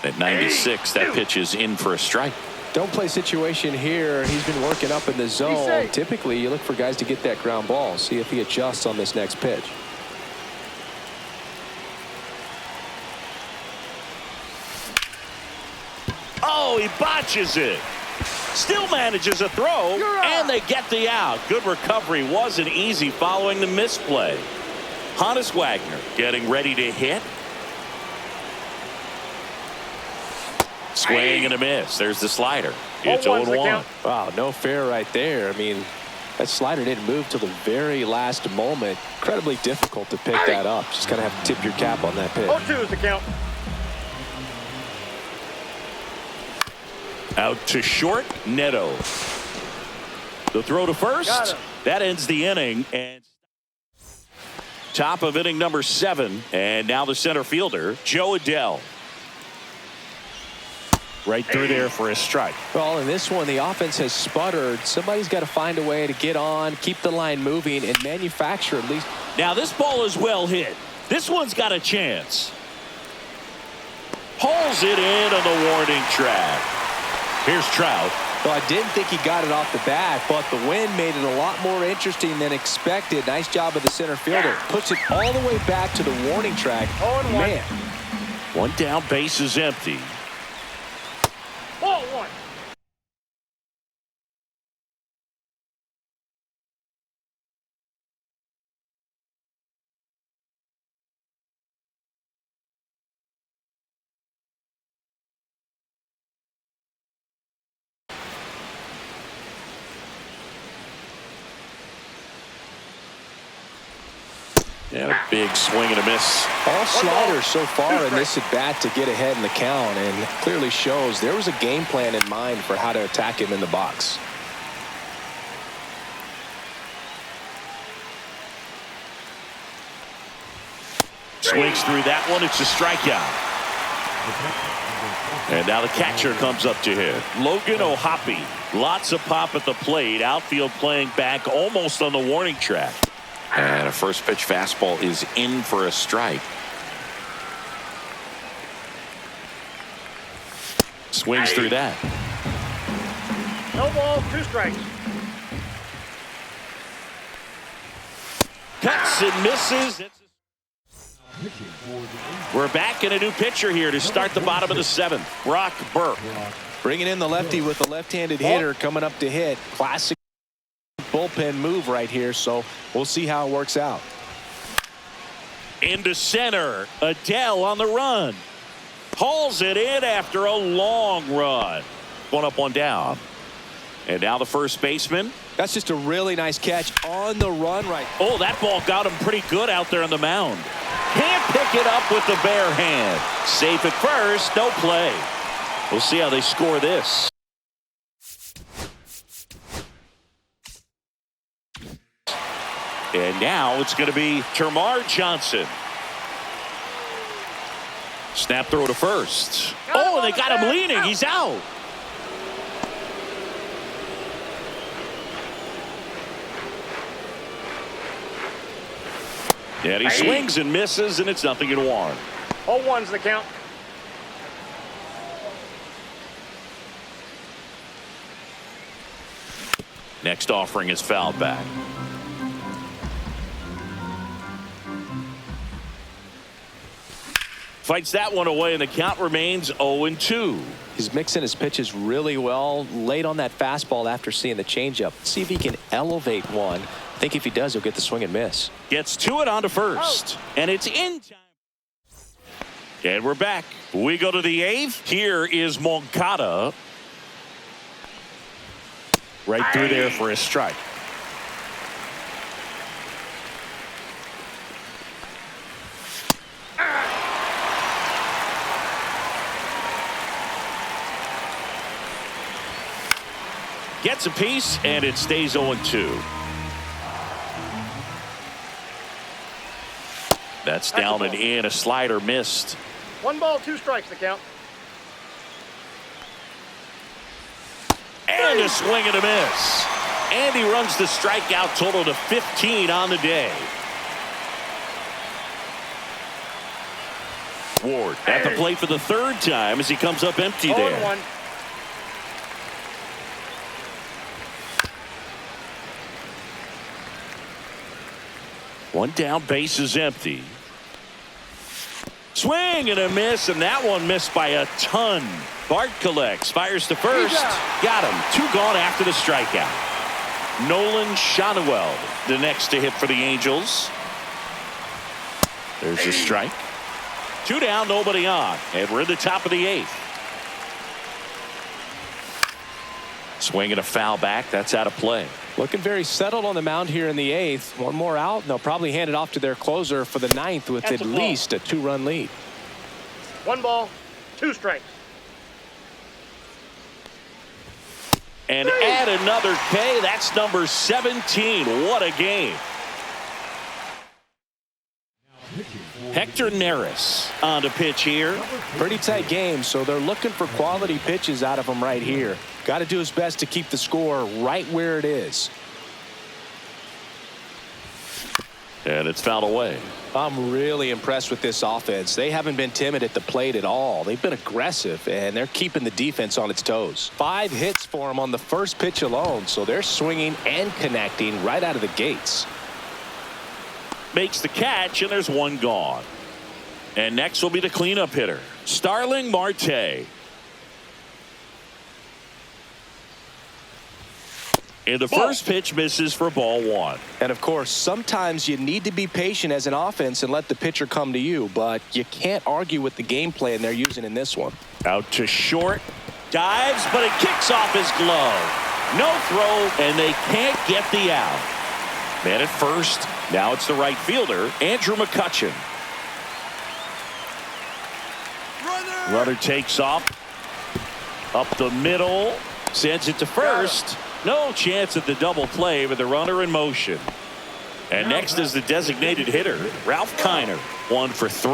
At 96, that pitch is in for a strike. Don't play situation here. He's been working up in the zone. safe. Typically, you look for guys to get that ground ball. See if he adjusts on this next pitch. Oh, he botches it. Still manages a throw, and they get the out. Good recovery. Wasn't easy following the misplay. Honus Wagner getting ready to hit. Swing and a miss. There's the slider. It's 0-1's the 0-1. count. Wow, no fair right there. I mean, that slider didn't move till the very last moment. Incredibly difficult to pick that up. Just kind of have to tip your cap on that pitch. 0-2 is the count. Out to short, Neto. The throw to Got first. him. That ends the inning. And top of inning number 7. And now the center fielder, Joe Adell. Right through there for a strike. Well, in this one, the offense has sputtered. Somebody's got to find a way to get on, keep the line moving, and manufacture at least. Now this ball is well hit. This one's got a chance. Pulls it in on the warning track. Here's Trout. Well, I didn't think he got it off the bat, but the wind made it a lot more interesting than expected. Nice job of the center fielder. Puts it all the way back to the warning track. 0-1. Man. One down, base is empty. Ball one. And a big swing and a miss. All sliders so far in this at bat to get ahead in the count, and clearly shows there was a game plan in mind for how to attack him in the box. Swings through that one. It's a strikeout. And now the catcher comes up to hit. Logan O'Hoppe. Lots of pop at the plate. Outfield playing back almost on the warning track. And a first pitch fastball is in for a strike. Swings through that. No ball, 2 strikes. Cuts and misses. We're back in a new pitcher here to start the bottom of the 7th. Brock Burke. Bringing in the lefty with a left-handed hitter coming up to hit. Classic bullpen move right here, so we'll see how it works out. Into center. Adele on the run. Hauls it in after a long run. One up, one down. And now the first baseman. That's just a really nice catch on the run right. Oh, that ball got him pretty good out there on the mound. Can't pick it up with the bare hand. Safe at first, no play. We'll see how they score this. And now it's going to be Termarr Johnson. Snap throw to first. Oh, and they got him leaning. He's out. And he swings and misses, and it's 0-1. 0-1's the count. Next offering is fouled back. Fights that one away, and the count remains 0-2. He's mixing his pitches really well. Late on that fastball after seeing the changeup. See if he can elevate one. I think if he does, he'll get the swing and miss. Gets to it on to first. And it's in time. And we're back. We go to the 8th. Here is Moncada. Right through there for a strike. Gets a piece, and it stays 0-2. That's down and in. A slider missed. 1 ball, 2 strikes the count. And a swing and a miss. And he runs the strikeout total to 15 on the day. Ward at the plate for the 3rd time as he comes up empty there. 0-1. One down, base is empty. Swing and a miss, and that one missed by a ton. Bart collects, fires to first. Got him. 2 gone after the strikeout. Nolan Shotwell, the next to hit for the Angels. There's a strike. 2 down, nobody on. And we're in the top of the 8th. Swing and a foul back. That's out of play. Looking very settled on the mound here in the 8th. One more out, and they'll probably hand it off to their closer for the 9th with at least a 2-run lead. 1 ball, 2 strikes. And add another K. That's number 17. What a game. Heck Neris on to pitch here. Pretty tight game, so they're looking for quality pitches out of him right here. Got to do his best to keep the score right where it is. And it's fouled away. I'm really impressed with this offense. They haven't been timid at the plate at all. They've been aggressive, and they're keeping the defense on its toes. 5 hits for them on the first pitch alone, so they're swinging and connecting right out of the gates. Makes the catch, and there's one gone. And next will be the cleanup hitter, Starling Marte. And the first pitch misses for ball 1. And of course, sometimes you need to be patient as an offense and let the pitcher come to you, but you can't argue with the game plan they're using in this one. Out to short, dives, but it kicks off his glove. No throw, and they can't get the out. Man at first, now it's the right fielder, Andrew McCutchen. Runner takes off, up the middle, sends it to first. No chance at the double play with the runner in motion. And next is the designated hitter, Ralph Kiner. 1 for 3.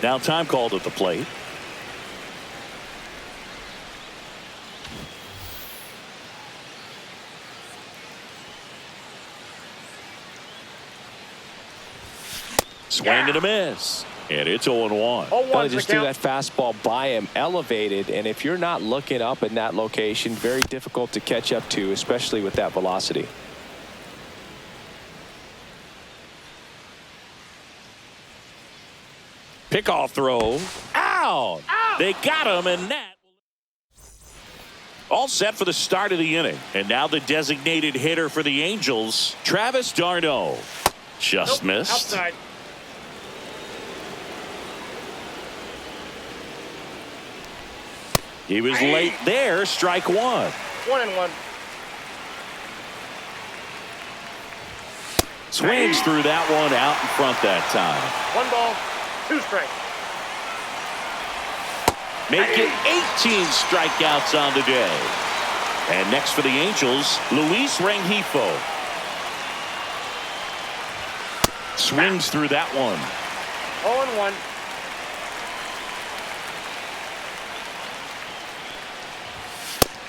Now time called at the plate. Swing and a miss. And it's 0-1. Gotta just threw that fastball by him, elevated, and if you're not looking up in that location, very difficult to catch up to, especially with that velocity. Pickoff throw. Out. They got him, and that. All set for the start of the inning. And now the designated hitter for the Angels, Travis d'Arnaud. Just missed. Outside. He was late there. Strike 1. 1-1. Swings through that one out in front that time. 1 ball, 2 strikes. Make it 18 strikeouts on the day. And next for the Angels, Luis Rengifo. Swings through that one. 0-1.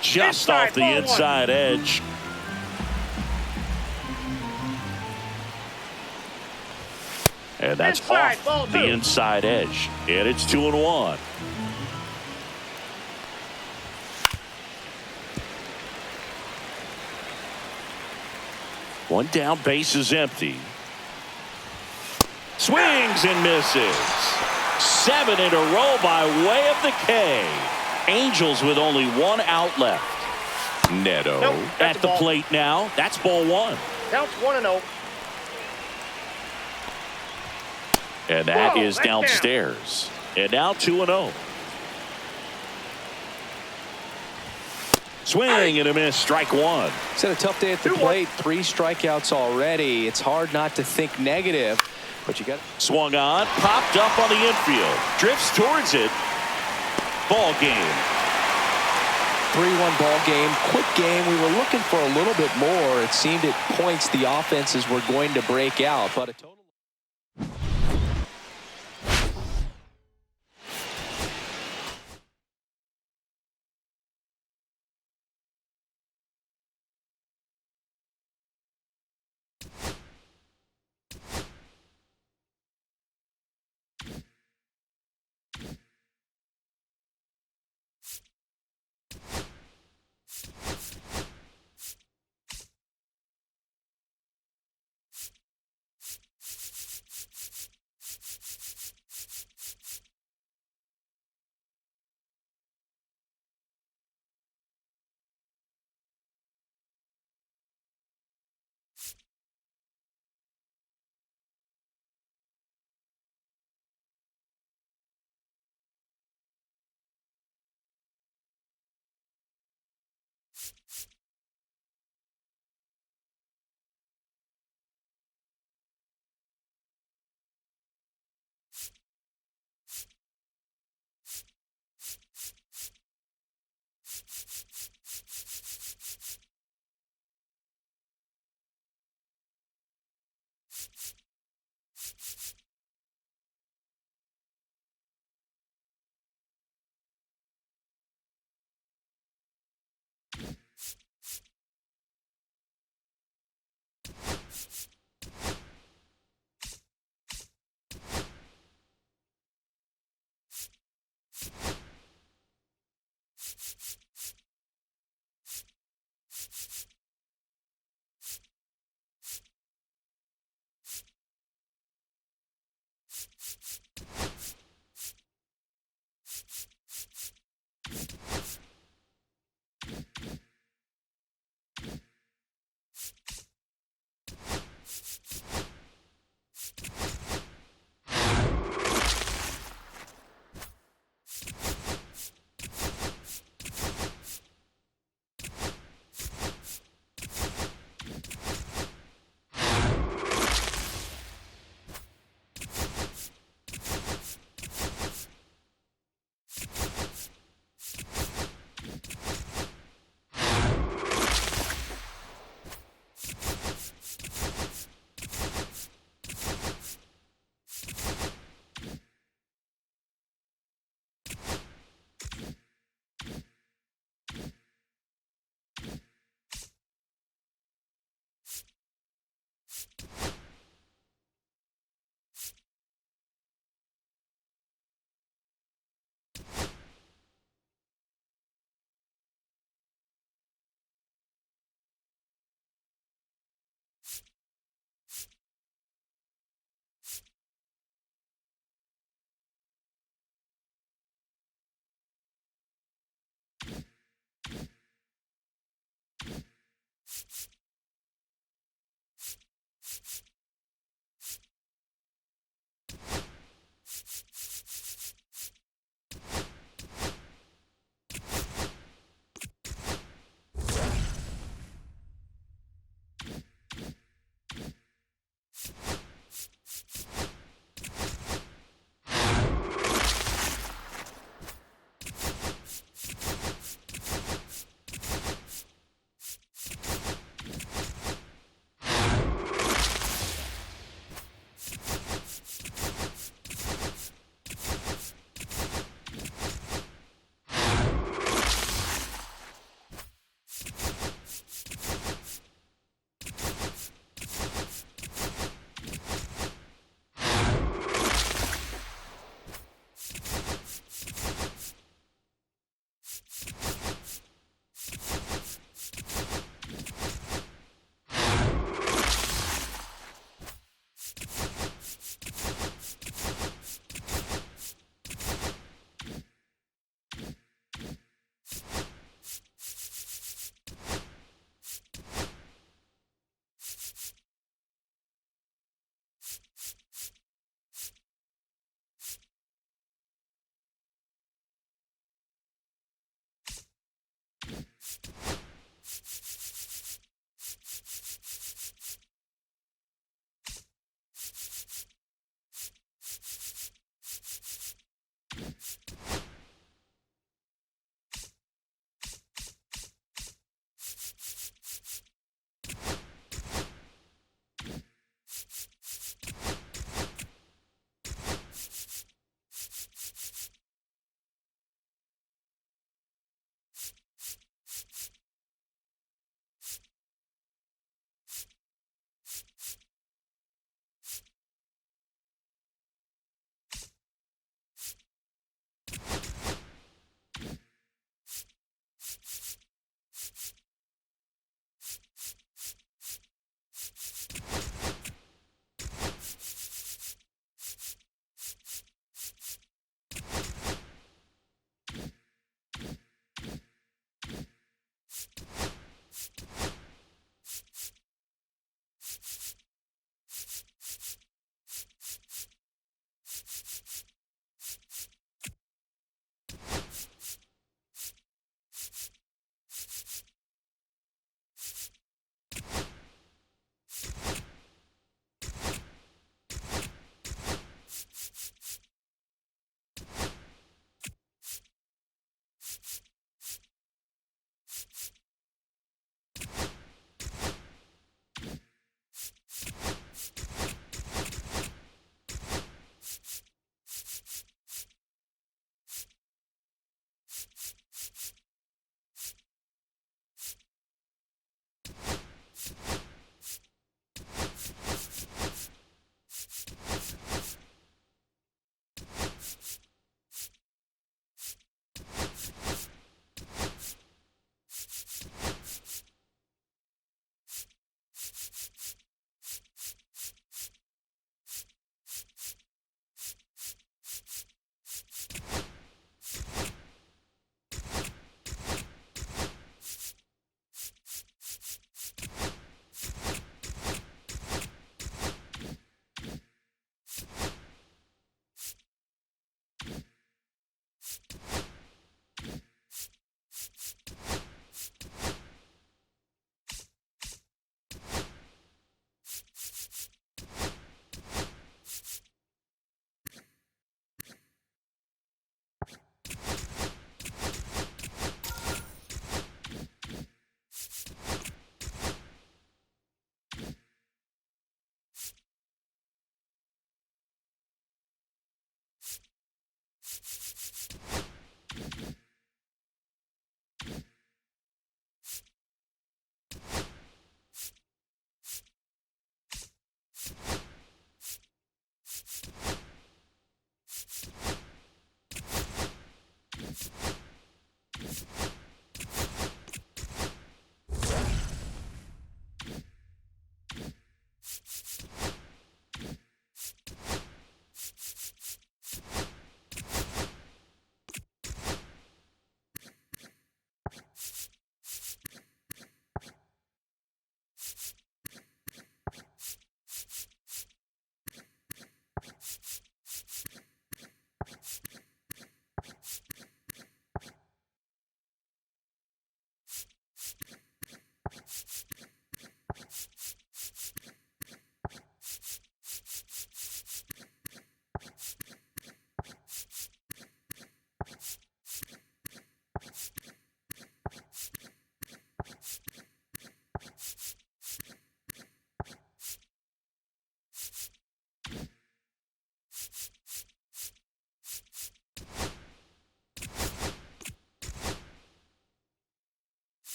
Just off the inside edge. And that's off the inside edge. And it's 2-1. One down, base is empty. Swings and misses. 7 in a row by way of the K. Angels with only 1 out left. Neto at the plate now. That's ball 1. Counts 1-0. And that is downstairs. And now 2-0. Swing and a miss. Strike 1. It's had a tough day at the plate. 3 strikeouts already. It's hard not to think negative, but you got swung on, popped up on the infield, drifts towards it. Ball game. 3-1 ball game. Quick game. We were looking for a little bit more. It seemed at points the offenses were going to break out, but a total.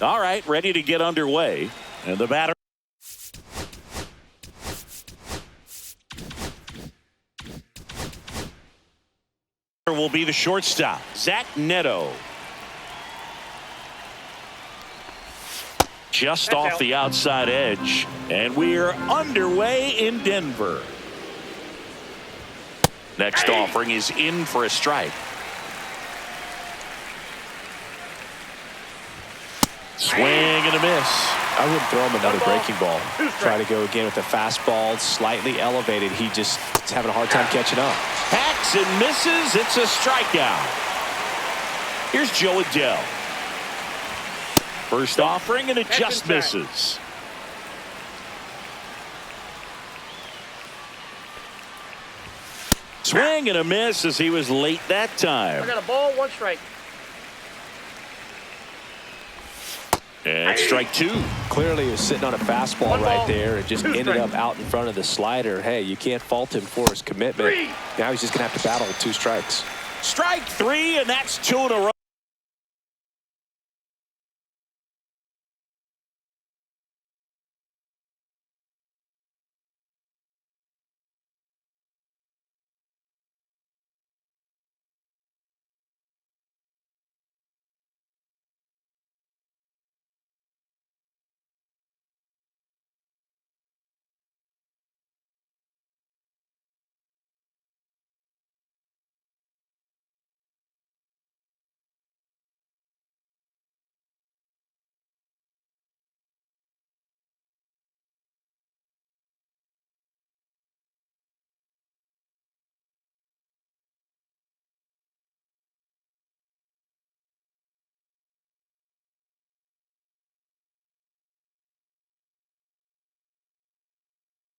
All right, ready to get underway. And the batter will be the shortstop, Zach Neto. Just That's off out. the outside edge. And we're underway in Denver. Next offering is in for a strike. Swing and a miss. I wouldn't throw him another 1 ball, breaking ball. 2 Try to strikes. go again with the fastball, slightly elevated. He just is having a hard time catching up. Hacks and misses. It's a strikeout. Here's Joe Adele. First offering, and it Catch just and track. misses. Swing and a miss as he was late that I time. got a ball, 1 strike. And strike 2. Clearly, he was sitting on a fastball 1 right ball, there and just 2 ended strikes. up out in front of the slider. Hey, you can't fault him for his commitment. 3. Now he's just going to have to battle with 2 strikes. Strike 3, and that's 2 in a row.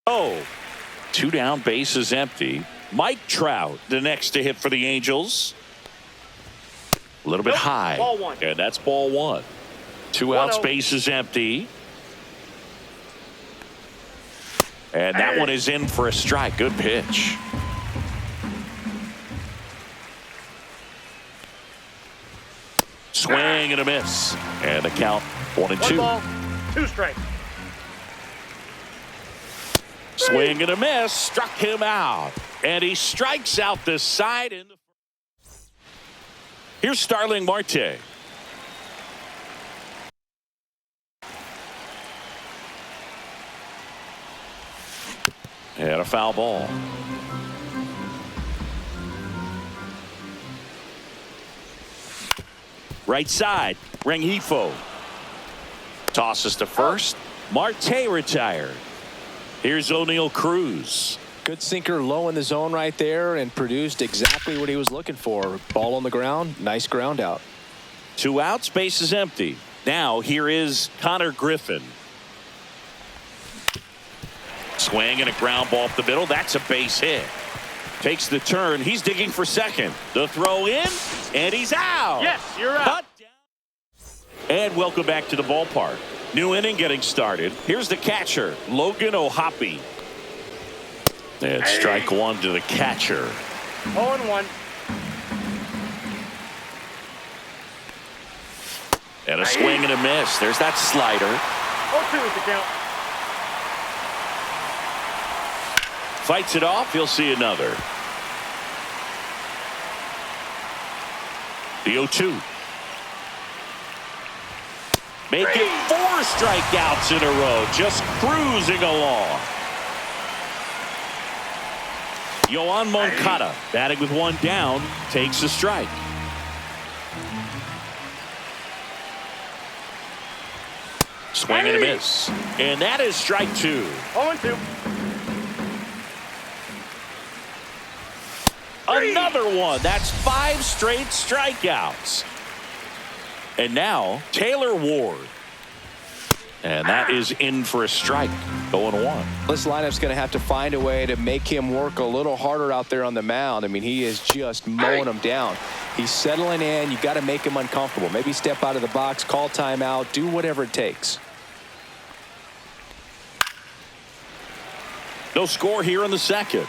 Oh, 2 down, bases empty. Mike Trout, the next to hit for the Angels. A little bit Nope, high. ball 1. And that's ball 1. 2 outs, 1-0. bases empty. And that one is in for a strike. Good pitch. Swing and a miss. And the count 1-2. 1 ball, 2 strikes. Swing and a miss. Struck him out. And he strikes out the side. Here's Starling Marte. And a foul ball. Right side. Rengifo. Tosses to first. Marte retired. Here's O'Neal Cruz. Good sinker low in the zone right there and produced exactly what he was looking for. Ball on the ground. Nice ground out. 2 outs, bases empty. Now here is Connor Griffin. Swing and a ground ball up the middle. That's a base hit. Takes the turn. He's digging for second. The throw in, and he's out. Yes, you're out. Cut down. And welcome back to the ballpark. New inning getting started. Here's the catcher, Logan O'Hoppe. And strike 1 to the catcher. 0-1. And a swing and a miss. There's that slider. 0-2 is the count. Fights it off. He'll see another. The 0-2. Make it 4 strikeouts in a row. Just cruising along. Yoan Moncada batting with 1 down. Takes a strike. Swing and a miss. And that is strike 2. 0-2. Another one. That's 5 straight strikeouts. And now Taylor Ward. And that is in for a strike. 0-1. This lineup's going to have to find a way to make him work a little harder out there on the mound. I mean, he is just mowing him down. He's settling in. You got to make him uncomfortable. Maybe step out of the box, call timeout, do whatever it takes. No score here in the second.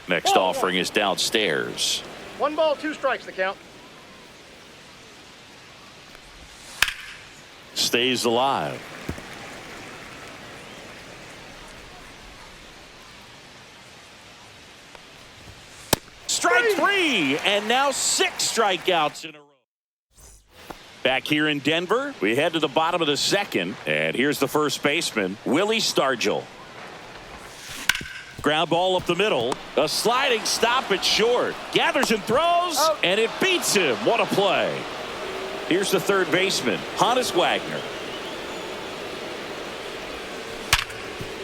Next offering is downstairs. 1 ball, 2 strikes the count. Stays alive. Strike 3, and now 6 strikeouts in a row. Back here in Denver, we head to the bottom of the second, and here's the first baseman, Willie Stargell. Ground ball up the middle. A sliding stop at short. Gathers and throws, and it beats him. What a play. Here's the third baseman, Hannes Wagner.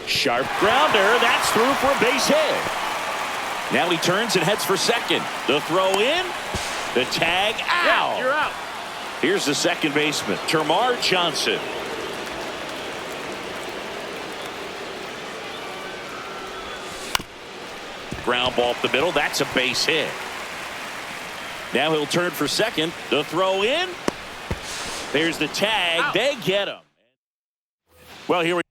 Sharp grounder. That's through for a base hit. Now he turns and heads for second. The throw in. The tag out. Yeah, you're out. Here's the second baseman, Termarr Johnson. Ground ball up the middle. That's a base hit. Now he'll turn for second. The throw in. There's the tag. Out. They get him. Well, here we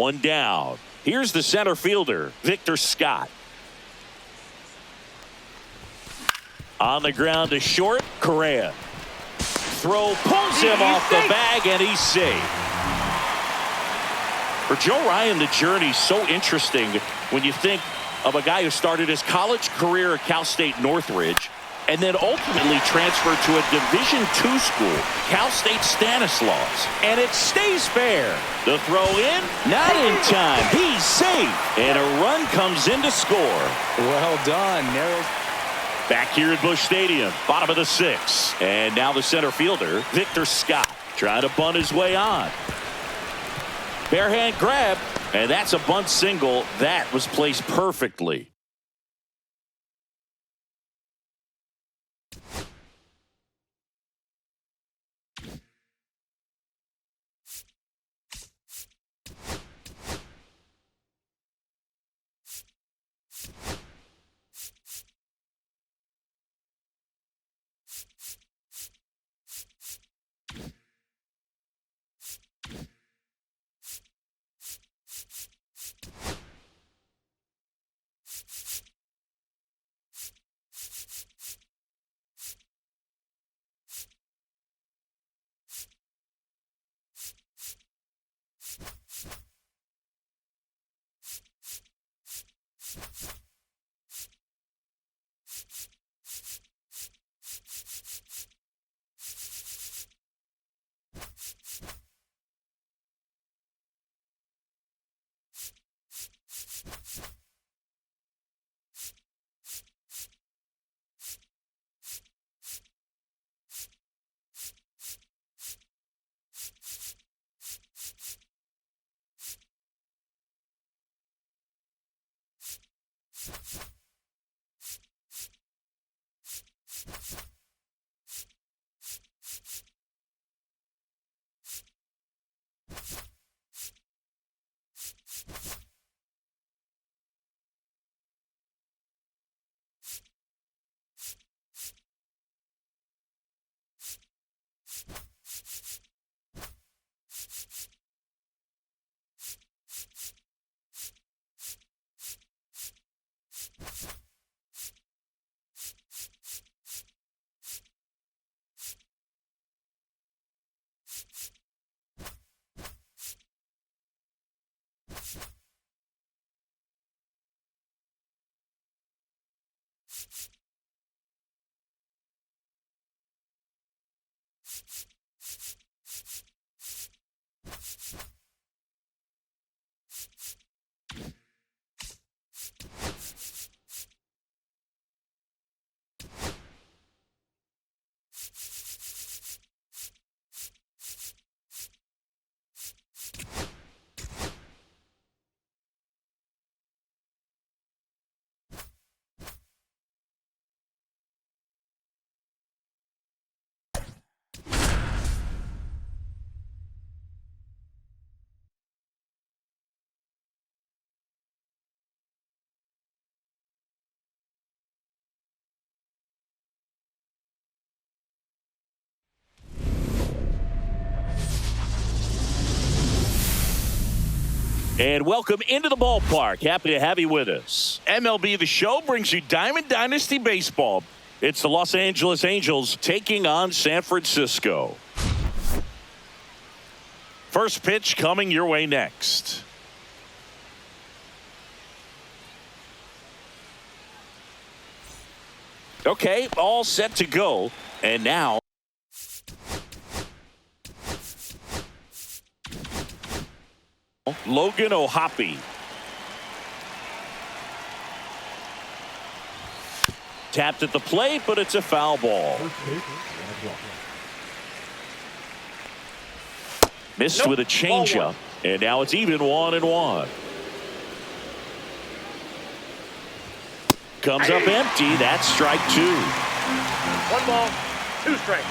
One down. Here's the center fielder, Victor Scott. On the ground to short, Correa. Throw pulls him off the bag, and he's safe. For Joe Ryan, the journey's so interesting when you think of a guy who started his college career at Cal State Northridge and then ultimately transferred to a Division II school, Cal State Stanislaus. And it stays fair. The throw in, not in time. He's safe. And a run comes in to score. Well done. Narrows. Back here at Busch Stadium, bottom of the sixth. And now the center fielder, Victor Scott, trying to bunt his way on. Bare hand grab, and that's a bunt single. That was placed perfectly. And welcome into the ballpark. Happy to have you with us. MLB The Show brings you Diamond Dynasty Baseball. It's the Los Angeles Angels taking on San Francisco. First pitch coming your way next. Okay, all set to go. And now Logan O'Hoppe. Tapped at the plate, but it's a foul ball. Missed with a changeup, and now it's even 1-1. Comes up empty. That's strike two. 1 ball, 2 strikes.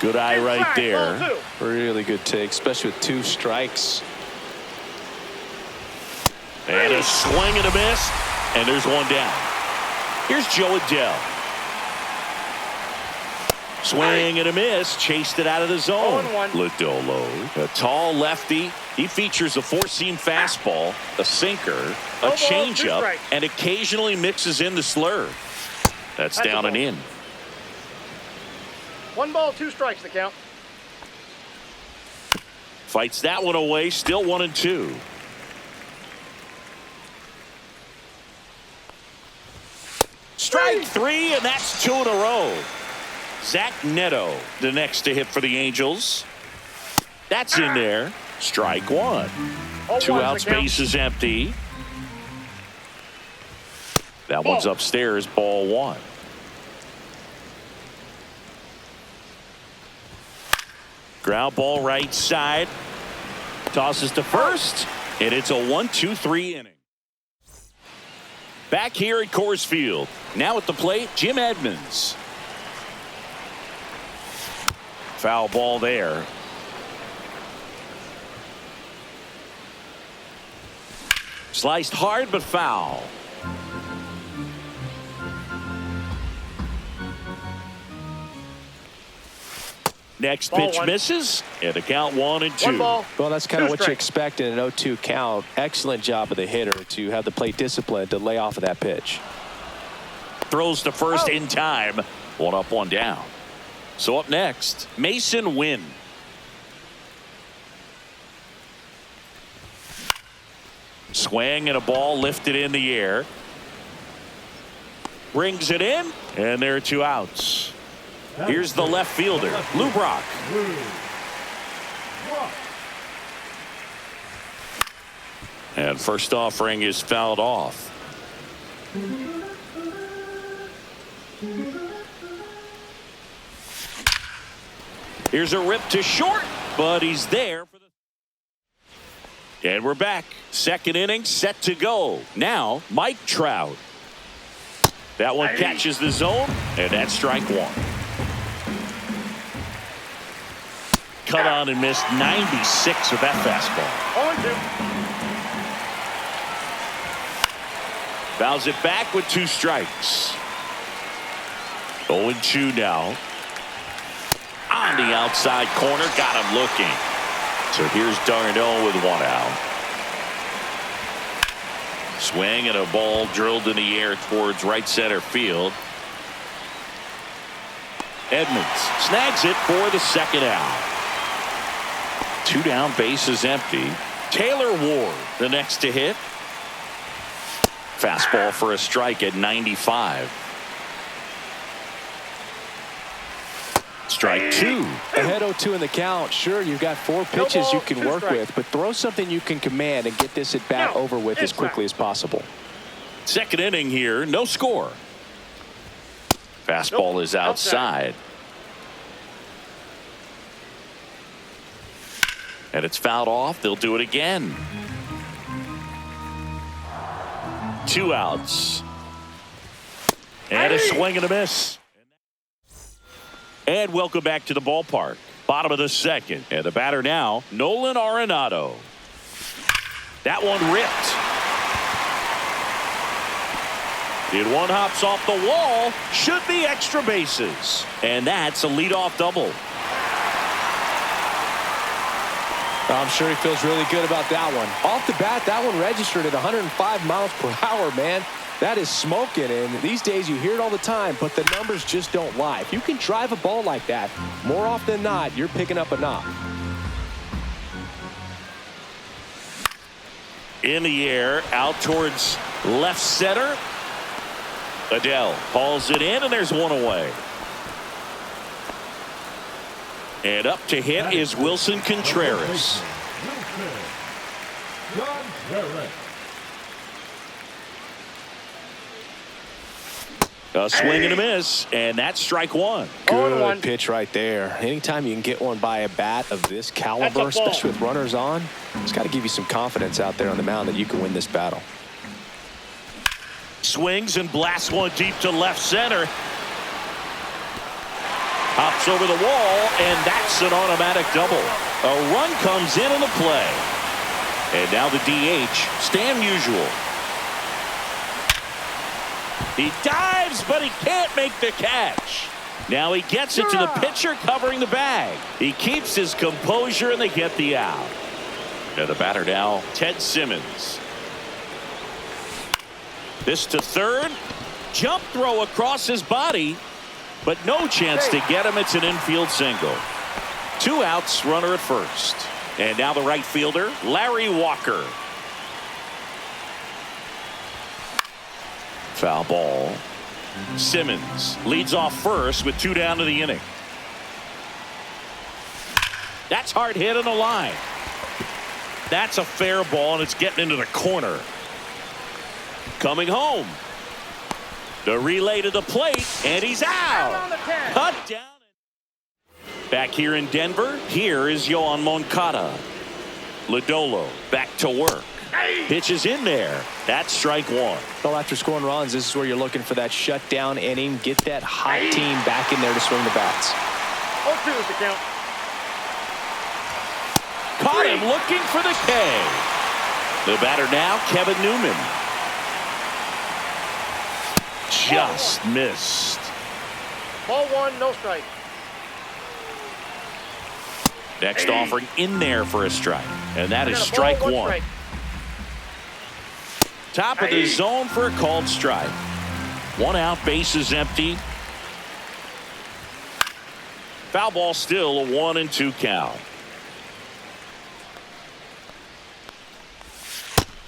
Good eye right there. Ball 2. Really good take, especially with 2 strikes. And a swing and a miss. And there's 1 down. Here's Joe Adele. Swing and a miss. Chased it out of the zone. 0-1. Lodolo, a tall lefty. He features a four-seam fastball, a sinker, a ball, 2 changeup, strikes. and occasionally mixes in the slurve. That's That's down a and ball. in. 1 ball, 2 strikes the count. Fights that one away. Still 1-2. Strike 3, and that's 2 in a row. Zach Neto, the next to hit for the Angels. That's in there. Strike 1. 2 outs, base is empty. That one's upstairs, ball 1. Ground ball right side. Tosses to first, and it's a 1-2-3 inning. Back here at Coors Field. Now at the plate, Jim Edmonds. Foul ball there. Sliced hard, but foul. Next Ball pitch 1. misses, and the count 1-2. 1 ball. Well, that's kind 2 of what you strikes. expect in an 0-2 count. Excellent job of the hitter to have the plate discipline to lay off of that pitch. Throws to first in time. 1 up, 1 down. So up next, Mason Wynn. Swing and a ball lifted in the air. Brings it in, and there are 2 outs. Here's the left fielder, Lou Brock. And first offering is fouled off. Here's a rip to short, but he's there for the. And we're back. Second inning set to go. Now Mike Trout. That one catches the zone, and that's strike 1. Cut on and missed 96 with that fastball. 0-2. Fouls it back with 2 strikes. 0-2 now. On the outside corner, got him looking. So here's Darno with 1 out. Swing and a ball drilled in the air towards right center field. Edmonds snags it for the second out. 2 down, base is empty. Taylor Ward, the next to hit. Fastball for a strike at 95. Strike 2. Ahead 0-2 in the count. Sure, you've got 4 pitches ball, you can 2 work strikes. with, but throw something you can command and get this at bat over with as quickly as possible. Second inning here, no score. Fastball is outside. And it's fouled off. They'll do it again. 2 outs. And a swing and a miss. And welcome back to the ballpark. Bottom of the second. And the batter now, Nolan Arenado. That one ripped. It one hops off the wall. Should be extra bases. And that's a leadoff double. I'm sure he feels really good about that one. Off the bat, that one registered at 105 miles per hour, man. That is smoking, and these days you hear it all the time, but the numbers just don't lie. If you can drive a ball like that, more often than not, you're picking up a knock. In the air, out towards left center. Adele hauls it in, and there's 1 away. And up to hit is Wilson Contreras. A swing and a miss, and that's strike 1. Good pitch right there. Anytime you can get one by a bat of this caliber, especially with runners on, it's got to give you some confidence out there on the mound that you can win this battle. Swings and blasts one deep to left center. Hops over the wall, and that's an automatic double. A run comes in on the play. And now the DH, Stan Musial. He dives, but he can't make the catch. Now he gets it to the pitcher covering the bag. He keeps his composure and they get the out. And the batter now, Ted Simmons. This to third. Jump throw across his body, but no chance to get him. It's an infield single. 2 outs, runner at first. And now the right fielder, Larry Walker. Foul ball. Simmons leads off first with 2 down to the inning. That's hard hit on the line. That's a fair ball, and it's getting into the corner. Coming home. The relay to the plate, and he's out. Cut down. Back here in Denver, here is Yoan Moncada. Lodolo back to work. Pitches in there. That's strike 1. Well, after scoring runs, this is where you're looking for that shutdown inning. Get that hot team back in there to swing the bats. 0-2 is the count. Caught him looking for the K. The batter now, Kevin Newman. Just missed. Ball 1, no strike. Next offering in there for a strike. And that is strike 1. Strike. Top of the zone for a called strike. 1 out, bases empty. Foul ball, still a 1-2 count.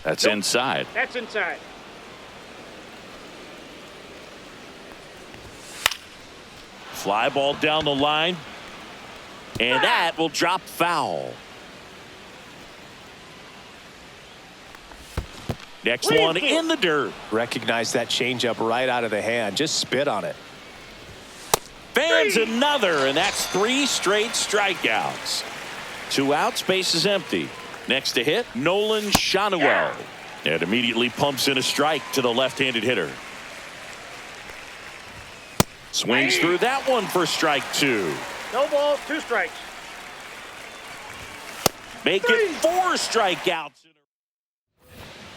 That's inside. That's inside. Fly ball down the line. And that will drop foul. Next one in the dirt. Recognize that changeup right out of the hand. Just spit on it. Fans another, and that's 3 straight strikeouts. 2 outs, bases empty. Next to hit, Nolan Shanuel. And immediately pumps in a strike to the left-handed hitter. Swings through that one for strike 2. No balls, 2 strikes. Make it 4 strikeouts.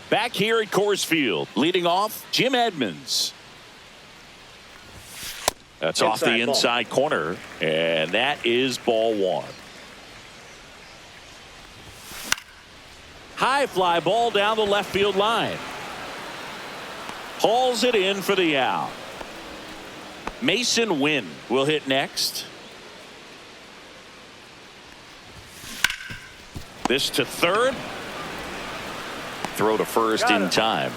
Back here at Coors Field, leading off, Jim Edmonds. That's off the inside corner, and that is ball 1. High fly ball down the left field line. Hauls it in for the out. Mason Wynn will hit next. This to third. Throw to first in time.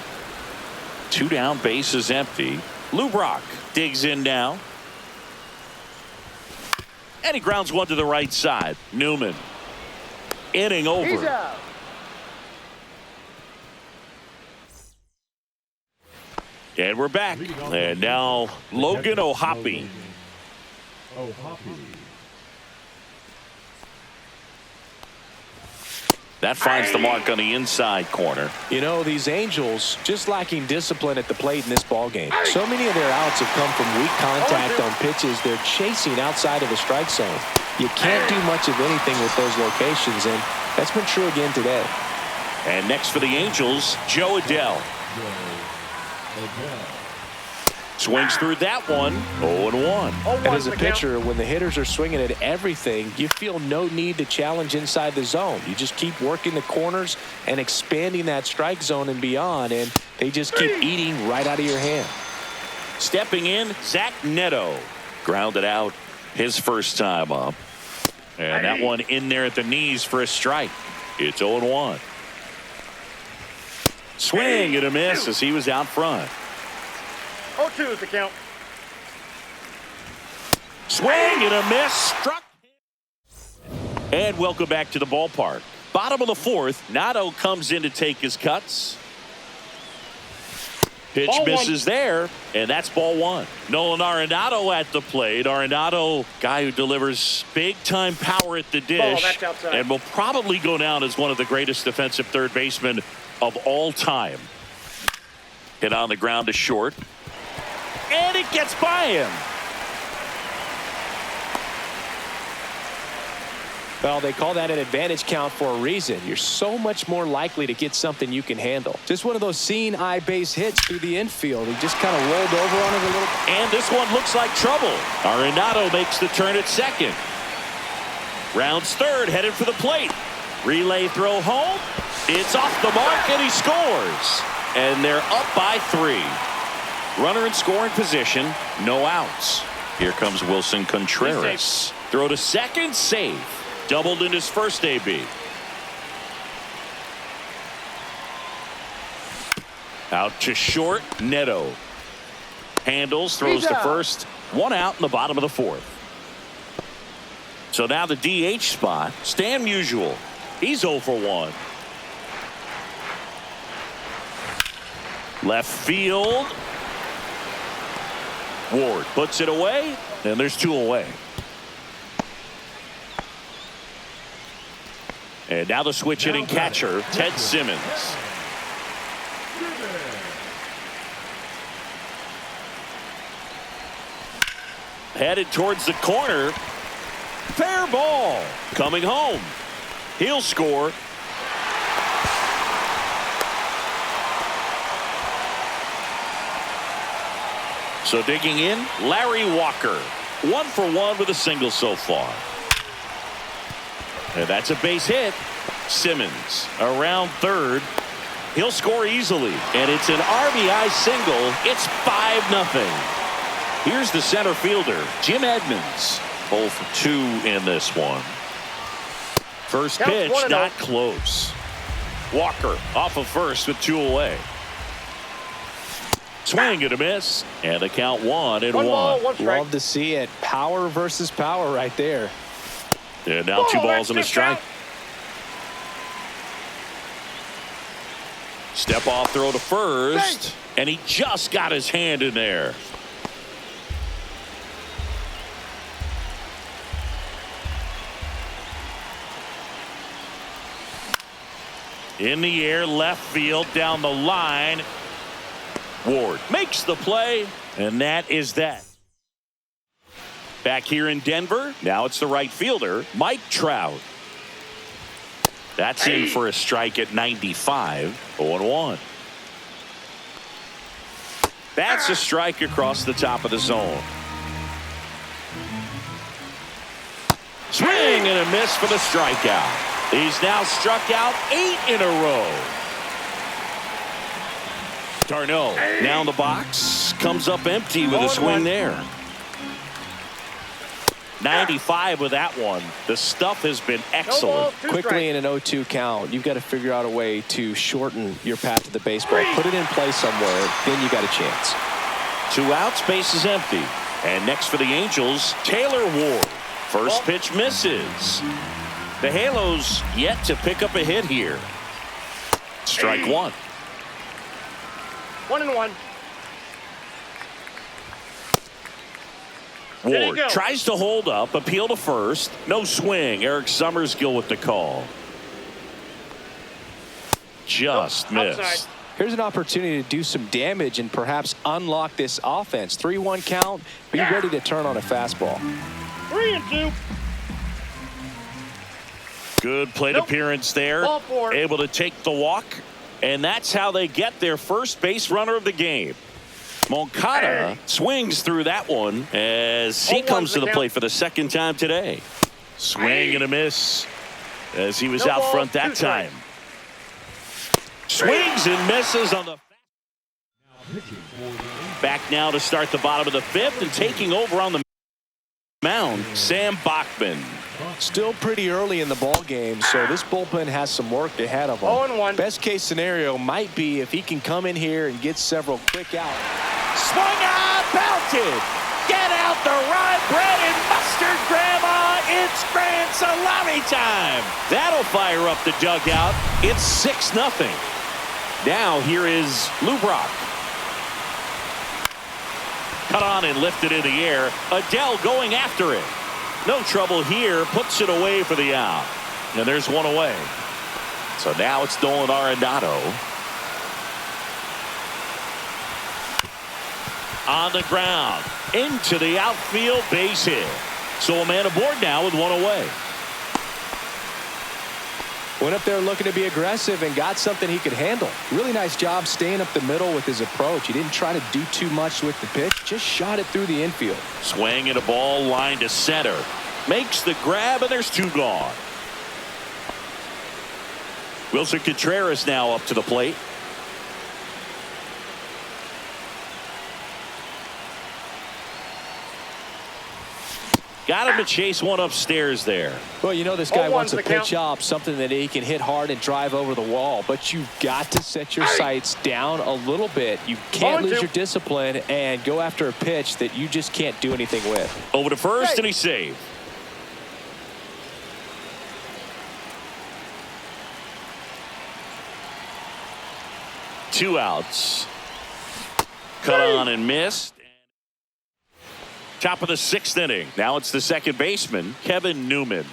2 down, bases empty. Lou Brock digs in now. And he grounds one to the right side. Newman. Inning over. He's out. And we're back. And now Logan O'Hoppe. That finds the mark on the inside corner. You know, these Angels just lacking discipline at the plate in this ball game. So many of their outs have come from weak contact on pitches they're chasing outside of the strike zone. You can't do much of anything with those locations, and that's been true again today. And next for the Angels, Joe Adell. Swings through that one. 0-1. And as a pitcher, when the hitters are swinging at everything, you feel no need to challenge inside the zone. You just keep working the corners and expanding that strike zone and beyond, and they just keep eating right out of your hand. Stepping in, Zach Neto. Grounded out his first time up. And that one in there at the knees for a strike. It's 0-1. Swing and a miss as he was out front. 0-2 is the count. Swing and a miss. Struck. And welcome back to the ballpark. Bottom of the 4th. Nato comes in to take his cuts. Pitch Ball misses there, and that's ball 1. Nolan Arenado at the plate. Arenado, guy who delivers big-time power at the dish. That's outside. And will probably go down as one of the greatest defensive third basemen of all time. Hit on the ground to short. And it gets by him. Well, they call that an advantage count for a reason. You're so much more likely to get something you can handle. Just one of those seeing eye base hits through the infield. He just kind of rolled over on it a little. And this one looks like trouble. Arenado makes the turn at second. Rounds third, headed for the plate. Relay throw home. It's off the mark, and he scores. And they're up by 3. Runner in scoring position, no outs. Here comes Wilson Contreras. Throw to second, safe. Doubled in his first AB. Out to short, Neto. Handles, throws to first. 1 out in the bottom of the 4th. So now the DH spot, Stan Musial. He's 0 for 1. Left field. Ward puts it away, and there's 2 away. And now the switch hitting catcher, Ted Simmons. Headed towards the corner. Fair ball. Coming home. He'll score. So digging in, Larry Walker. 1 for 1 with a single so far. And that's a base hit. Simmons around third. He'll score easily. And it's an RBI single. It's 5-0. Here's the center fielder, Jim Edmonds. 0 for 2 in this one. First pitch, not close. Walker off of first with 2 away. Swing and a miss. And the count 1-1. 1 ball, 1 strike. Love to see it. Power versus power right there. And now 2 balls and a strike. Step off throw to first. And he just got his hand in there. In the air, left field, down the line. Ward makes the play, and that is that. Back here in Denver, now it's the right fielder, Mike Trout. That's in for a strike at 95, 0-1. That's a strike across the top of the zone. Swing and a miss for the strikeout. He's now struck out 8 in a row. Darno now in the box, comes up empty with a swing there. 95 with that one. The stuff has been excellent. Quickly in an 0-2 count, you've got to figure out a way to shorten your path to the baseball. Put it in play somewhere, then you got a chance. 2 outs, base is empty. And next for the Angels, Taylor Ward. First pitch misses. The Halos yet to pick up a hit here. Strike 1. 1-1. Ward tries to hold up, appeal to first. No swing. Eric Summerskill with the call. Just missed. Outside. Here's an opportunity to do some damage and perhaps unlock this offense. 3-1 count. Be ready to turn on a fastball. 3-2. Good plate appearance there. Ball 4. Able to take the walk. And that's how they get their first base runner of the game. Moncada swings through that one as he comes to the plate for the second time today. Swing and a miss as he was out front that time. Swings and misses on the back now to start the bottom of the 5th, and taking over on the mound, Sam Bachman. Still pretty early in the ball game, so this bullpen has some work ahead of him. 0-1. Best case scenario might be if he can come in here and get several quick outs. Swung out, belted. Get out the rye bread and mustard, Grandma. It's grand salami time. That'll fire up the dugout. It's 6-0. Now here is Lou Brock. Cut on and lifted in the air. Adele going after it. No trouble here. Puts it away for the out. And there's 1 away. So now it's Nolan Arenado. On the ground. Into the outfield, base hit. So a man aboard now with 1 away. Went up there looking to be aggressive and got something he could handle. Really nice job staying up the middle with his approach. He didn't try to do too much with the pitch. Just shot it through the infield. Swing and a ball line to center. Makes the grab, and there's 2 gone. Wilson Contreras now up to the plate. Got him to chase one upstairs there. Well, you know this guy wants a the count. pitch up, something that he can hit hard and drive over the wall. But you've got to set your sights down a little bit. You can't lose your discipline and go after a pitch that you just can't do anything with. Over to first, and he saved. Two outs. Cut on and missed. Top of the 6th inning. Now it's the second baseman, Kevin Newman.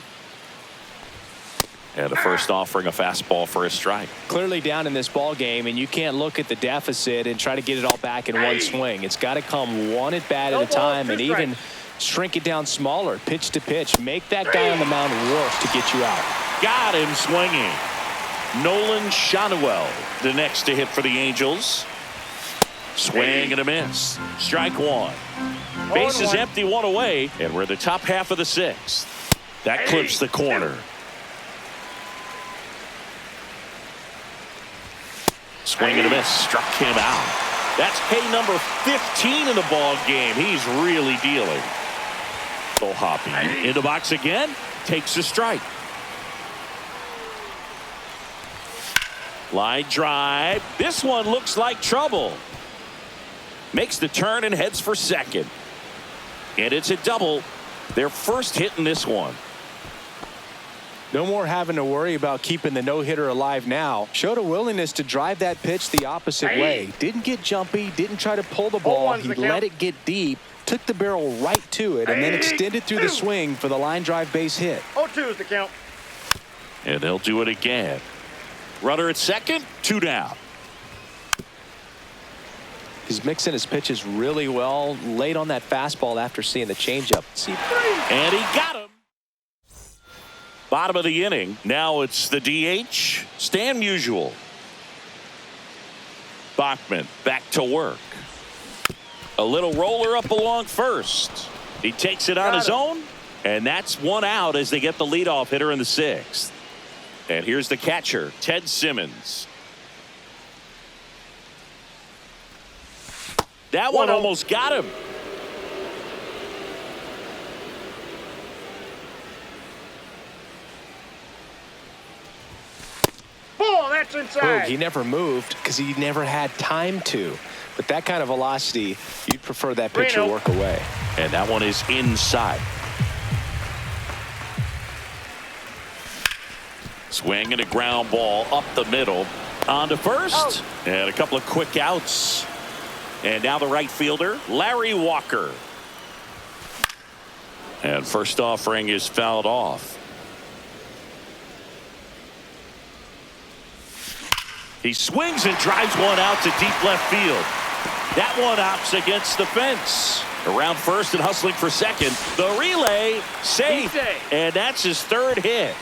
And the first offering a fastball for a strike. Clearly down in this ball game, and you can't look at the deficit and try to get it all back in one swing. It's got to come one at bat at a time, and even shrink it down smaller, pitch to pitch. Make that guy on the mound work to get you out. Got him swinging. Nolan Schanuel, the next to hit for the Angels. Swing and a miss. Strike 1. Base is empty, 1 away, and we're in the top half of the 6th. That clips the corner. Swing and a miss. Struck him out. That's K number 15 in the ball game. He's really dealing. Go Hoppy in the box again. Takes a strike. Line drive. This one looks like trouble. Makes the turn and heads for second. And it's a double. Their first hit in this one. No more having to worry about keeping the no-hitter alive now. Showed a willingness to drive that pitch the opposite way. Didn't get jumpy, didn't try to pull the ball. He let it get deep, took the barrel right to it, and then extended through the swing for the line drive base hit. 0-2 is the count. And they'll do it again. Runner at second, 2 down. He's mixing his pitches really well. Late on that fastball after seeing the changeup. And he got him. Bottom of the inning. Now it's the DH, Stan Musial. Bachman back to work. A little roller up along first. He takes it on his own, and that's 1 out as they get the leadoff hitter in the 6th. And here's the catcher, Ted Simmons. That one almost got him. Ball, that's inside. He never moved because he never had time to. But that kind of velocity, you'd prefer that pitcher work away. And that one is inside. Swing and a ground ball up the middle. On to first. And a couple of quick outs. And now the right fielder, Larry Walker. And first offering is fouled off. He swings and drives one out to deep left field. That one opts against the fence. Around first and hustling for second. The relay safe. And that's his 3rd hit.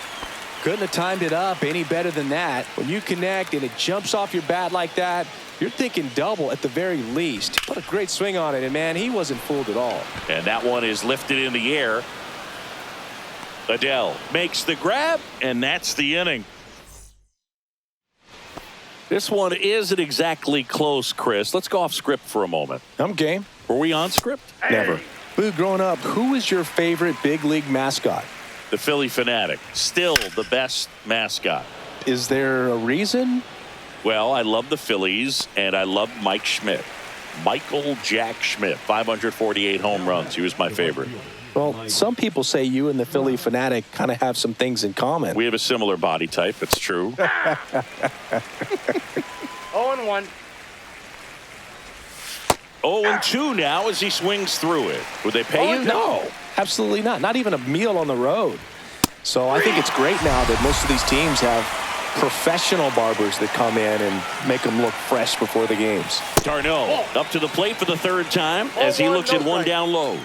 Couldn't have timed it up any better than that. When you connect and it jumps off your bat like that, you're thinking double at the very least. Put a great swing on it, and man, he wasn't fooled at all. And that one is lifted in the air. Adele makes the grab, and that's the inning. This one isn't exactly close, Chris. Let's go off script for a moment. I'm game. Were we on script? Never. Boo, growing up, who was your favorite big league mascot? The Philly Fanatic. Still the best mascot. Is there a reason? Well, I love the Phillies, and I love Mike Schmidt. Michael Jack Schmidt, 548 home runs. He was my favorite. Well, some people say you and the Philly Fanatic kind of have some things in common. We have a similar body type. It's true. 0-1. 0-2 now as he swings through it. Would they pay you? No, absolutely not. Not even a meal on the road. So I think it's great now that most of these teams have professional barbers that come in and make them look fresh before the games. Darno up to the plate for the 3rd time as he looks at one down low.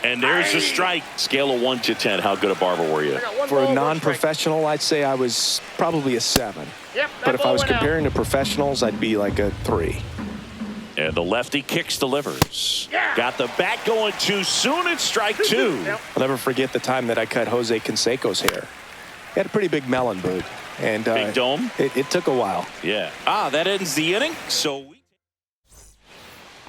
And there's a strike. Scale of 1 to 10. How good a barber were you? For a non-professional, I'd say I was probably a 7. Yep, But if I was comparing to professionals, I'd be like a 3. And the lefty kicks, delivers. Yeah. Got the bat going too soon. It's strike 2. Yep. I'll never forget the time that I cut Jose Canseco's hair. He had a pretty big melon, bud. And Big dome? It took a while. Yeah. That ends the inning. So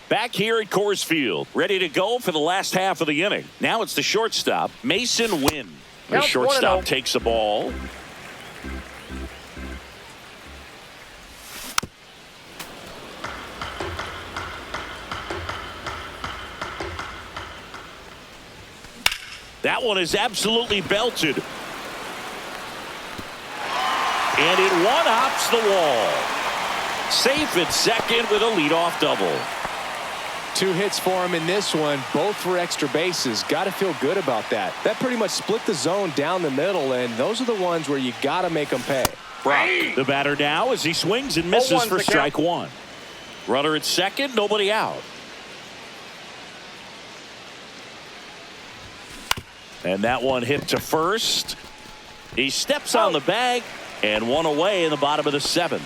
back here at Coors Field, ready to go for the last half of the inning. Now it's the shortstop, Mason Wynn. The Count shortstop 1-0. takes the ball. That one is absolutely belted. And it one-hops the wall. Safe at second with a leadoff double. 2 hits for him in this one, both for extra bases. Got to feel good about that. That pretty much split the zone down the middle, and those are the ones where you got to make them pay. Brock, the batter now as he swings and misses 0-1's for the strike count. 1. Runner at second, nobody out. And that one hit to first. He steps on the bag, and 1 away in the bottom of the 7th.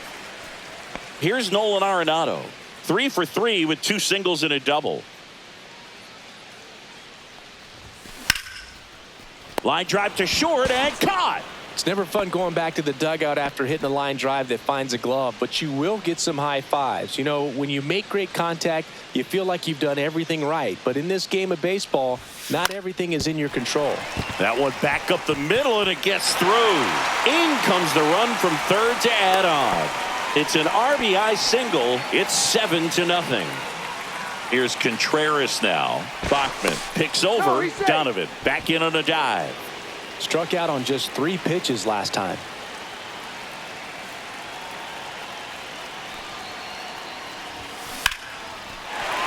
Here's Nolan Arenado. 3 for 3 with 2 singles and a double. Line drive to short and caught. It's never fun going back to the dugout after hitting a line drive that finds a glove, but you will get some high fives. You know, when you make great contact, you feel like you've done everything right. But in this game of baseball, not everything is in your control. That one back up the middle, and it gets through. In comes the run from third to add on. It's an RBI single. It's 7-0. Here's Contreras now. Bachman picks over. Donovan back in on a dive. Struck out on just 3 pitches last time.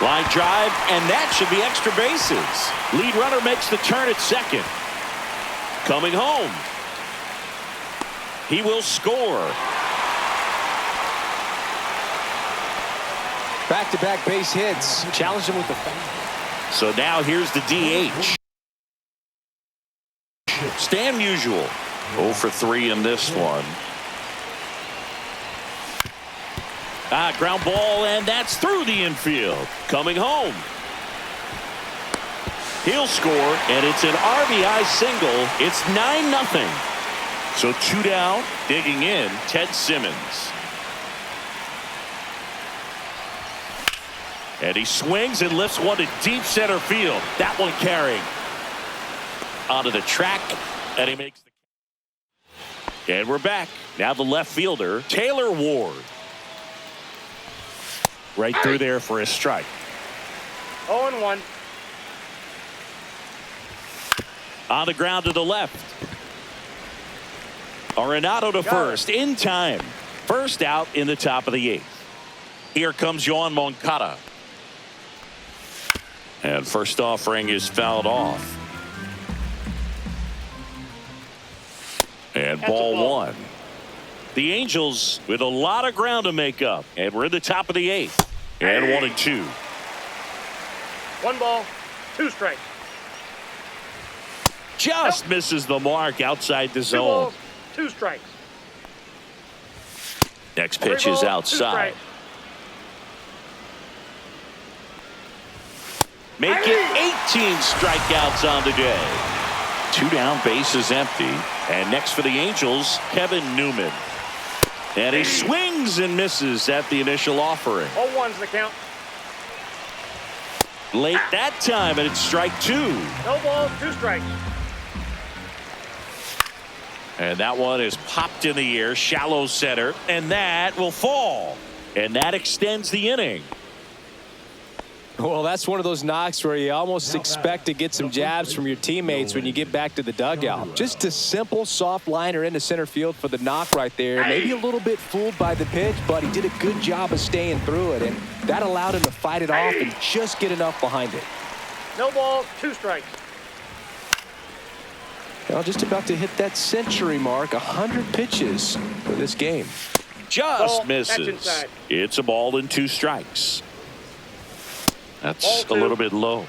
Line drive, and that should be extra bases. Lead runner makes the turn at second. Coming home. He will score. Back-to-back base hits. Challenged him with the. So now here's the DH. Stan Musial. 0 for 3 in this one. Ground ball, and that's through the infield. Coming home. He'll score, and it's an RBI single. It's 9-0. So 2 down, digging in, Ted Simmons. And he swings and lifts one to deep center field. That one carrying onto the track, and he makes the. And we're back. Now the left fielder, Taylor Ward. Right through there for a strike. 0-1. On the ground to the left. Arenado to first in time. First out in the top of the 8th. Here comes Yoan Moncada. And first offering is fouled off. And ball 1. The Angels with a lot of ground to make up. And we're in the top of the 8th. And 1-2. 1 ball, 2 strikes. Just misses the mark outside the 2 zone. balls, 2 strikes. Next 3 pitch balls, is 2 outside. strikes. Make it 18 strikeouts on the day. 2 down, bases empty. And next for the Angels, Kevin Newman. And he swings and misses at the initial offering. 0-1's the count. Late that time, and it's strike 2. No balls, 2 strikes. And that one is popped in the air, shallow center, and that will fall. And that extends the inning. Well, that's one of those knocks where you almost expect to get some jabs from your teammates when you get back to the dugout. Just a simple soft liner into center field for the knock right there. Maybe a little bit fooled by the pitch, but he did a good job of staying through it, and that allowed him to fight it off and just get enough behind it. No balls, 2 strikes. Well, just about to hit that century mark, 100 pitches for this game. Just Ball, misses. that's inside. It's a ball and 2 strikes. That's Ball 2. a little bit low.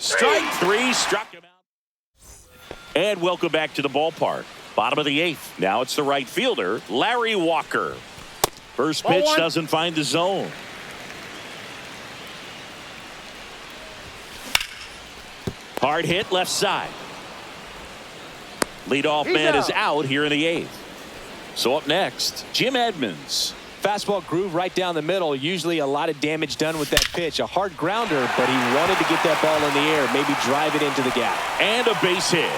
Strike three, struck him out. And welcome back to the ballpark. Bottom of the eighth. Now it's the right fielder, Larry Walker. First pitch doesn't find the zone. Hard hit left side. Leadoff man is out here in the eighth. So up next, Jim Edmonds. Fastball groove right down the middle. Usually a lot of damage done with that pitch. A hard grounder, but he wanted to get that ball in the air, maybe drive it into the gap. And a base hit.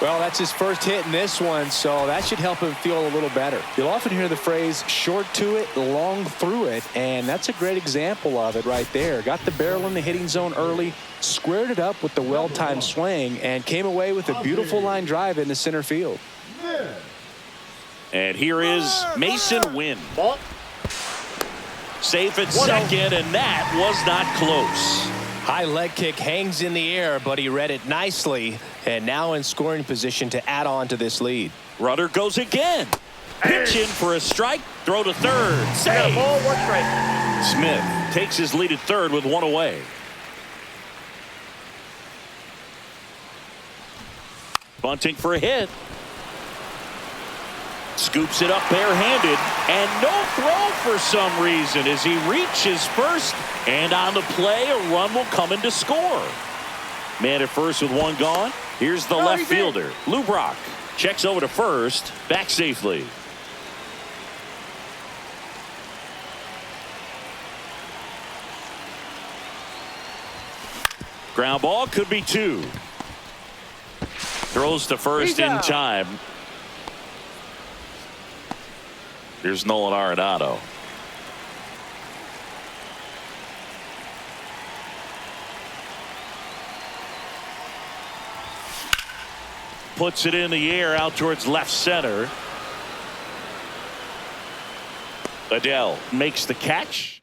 Well, that's his first hit in this one, so that should help him feel a little better. You'll often hear the phrase, short to it, long through it, and that's a great example of it right there. Got the barrel in the hitting zone early, squared it up with the well-timed swing, and came away with a beautiful line drive into center field. And here is Mason Wynn. Safe at second, and that was not close. High leg kick hangs in the air, but he read it nicely, and now in scoring position to add on to this lead. Runner goes again. Pitch in for a strike. Throw to third. Save. Ball, one strike. Smith takes his lead at third with one away. Bunting for a hit. Scoops it up barehanded, and no throw for some reason as he reaches first, and on the play a run will come in to score. Man at first with one gone. Here's the left fielder, Lou Brock. Checks over to first, back safely. Ground ball, could be two. Throws to first in time. Here's Nolan Arenado. Puts it in the air out towards left center. Adele makes the catch.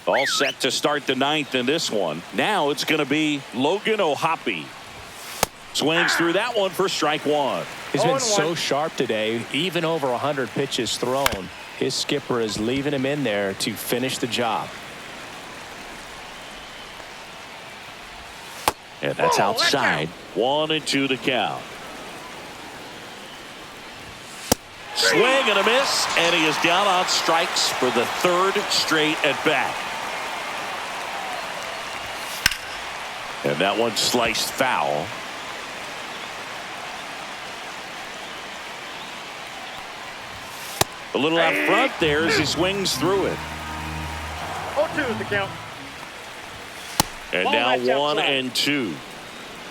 All set to start the ninth in this one. Now it's going to be Logan O'Hoppe. Swings through that one for strike one. He's been so sharp today, even over 100 pitches thrown. His skipper is leaving him in there to finish the job. And that's outside. 1-2 the count. Swing and a miss, and he is down on strikes for the third straight at bat. And that one sliced foul. A little out front there as he swings through it. 0-2 is the count. And Ball now match outside. 1-2.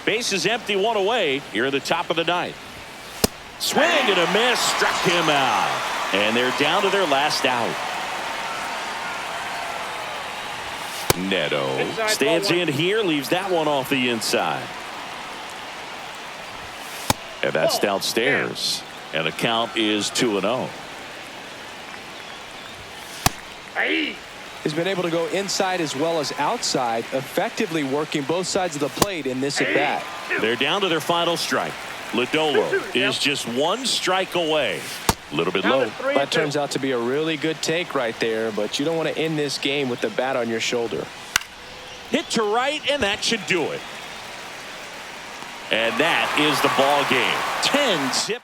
Base is empty, one away here at the top of the ninth. Swing and a miss, struck him out. And they're down to their last out. Neto Inside, stands ball in here, leaves that one off the inside. And that's Ball. downstairs. And the count is 2-0. Hey. He's been able to go inside as well as outside, effectively working both sides of the plate in this at bat. They're down to their final strike. Lodolo is just one strike away. A little bit low. That turns out to be a really good take right there, but you don't want to end this game with the bat on your shoulder. Hit to right, and that should do it. And that is the ball game. 10-zip.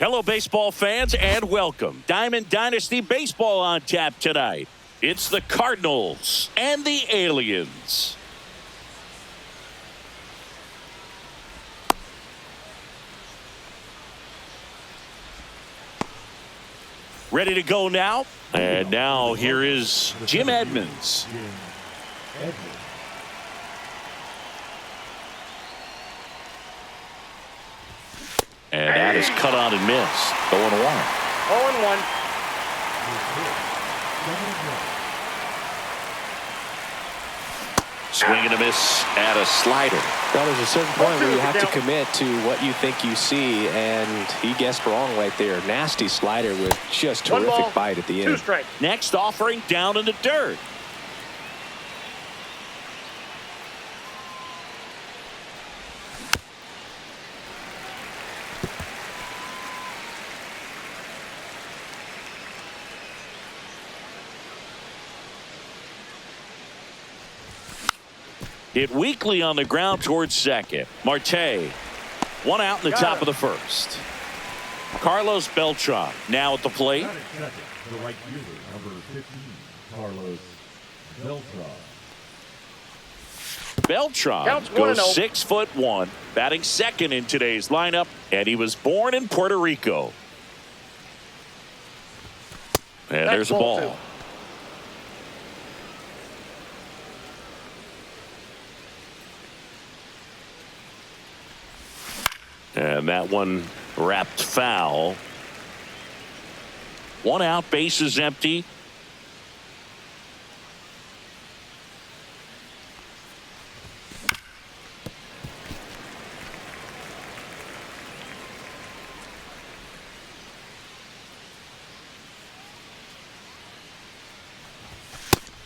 Hello, baseball fans, and welcome. Diamond Dynasty Baseball on tap tonight. It's the Cardinals and the Aliens. Ready to go now? And now here is Jim Edmonds. And that is cut on and missed. 0-1. 0-1. Swing and a miss at a slider. Well, there's a certain point where you have to commit to what you think you see, and he guessed wrong right there. Nasty slider with just terrific bite at the end. 2 strikes. Next offering down in the dirt. Hit weakly on the ground towards second. Marte, 1 out in the top of the first. Carlos Beltran now at the plate. The right fielder, number 15, Carlos Beltran. Beltran goes 6'1", batting second in today's lineup, and he was born in Puerto Rico. And there's a ball. And that one wrapped foul. 1 out, bases empty.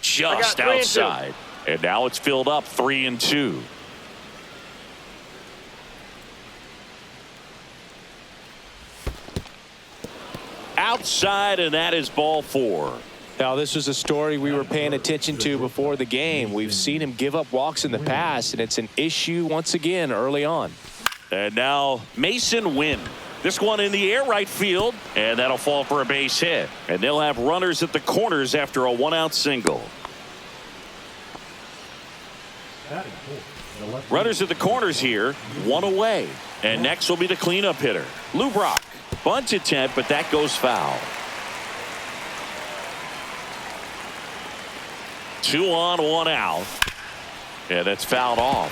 Just outside. And now it's filled up 3-2. Outside, and that is ball 4. Now, this was a story we were paying attention to before the game. We've seen him give up walks in the past, and it's an issue once again early on. And now Mason Wynn. This one in the air right field, and that'll fall for a base hit. And they'll have runners at the corners after a 1-out single. Runners at the corners here, 1 away. And next will be the cleanup hitter, Lou Brock. Bunt attempt, but that goes foul. 2 on, 1 out. Yeah, that's fouled off.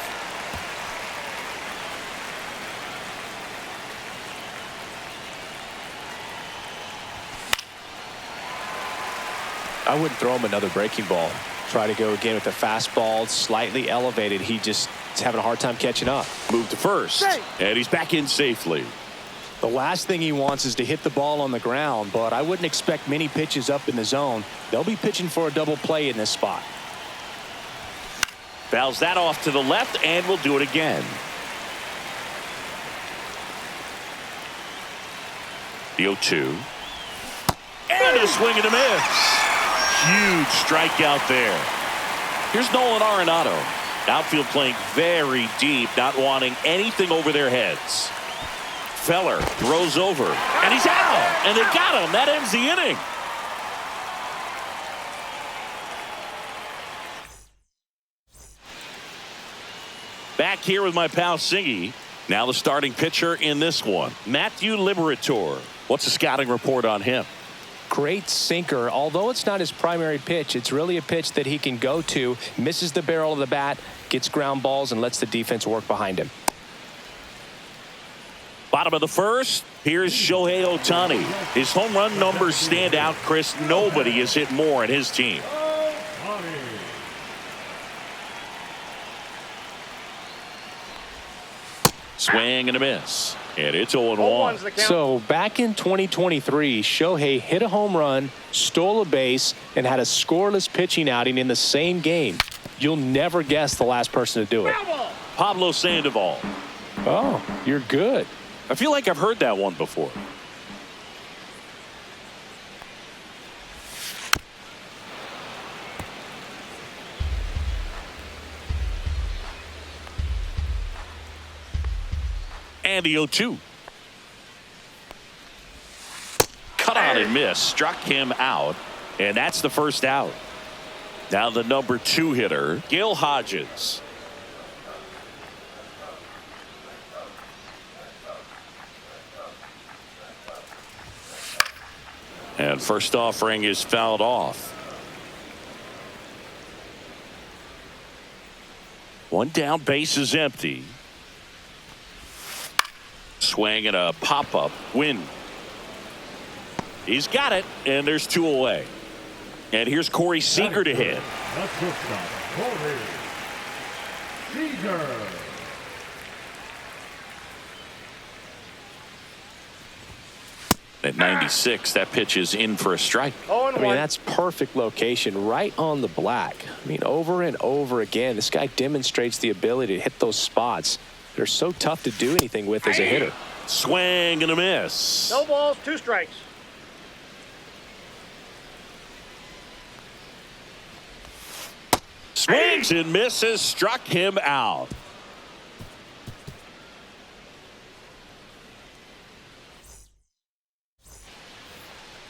I wouldn't throw him another breaking ball. Try to go again with the fastball, slightly elevated. He just is having a hard time catching up. Move to first, and he's back in safely. The last thing he wants is to hit the ball on the ground, but I wouldn't expect many pitches up in the zone. They'll be pitching for a double play in this spot. Fouls that off to the left, and we'll do it again. The 0-2. And a swing and a miss. Huge strikeout there. Here's Nolan Arenado. Outfield playing very deep, not wanting anything over their heads. Feller throws over, and he's out, and they got him. That ends the inning. Back here with my pal Singy. Now the starting pitcher in this one, Matthew Liberatore. What's the scouting report on him? Great sinker. Although it's not his primary pitch, it's really a pitch that he can go to, misses the barrel of the bat, gets ground balls, and lets the defense work behind him. Bottom of the first, here's Shohei Ohtani. His home run numbers stand out, Chris. Nobody has hit more in his team. Swing and a miss. And it's 0-1. So back in 2023, Shohei hit a home run, stole a base, and had a scoreless pitching outing in the same game. You'll never guess the last person to do it. Pablo Sandoval. Oh, you're good. I feel like I've heard that one before. And the 0-2. cut on and miss, struck him out, and that's the first out. Now the number 2 hitter, Gil Hodges. And first offering is fouled off. One down, base is empty. Swing and a pop-up win. He's got it, and there's 2 away. And here's Corey Seager to hit. That's shortstop, Corey Seager. At 96, that pitch is in for a strike. Oh, I mean, that's perfect location, right on the black. I mean, over and over again, this guy demonstrates the ability to hit those spots. They're so tough to do anything with as a hitter. Swing and a miss. No balls, 2 strikes. Swings and misses, struck him out.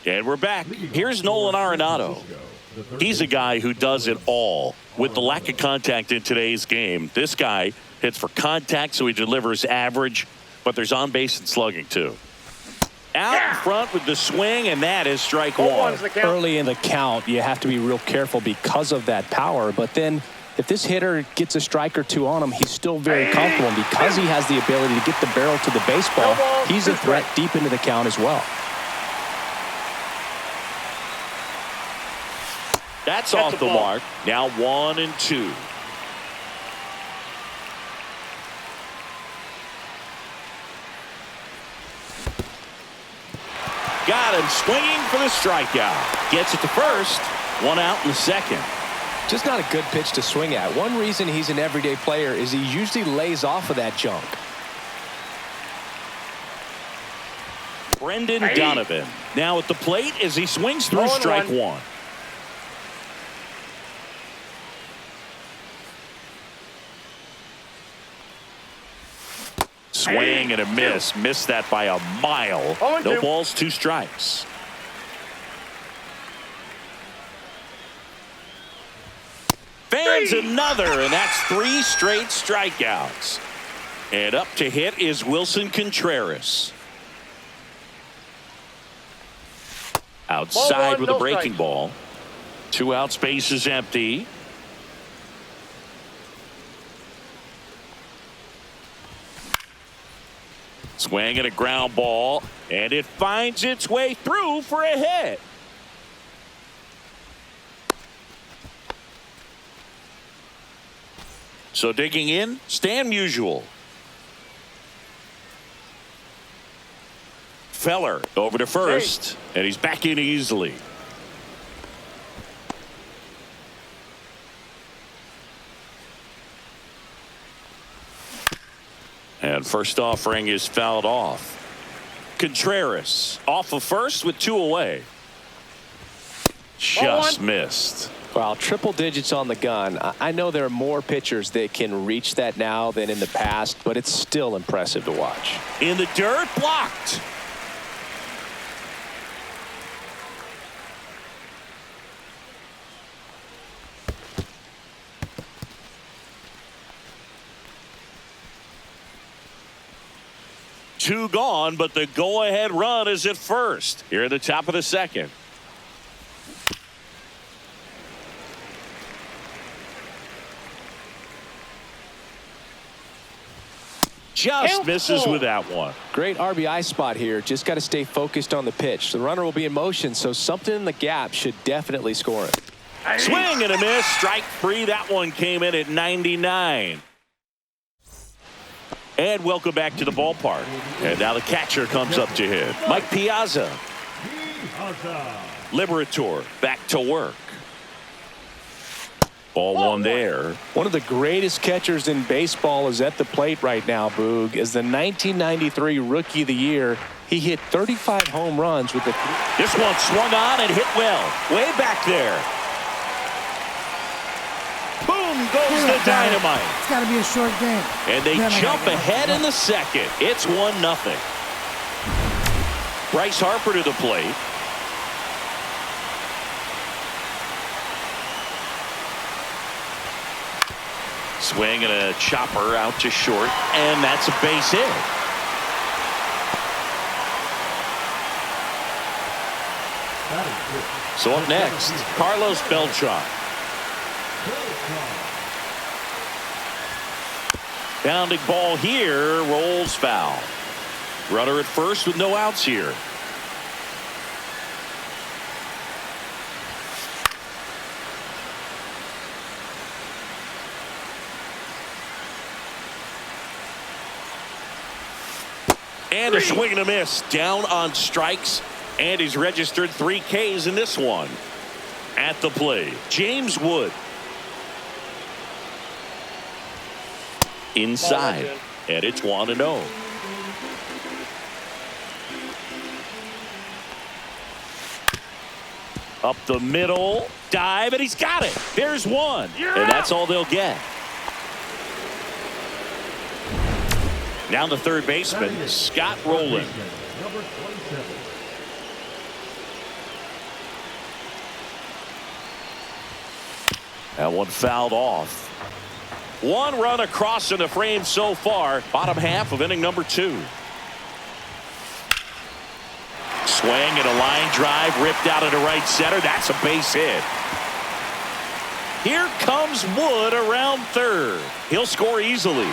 And we're back. Here's Nolan Arenado. He's a guy who does it all. With the lack of contact in today's game, this guy hits for contact, so he delivers average, but there's on base and slugging too. Out in front with the swing, and that is strike 1. Early in the count, you have to be real careful because of that power, but then if this hitter gets a strike or 2 on him, he's still very comfortable, and because he has the ability to get the barrel to the baseball, he's a threat deep into the count as well. That's off the mark. Now 1 and 2. Got him swinging for the strikeout. Gets it to first. 1 out in the second. Just not a good pitch to swing at. One reason he's an everyday player is he usually lays off of that junk. Brendan Donovan now at the plate as he swings through strike 1. Swing and a miss. Missed that by a mile. No balls, 2 strikes. Fans another, and that's 3 straight strikeouts. And up to hit is Wilson Contreras. Outside with a breaking ball. 2 outs, base is empty. Swing and a ground ball, and it finds its way through for a hit. So digging in, Stan Musial. Feller over to first, and he's back in easily. And first offering is fouled off. Contreras off of first with 2 away. Just missed. Wow, triple digits on the gun. I know there are more pitchers that can reach that now than in the past, but it's still impressive to watch. In the dirt, blocked. Two gone, but the go-ahead run is at first. Here at the top of the second. Just misses with that one. Great RBI spot here. Just got to stay focused on the pitch. The runner will be in motion, so something in the gap should definitely score it. Swing and a miss. Strike 3. That one came in at 99. And welcome back to the ballpark. And now the catcher comes up to hit. Mike Piazza. Liberator back to work. Ball 1 there. One of the greatest catchers in baseball is at the plate right now, Boog. As the 1993 Rookie of the Year, he hit 35 home runs with the... This one swung on and hit well. Way back there. Boom goes the dynamite. It's got to be a short game. And they jump ahead in the second. It's 1-0. Bryce Harper to the plate. Swing and a chopper out to short, and that's a base hit. So up next, Carlos Beltran. Pounding ball here, rolls foul. Runner at first with no outs here. And a swing and a miss. Down on strikes. And he's registered 3 Ks in this one. At the plate, James Wood. Inside. And it's 1-0. Up the middle. Dive, and he's got it. There's one. And that's all they'll get. Down the third baseman, Scott Rowland. Number 27. That one fouled off. 1 run across in the frame so far. Bottom half of inning number 2. Swing and a line drive ripped out into right center. That's a base hit. Here comes Wood around third. He'll score easily.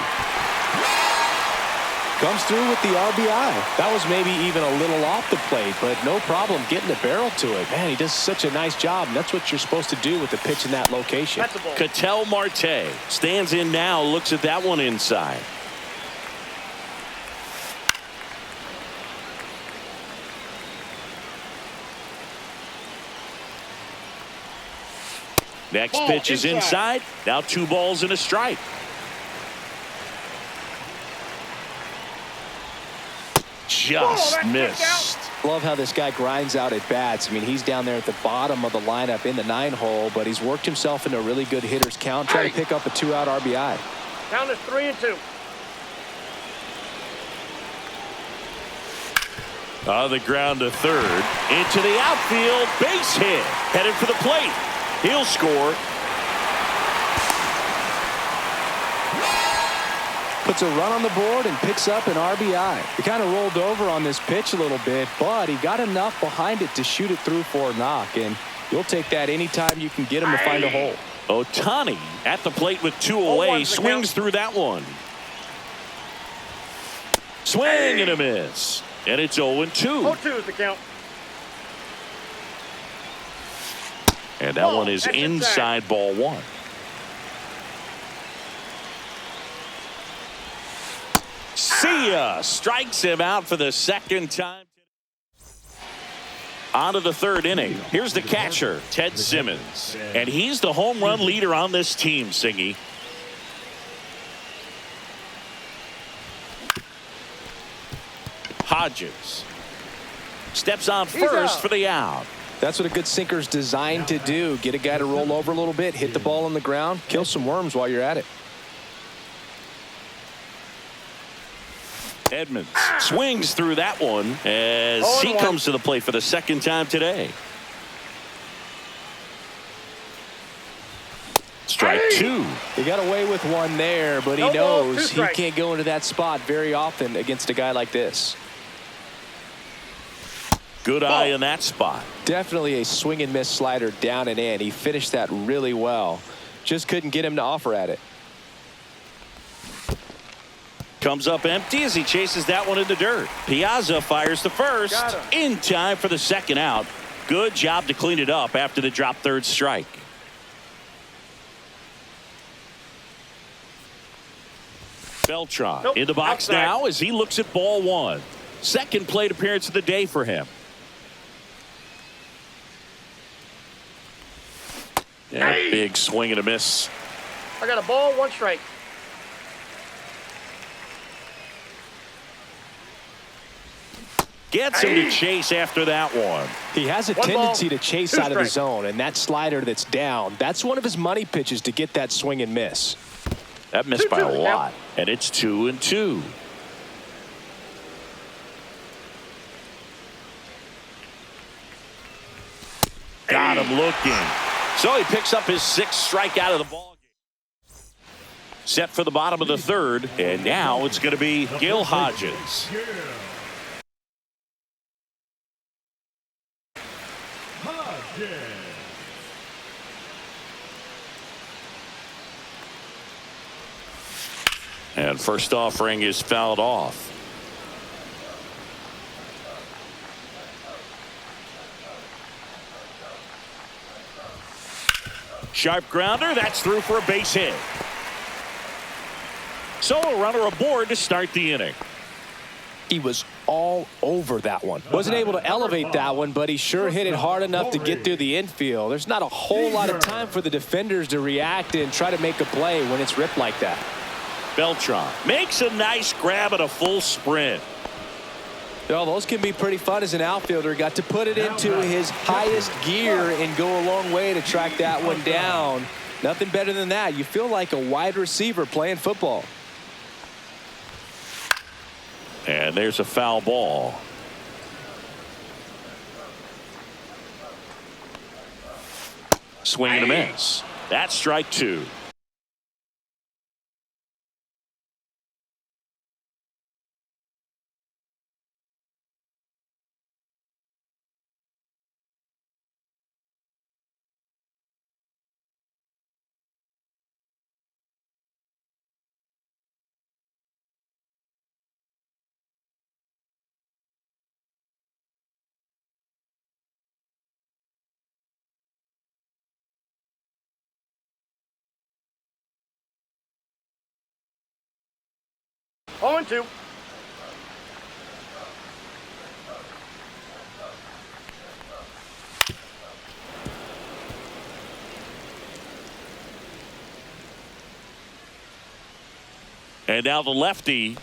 Comes through with the RBI. That was maybe even a little off the plate, but no problem getting the barrel to it. Man, he does such a nice job, and that's what you're supposed to do with the pitch in that location. That's a ball. Ketel Marte stands in now, looks at that one inside. Next Ball pitch is inside. Now 2 balls and a strike. Just missed. Love how this guy grinds out at bats. I mean, he's down there at the bottom of the lineup in the 9-hole, but he's worked himself into a really good hitter's count, trying to pick up a 2-out RBI. Down to 3-2. On the ground to third. Into the outfield. Base hit. Headed for the plate. He'll score. Puts a run on the board and picks up an RBI. He kind of rolled over on this pitch a little bit, but he got enough behind it to shoot it through for a knock, and you'll take that anytime you can get him to find a hole. Ohtani at the plate with 2 away. Swings through that one. Swing and a miss. And it's 0-2. 0-2 is the count. And that one is inside ball 1. See ya. Strikes him out for the second time. On to the third inning. Here's the catcher, Ted Simmons. And he's the home run leader on this team, Singy. Hodges steps on first for the out. That's what a good sinker's designed to do. Get a guy to roll over a little bit, hit the ball on the ground, kill some worms while you're at it. Edmonds swings through that one as he comes to the plate for the second time today. Strike 2. He got away with one there, but he knows he can't go into that spot very often against a guy like this. Good eye in that spot. Definitely a swing and miss slider down and in. He finished that really well. Just couldn't get him to offer at it. Comes up empty as he chases that one in the dirt. Piazza fires to first in time for the second out. Good job to clean it up after the drop third strike. Beltran in the box now as he looks at ball 1. Second plate appearance of the day for him. Yeah, big swing and a miss. I got a ball, 1 strike. Gets him to chase after that one. He has a tendency to chase out of the zone, and that slider that's down, that's one of his money pitches to get that swing and miss. That missed by a lot, and it's 2-2. Got him looking. So he picks up his 6th strikeout of the ball game. set for the bottom of the third, and now it's going to be Gil Hodges. And first offering is fouled off. Sharp grounder, that's through for a base hit. So a runner aboard to start the inning. He was all over that one. Wasn't able to elevate that one, but he sure hit it hard enough to get through the infield. There's not a whole lot of time for the defenders to react and try to make a play when it's ripped like that. Beltran makes a nice grab at a full sprint. Well, those can be pretty fun as an outfielder. Got to put it into his highest gear and go a long way to track that one down. Nothing better than that. You feel like a wide receiver playing football. And there's a foul ball. Swing and a miss. That's strike two. Oh, and 2. And now the lefty.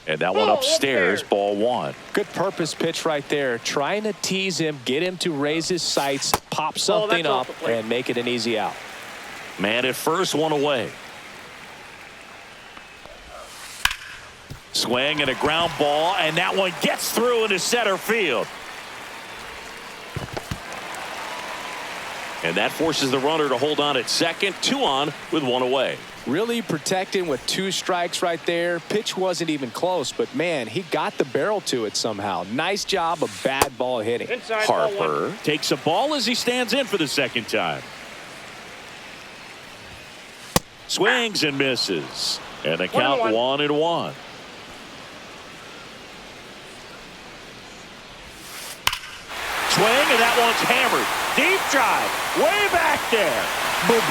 And that one upstairs, ball one. Good purpose pitch right there. Trying to tease him, get him to raise his sights, pop something up, and make it an easy out. Man at first, one away. Swing and a ground ball, and that one gets through into center field. And that forces the runner to hold on at second. 2 on with 1 away. Really protecting with 2 strikes right there. Pitch wasn't even close, but man, he got the barrel to it somehow. Nice job of bad ball hitting. Inside, Harper takes a ball as he stands in for the second time. Swings and misses. And the count 1-1. Swing, and that one's hammered. Deep drive, way back there. Boom.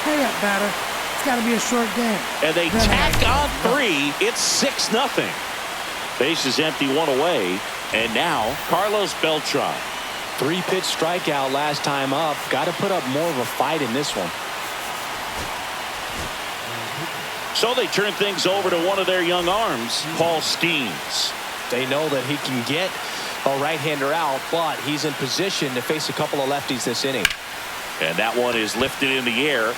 Hurry up, batter. It's got to be a short game. And they tack on 3. It's 6-0. Base is empty, 1 away. And now Carlos Beltran. 3-pitch strikeout last time up. Got to put up more of a fight in this one. So they turn things over to one of their young arms, Paul Skeens. They know that he can get a right-hander out, but he's in position to face a couple of lefties this inning. And that one is lifted in the air.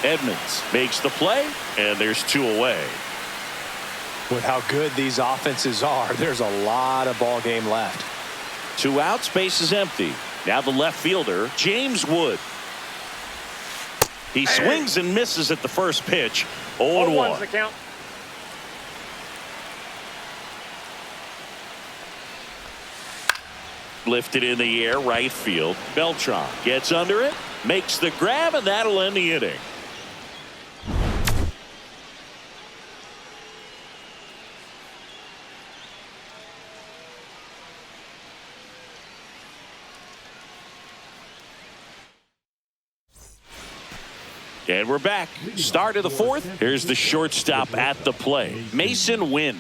Edmonds makes the play, and there's 2 away. With how good these offenses are, there's a lot of ball game left. 2 outs, base is empty. Now the left fielder, James Wood. He swings and misses at the first pitch. 0-1. The count. Lifted in the air, right field. Beltran gets under it, makes the grab, and that'll end the inning. And we're back. Start of the 4th. Here's the shortstop at the play, Mason Wynn.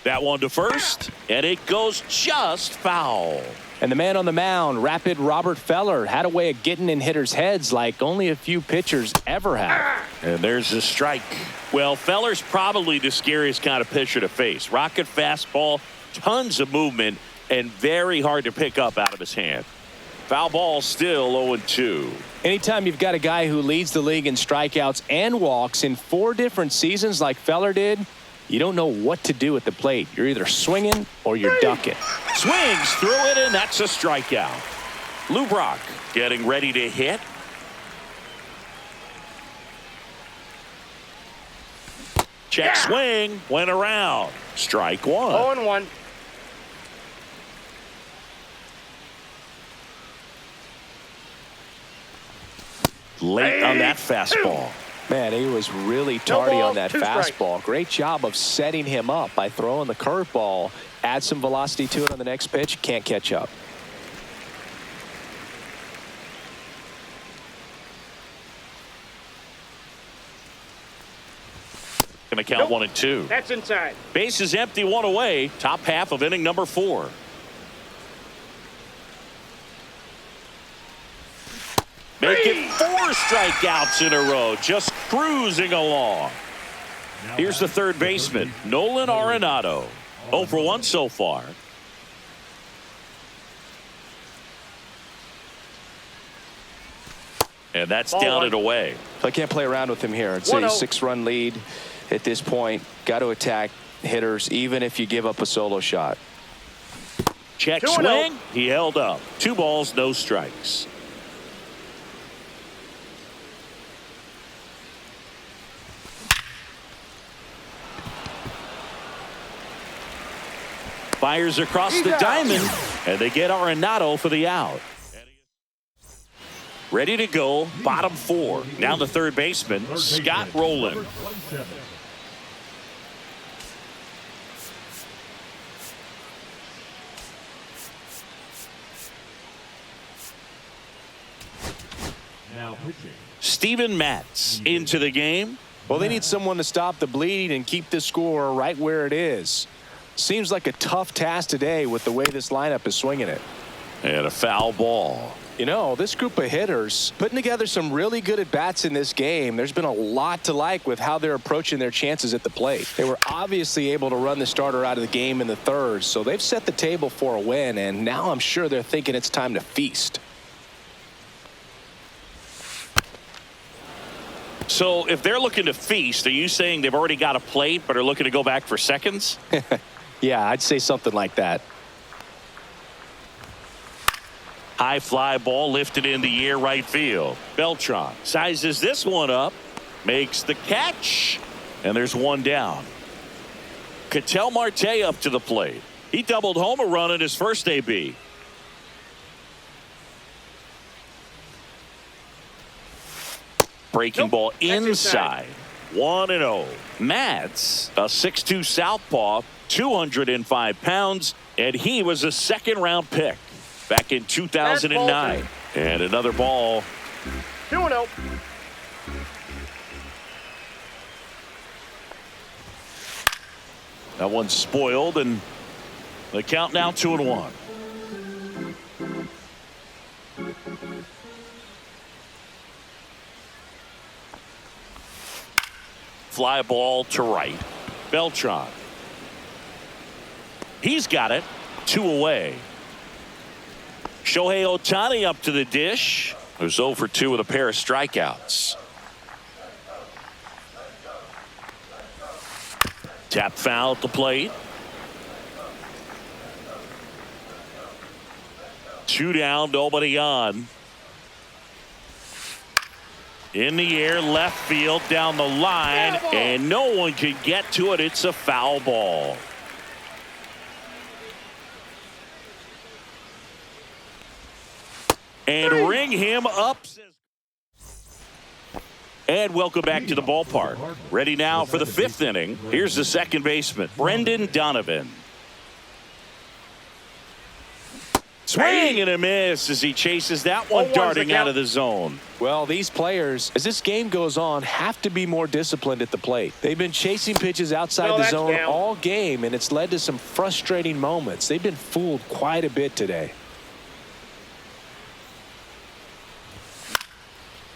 That one to first, and it goes just foul. And the man on the mound, rapid Robert Feller, had a way of getting in hitters' heads like only a few pitchers ever have. And there's a strike. Well, Feller's probably the scariest kind of pitcher to face. Rocket fastball, tons of movement, and very hard to pick up out of his hand. Foul ball, still 0-2. Anytime you've got a guy who leads the league in strikeouts and walks in 4 different seasons like Feller did, You don't know what to do at the plate. You're either swinging or you're ducking. Swings through it, and that's a strikeout. Lou Brock getting ready to hit. Check swing, went around. Strike one. 0-1. Late on that fastball. Man, he was really tardy on that 2 strikes. fastball. Great job of setting him up by throwing the curveball. Add some velocity to it on the next pitch. Can't catch up. Going to count 1-2. That's inside. Base is empty, one away. Top half of inning number 4. Making 4 strikeouts in a row, just cruising along. Here's the third baseman, Nolan Arenado. 0 for 1 so far. And that's down and away. I can't play around with him here. It's a 6-run lead at this point. Got to attack hitters, even if you give up a solo shot. Check swing. He held up. 2 balls, no strikes. Fires across the diamond, and they get Arenado for the out. Ready to go, bottom 4. Now the third baseman, Scott Rowland. Now pitching. Steven Matz into the game. Well, they need someone to stop the bleed and keep the score right where it is. Seems like a tough task today with the way this lineup is swinging it. And a foul ball. You know, this group of hitters putting together some really good at-bats in this game. There's been a lot to like with how they're approaching their chances at the plate. They were obviously able to run the starter out of the game in the third, so they've set the table for a win, and now I'm sure they're thinking it's time to feast. So if they're looking to feast, are you saying they've already got a plate but are looking to go back for seconds? Yeah, I'd say something like that. High fly ball lifted in the air right field. Beltran sizes this one up, makes the catch, and there's one down. Ketel Marte up to the plate. He doubled home a run in his first AB. Breaking ball inside. 1-0. Matz, a 6'2 southpaw, 205 pounds, and he was a second-round pick back in 2009. And another ball. 2-0. That one's spoiled, and the count now 2-1. Fly ball to right. Beltran. He's got it. 2 away. Shohei Ohtani up to the dish. Who's 0 for 2 with a pair of strikeouts. Tap foul at the plate. 2 down, nobody on. In the air, left field, down the line, and no one can get to it. It's a foul ball. And ring him up. And welcome back to the ballpark. Ready now for the 5th inning. Here's the second baseman, Brendan Donovan. Swing and a miss as he chases that one darting out of the zone. Well, these players, as this game goes on, have to be more disciplined at the plate. They've been chasing pitches outside the zone all game, and it's led to some frustrating moments. They've been fooled quite a bit today.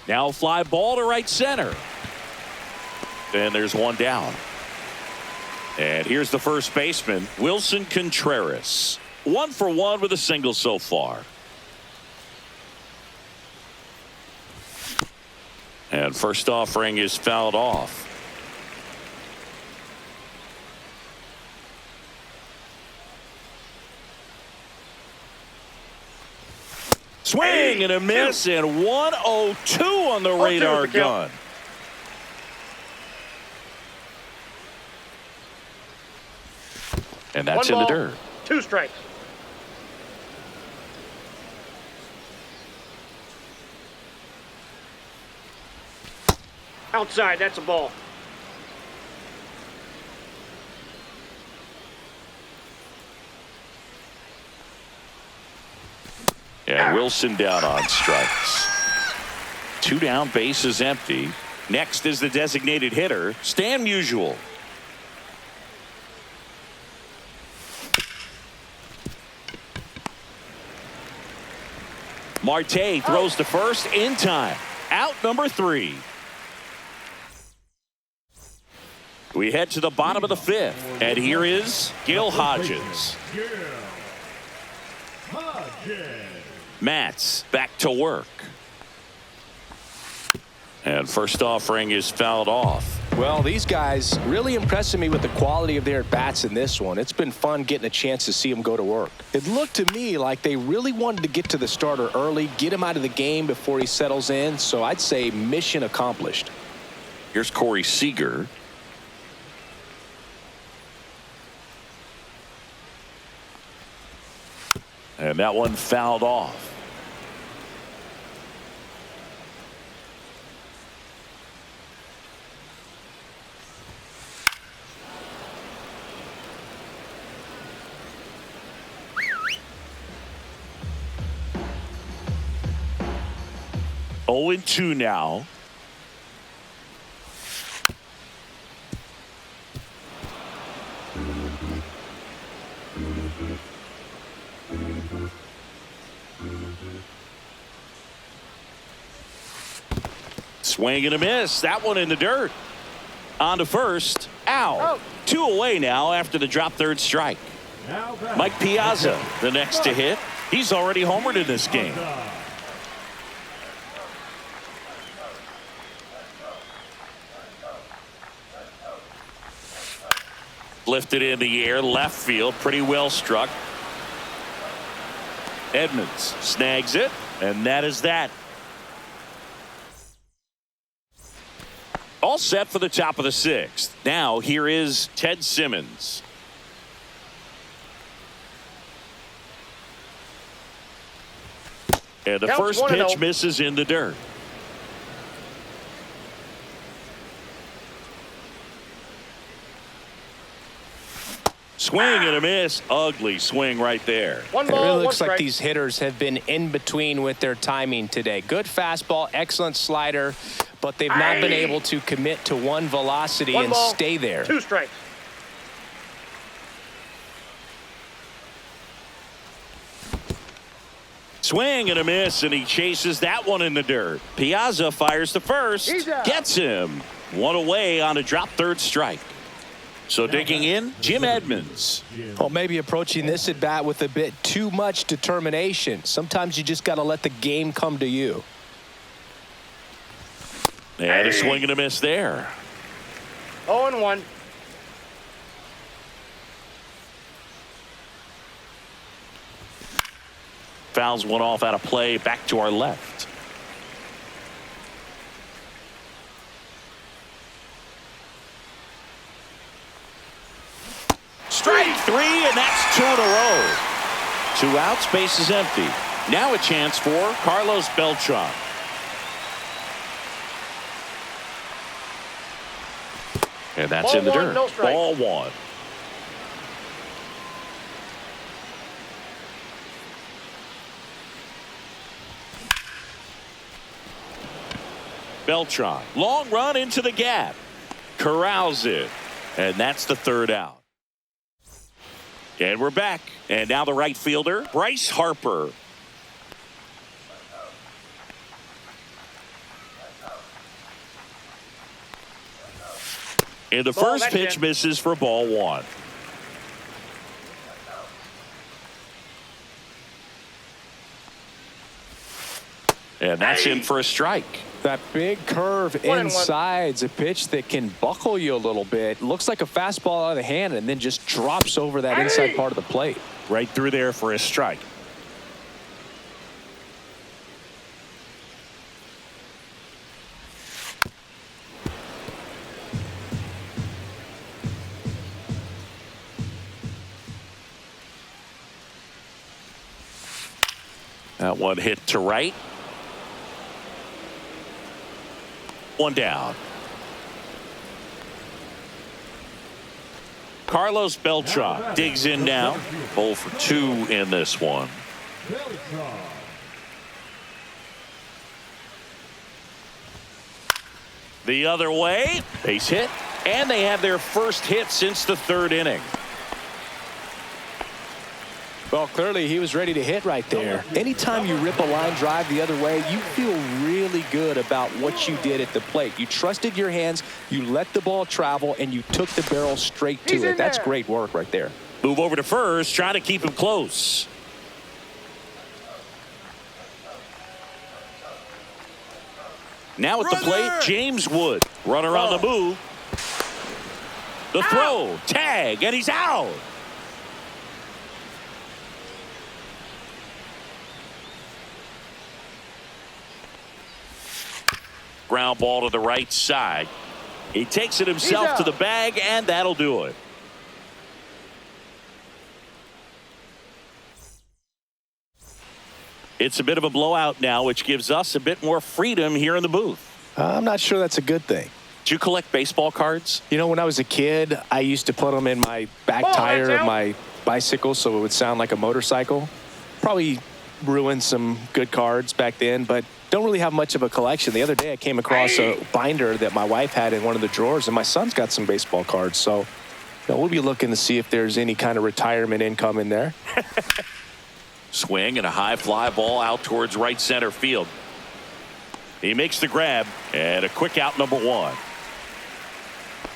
Now fly ball to right center. And there's one down. And here's the first baseman, Wilson Contreras. 1 for 1 with a single so far. And first offering is fouled off. Swing and a miss, and 102 on the radar gun. And that's in the dirt. 2 strikes. Outside, that's a ball. And Wilson down on strikes. 2 down, bases empty. Next is the designated hitter, Stan Musial. Marte throws to first in time. Out number 3. We head to the bottom of the 5th, and here is Gil Hodges. Matz back to work. And first offering is fouled off. Well, these guys really impressing me with the quality of their at-bats in this one. It's been fun getting a chance to see them go to work. It looked to me like they really wanted to get to the starter early, get him out of the game before he settles in. So I'd say mission accomplished. Here's Corey Seager. And that one fouled off. Oh, 0-2 now. Swing and a miss. That one in the dirt. On to first. Out. 2 away now after the drop third strike. Mike Piazza, the next to hit. He's already homered in this game. Lifted in the air, left field, pretty well struck. Edmonds snags it, and that is that. All set for the top of the 6th. Now here is Ted Simmons. And the first pitch misses in the dirt. Swing and a miss. Ugly swing right there. One ball, it really one looks strike. like these hitters have been in between with their timing today. Good fastball, excellent slider, but they've not been able to commit to one velocity One and ball, stay there. 2 strikes. Swing and a miss, and he chases that one in the dirt. Piazza fires to first. Gets him. 1 away on a drop third strike. So digging in, Jim Edmonds. Well, maybe approaching this at bat with a bit too much determination. Sometimes you just got to let the game come to you. And a swing and a miss there. 0-1. Fouls one off out of play, back to our left. Strike 3, and that's 2 in a row. 2 outs, bases empty. Now a chance for Carlos Beltran. And that's Ball in the one, dirt. no strike. Ball 1. Beltran, long run into the gap. Corrals it. And that's the 3rd out. And we're back. And now the right fielder, Bryce Harper. And the first pitch misses for ball 1. And that's in for a strike. That big curve inside's a pitch that can buckle you a little bit. Looks like a fastball out of the hand and then just drops over that inside part of the plate. Right through there for a strike. That one hit to right. One down. Carlos Beltran digs in now. 0 for 2 in this one. The other way. Base hit. And they have their first hit since the 3rd inning. Well, clearly he was ready to hit right there. Anytime you rip a line drive the other way, you feel really good about what you did at the plate. You trusted your hands, you let the ball travel, and you took the barrel straight to it. That's great work right there. Move over to first, trying to keep him close. Now at the plate, James Wood. Runner on the move. The throw, tag, and he's out. Ground ball to the right side. He takes it himself to the bag, and that'll do it. It's a bit of a blowout now, which gives us a bit more freedom here in the booth. I'm not sure that's a good thing. Do you collect baseball cards? You know, when I was a kid, I used to put them in my back tire of my bicycle so it would sound like a motorcycle. Probably ruined some good cards back then, but don't really have much of a collection. The other day I came across a binder that my wife had in one of the drawers, and my son's got some baseball cards. So, you know, we'll be looking to see if there's any kind of retirement income in there. Swing and a high fly ball out towards right center field. He makes the grab, and a quick out, number 1.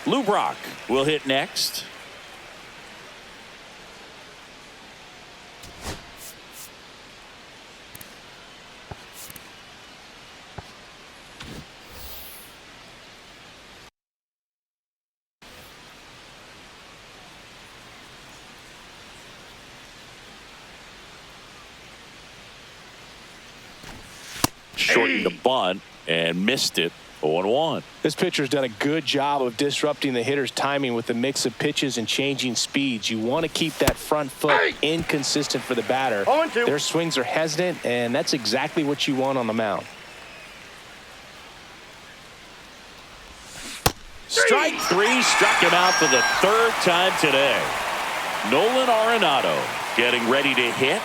Lou Brock will hit next. Shortened the bunt and missed it. 0-1. This pitcher's done a good job of disrupting the hitter's timing with a mix of pitches and changing speeds. You want to keep that front foot inconsistent for the batter. 0-2. Their swings are hesitant, and that's exactly what you want on the mound. Strike 3, struck him out for the 3rd time today. Nolan Arenado getting ready to hit.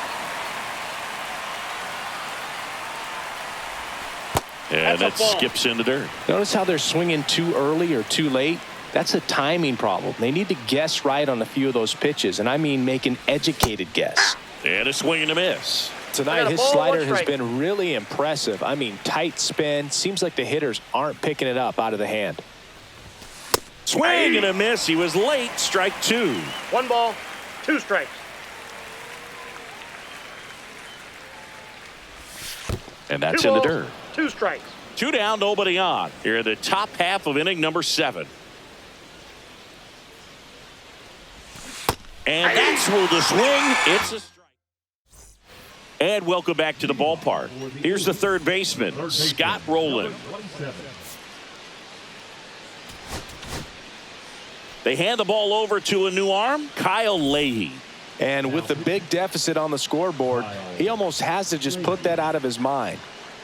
And that skips in the dirt. Notice how they're swinging too early or too late? That's a timing problem. They need to guess right on a few of those pitches, and I mean make an educated guess. And a swing and a miss. Tonight, his slider has been really impressive. I mean, tight spin. Seems like the hitters aren't picking it up out of the hand. Swing and a miss. He was late. Strike 2. 1 ball, 2 strikes. And that's 2 in the balls, dirt. 2 strikes. 2 down, nobody on. Here in the top half of inning number 7. And that's ruled a swing. It's a strike. And welcome back to the ballpark. Here's the third baseman, Scott Rowland. They hand the ball over to a new arm, Kyle Leahy. And with the big deficit on the scoreboard, he almost has to just put that out of his mind.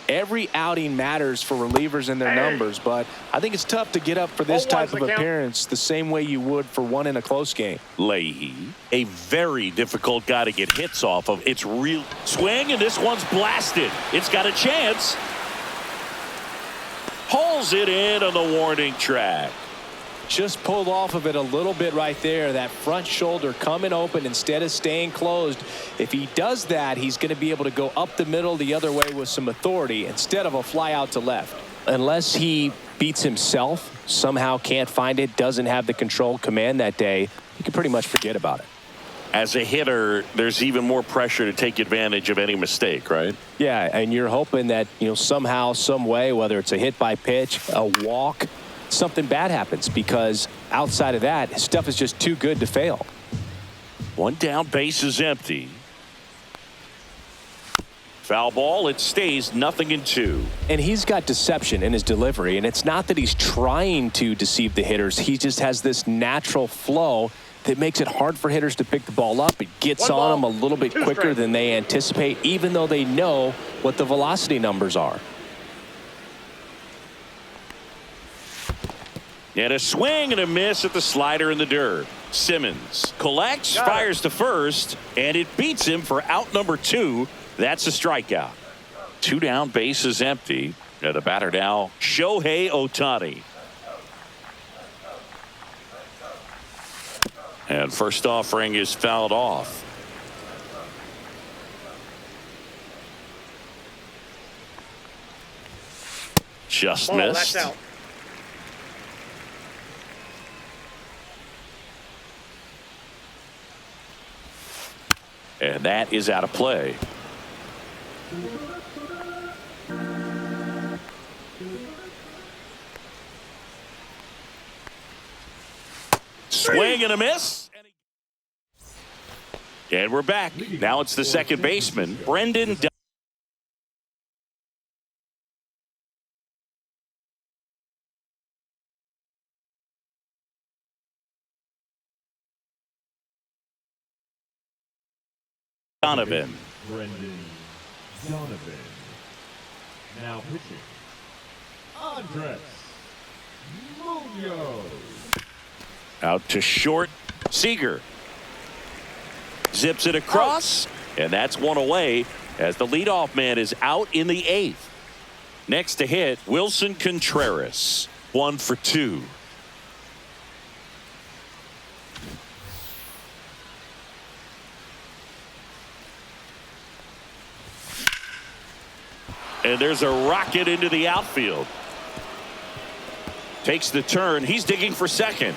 Every outing matters for relievers and their numbers, but I think it's tough to get up for this type of appearance the same way you would for one in a close game. Leahy, a very difficult guy to get hits off of. It's real swing, and this one's blasted. It's got a chance. Pulls it in on the warning track. Just pulled off of it a little bit right there. That front shoulder coming open instead of staying closed. If he does that, he's going to be able to go up the middle the other way with some authority instead of a fly out to left. Unless he beats himself, somehow can't find it, doesn't have the control command that day, you can pretty much forget about it. As a hitter, there's even more pressure to take advantage of any mistake, right? Yeah, and you're hoping that, somehow, some way, whether it's a hit by pitch, a walk, something bad happens, because outside of that, stuff is just too good to fail. One down, base is empty. Foul ball, it stays 0-2. And he's got deception in his delivery, and it's not that he's trying to deceive the hitters. He just has this natural flow that makes it hard for hitters to pick the ball up. It gets on them a little bit quicker than they anticipate, even though they know what the velocity numbers are. And a swing and a miss at the slider in the dirt. Simmons collects, fires to first, and it beats him for out number 2. That's a strikeout. 2 down, bases empty. And the batter now, Shohei Ohtani. And first offering is fouled off. Just missed. That's out. And that is out of play. Swing and a miss. And we're back. Now it's the second baseman, Brendan Donovan. Brendan Donovan. Now pitching, Andres Munoz. Out to short. Seager zips it across, and that's one away as the leadoff man is out in the 8th. Next to hit, Wilson Contreras. 1 for 2. And there's a rocket into the outfield. Takes the turn. He's digging for second.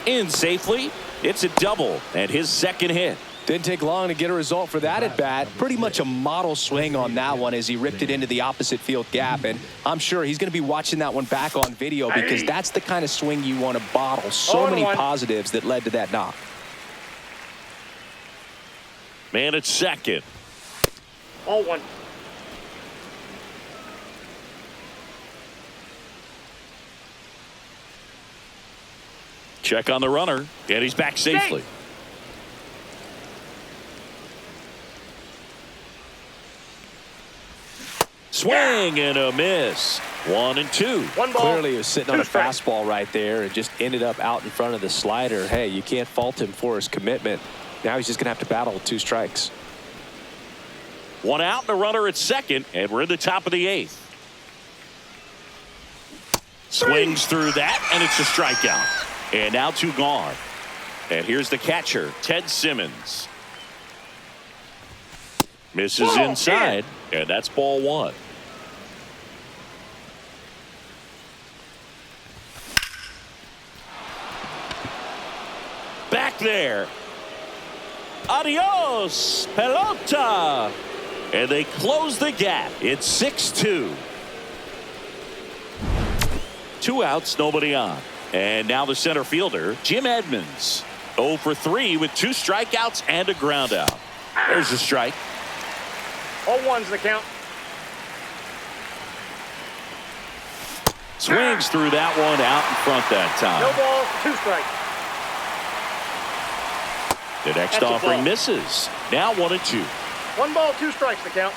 In safely. It's a double and his second hit. Didn't take long to get a result for that at bat. Pretty much a model swing on that one as he ripped it into the opposite field gap. And I'm sure he's going to be watching that one back on video because that's the kind of swing you want to bottle. So many positives that led to that knock. Man at second. 0-1. Check on the runner, and he's back safely. Swing and a miss. 1 and 2. 1 ball. Clearly he was sitting on a 2 strikes. fastball right there and just ended up out in front of the slider. Hey, you can't fault him for his commitment. Now he's just going to have to battle with 2 strikes. 1 out and a runner at second, and we're in the top of the 8th. Swings through that, and it's a strikeout. And now 2 gone. And here's the catcher, Ted Simmons. Misses inside, and that's ball 1. Back there. Adios, pelota. And they close the gap. It's 6-2. 2 outs, nobody on. And now the center fielder, Jim Edmonds. 0 for 3 with 2 strikeouts and a ground out. There's a strike. 0-1's the count. Swings through that one out in front that time. No balls, 2 strikes. The next That's a offering ball. misses. Now 1 and 2. 1 ball, 2 strikes the count.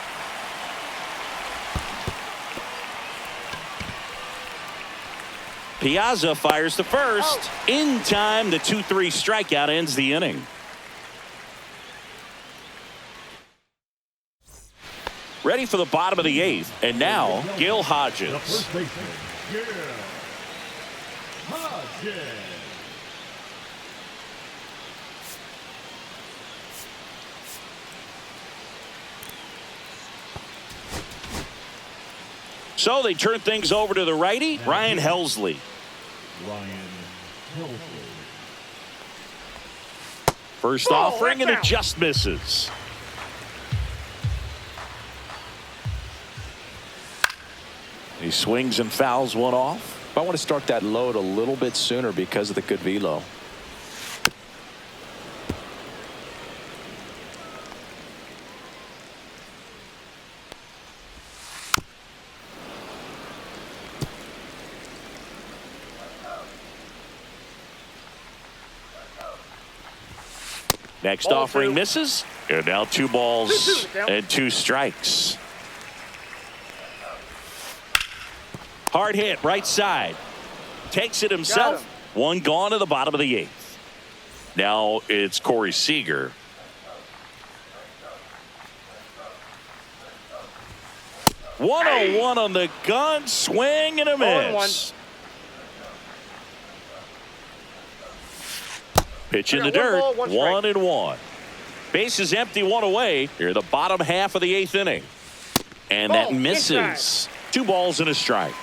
Piazza fires to first. In time, the 2-3 strikeout ends the inning. Ready for the bottom of the 8th. And now, Gil The Hodges. first baseman, Gil Hodges. So they turn things over to the righty, Ryan Helsley. Ryan Helsley. First offering, and it just misses. He swings and fouls one off. I want to start that load a little bit sooner because of the good velo. Next Ball offering two. misses. And now 2 balls 2-2 the count. and 2 strikes. Hard hit right side. Takes it himself. him. 1 gone to the bottom of the 8th. Now it's Corey Seager. Hey. 1-0-1 on the gun. Swing and a 0-1. miss. Pitch in the We got dirt. 1 ball, 1 strike. 1-1. Base is empty, 1 away. Here, the bottom half of the 8th inning. And that Ball, misses. inside. 2 balls and a strike.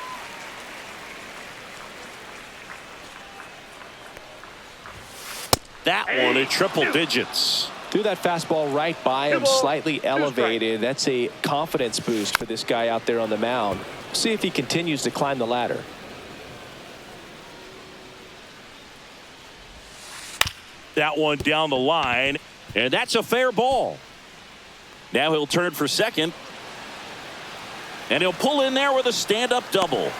That one at triple digits. Threw that fastball right by him, 2 balls, slightly 2 strikes. elevated. That's a confidence boost for this guy out there on the mound. See if he continues to climb the ladder. That one down the line, and that's a fair ball. Now he'll turn for second, and he'll pull in there with a stand-up double.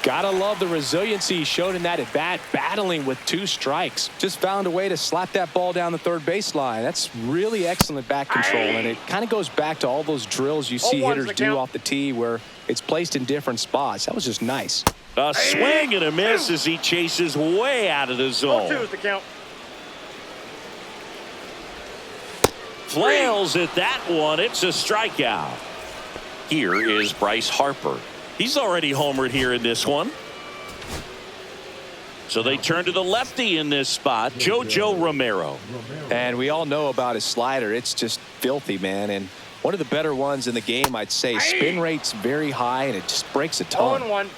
Gotta love the resiliency he showed in that at bat, battling with 2 strikes. Just found a way to slap that ball down the third baseline. That's really excellent bat control, and it kind of goes back to all those drills you see 0-1's hitters the do count. off the tee where it's placed in different spots. That was just nice. A swing and a miss as he chases way out of the 0-2 zone. is the count. Flails at that one. It's a strikeout. Here is Bryce Harper. He's already homered here in this one. So they turn to the lefty in this spot, JoJo Romero. And we all know about his slider. It's just filthy, man. And one of the better ones in the game, I'd say. Spin rate's very high, and it just breaks a ton. 0-1.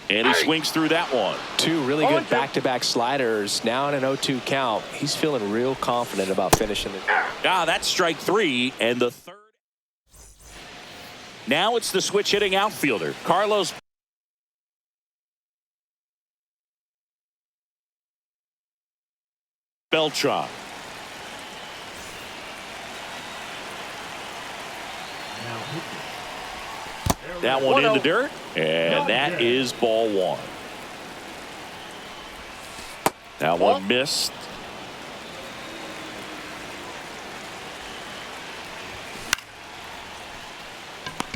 And he swings through that one. 2 really good 0-2. back-to-back sliders. Now in an 0-2 count. He's feeling real confident about finishing it. That's strike 3 and the third. Now it's the switch hitting outfielder, Carlos Beltran. That one in the 1-0. dirt, and that is ball 1. That Ball. one missed.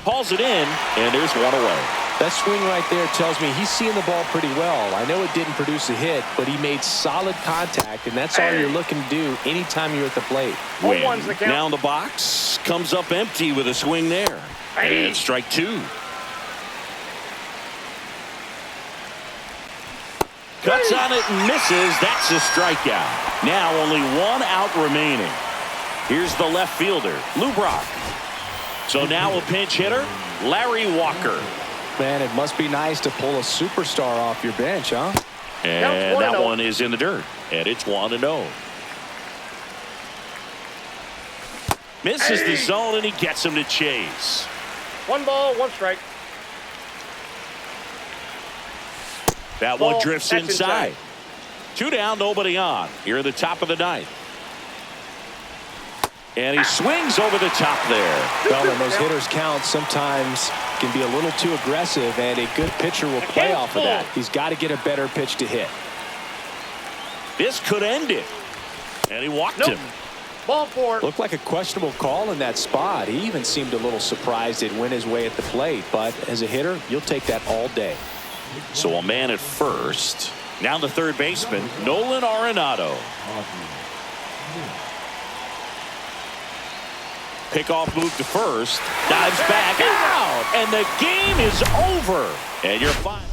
Hauls it in, and there's 1 away. That swing right there tells me he's seeing the ball pretty well. I know it didn't produce a hit, but he made solid contact, and that's all you're looking to do anytime you're at the plate. 0-1's the count. Now in the box, comes up empty with a swing there. And strike 2. Cuts on it and misses. That's a strikeout. Now only 1 out remaining. Here's the left fielder, Lou Brock. So now a pinch hitter, Larry Walker. Man, it must be nice to pull a superstar off your bench, huh? And that 1-0. one is in the dirt. And it's 1-0. Misses the zone, and he gets him to chase. 1 ball, 1 strike. That one Ball. drifts That's inside. inside. 2 down, nobody on. Here in the top of the 9th. And he swings over the top there. Well, when those hitters count, sometimes can be a little too aggressive, and a good pitcher will play off of that. He's got to get a better pitch to hit. This could end it. And he walked Nope. him. Ball 4. Looked like a questionable call in that spot. He even seemed a little surprised it went his way at the plate, but as a hitter, you'll take that all day. So a man at first. Now the third baseman, Nolan Arenado. Pickoff move to first. Dives back out. And the game is over. And you're fine.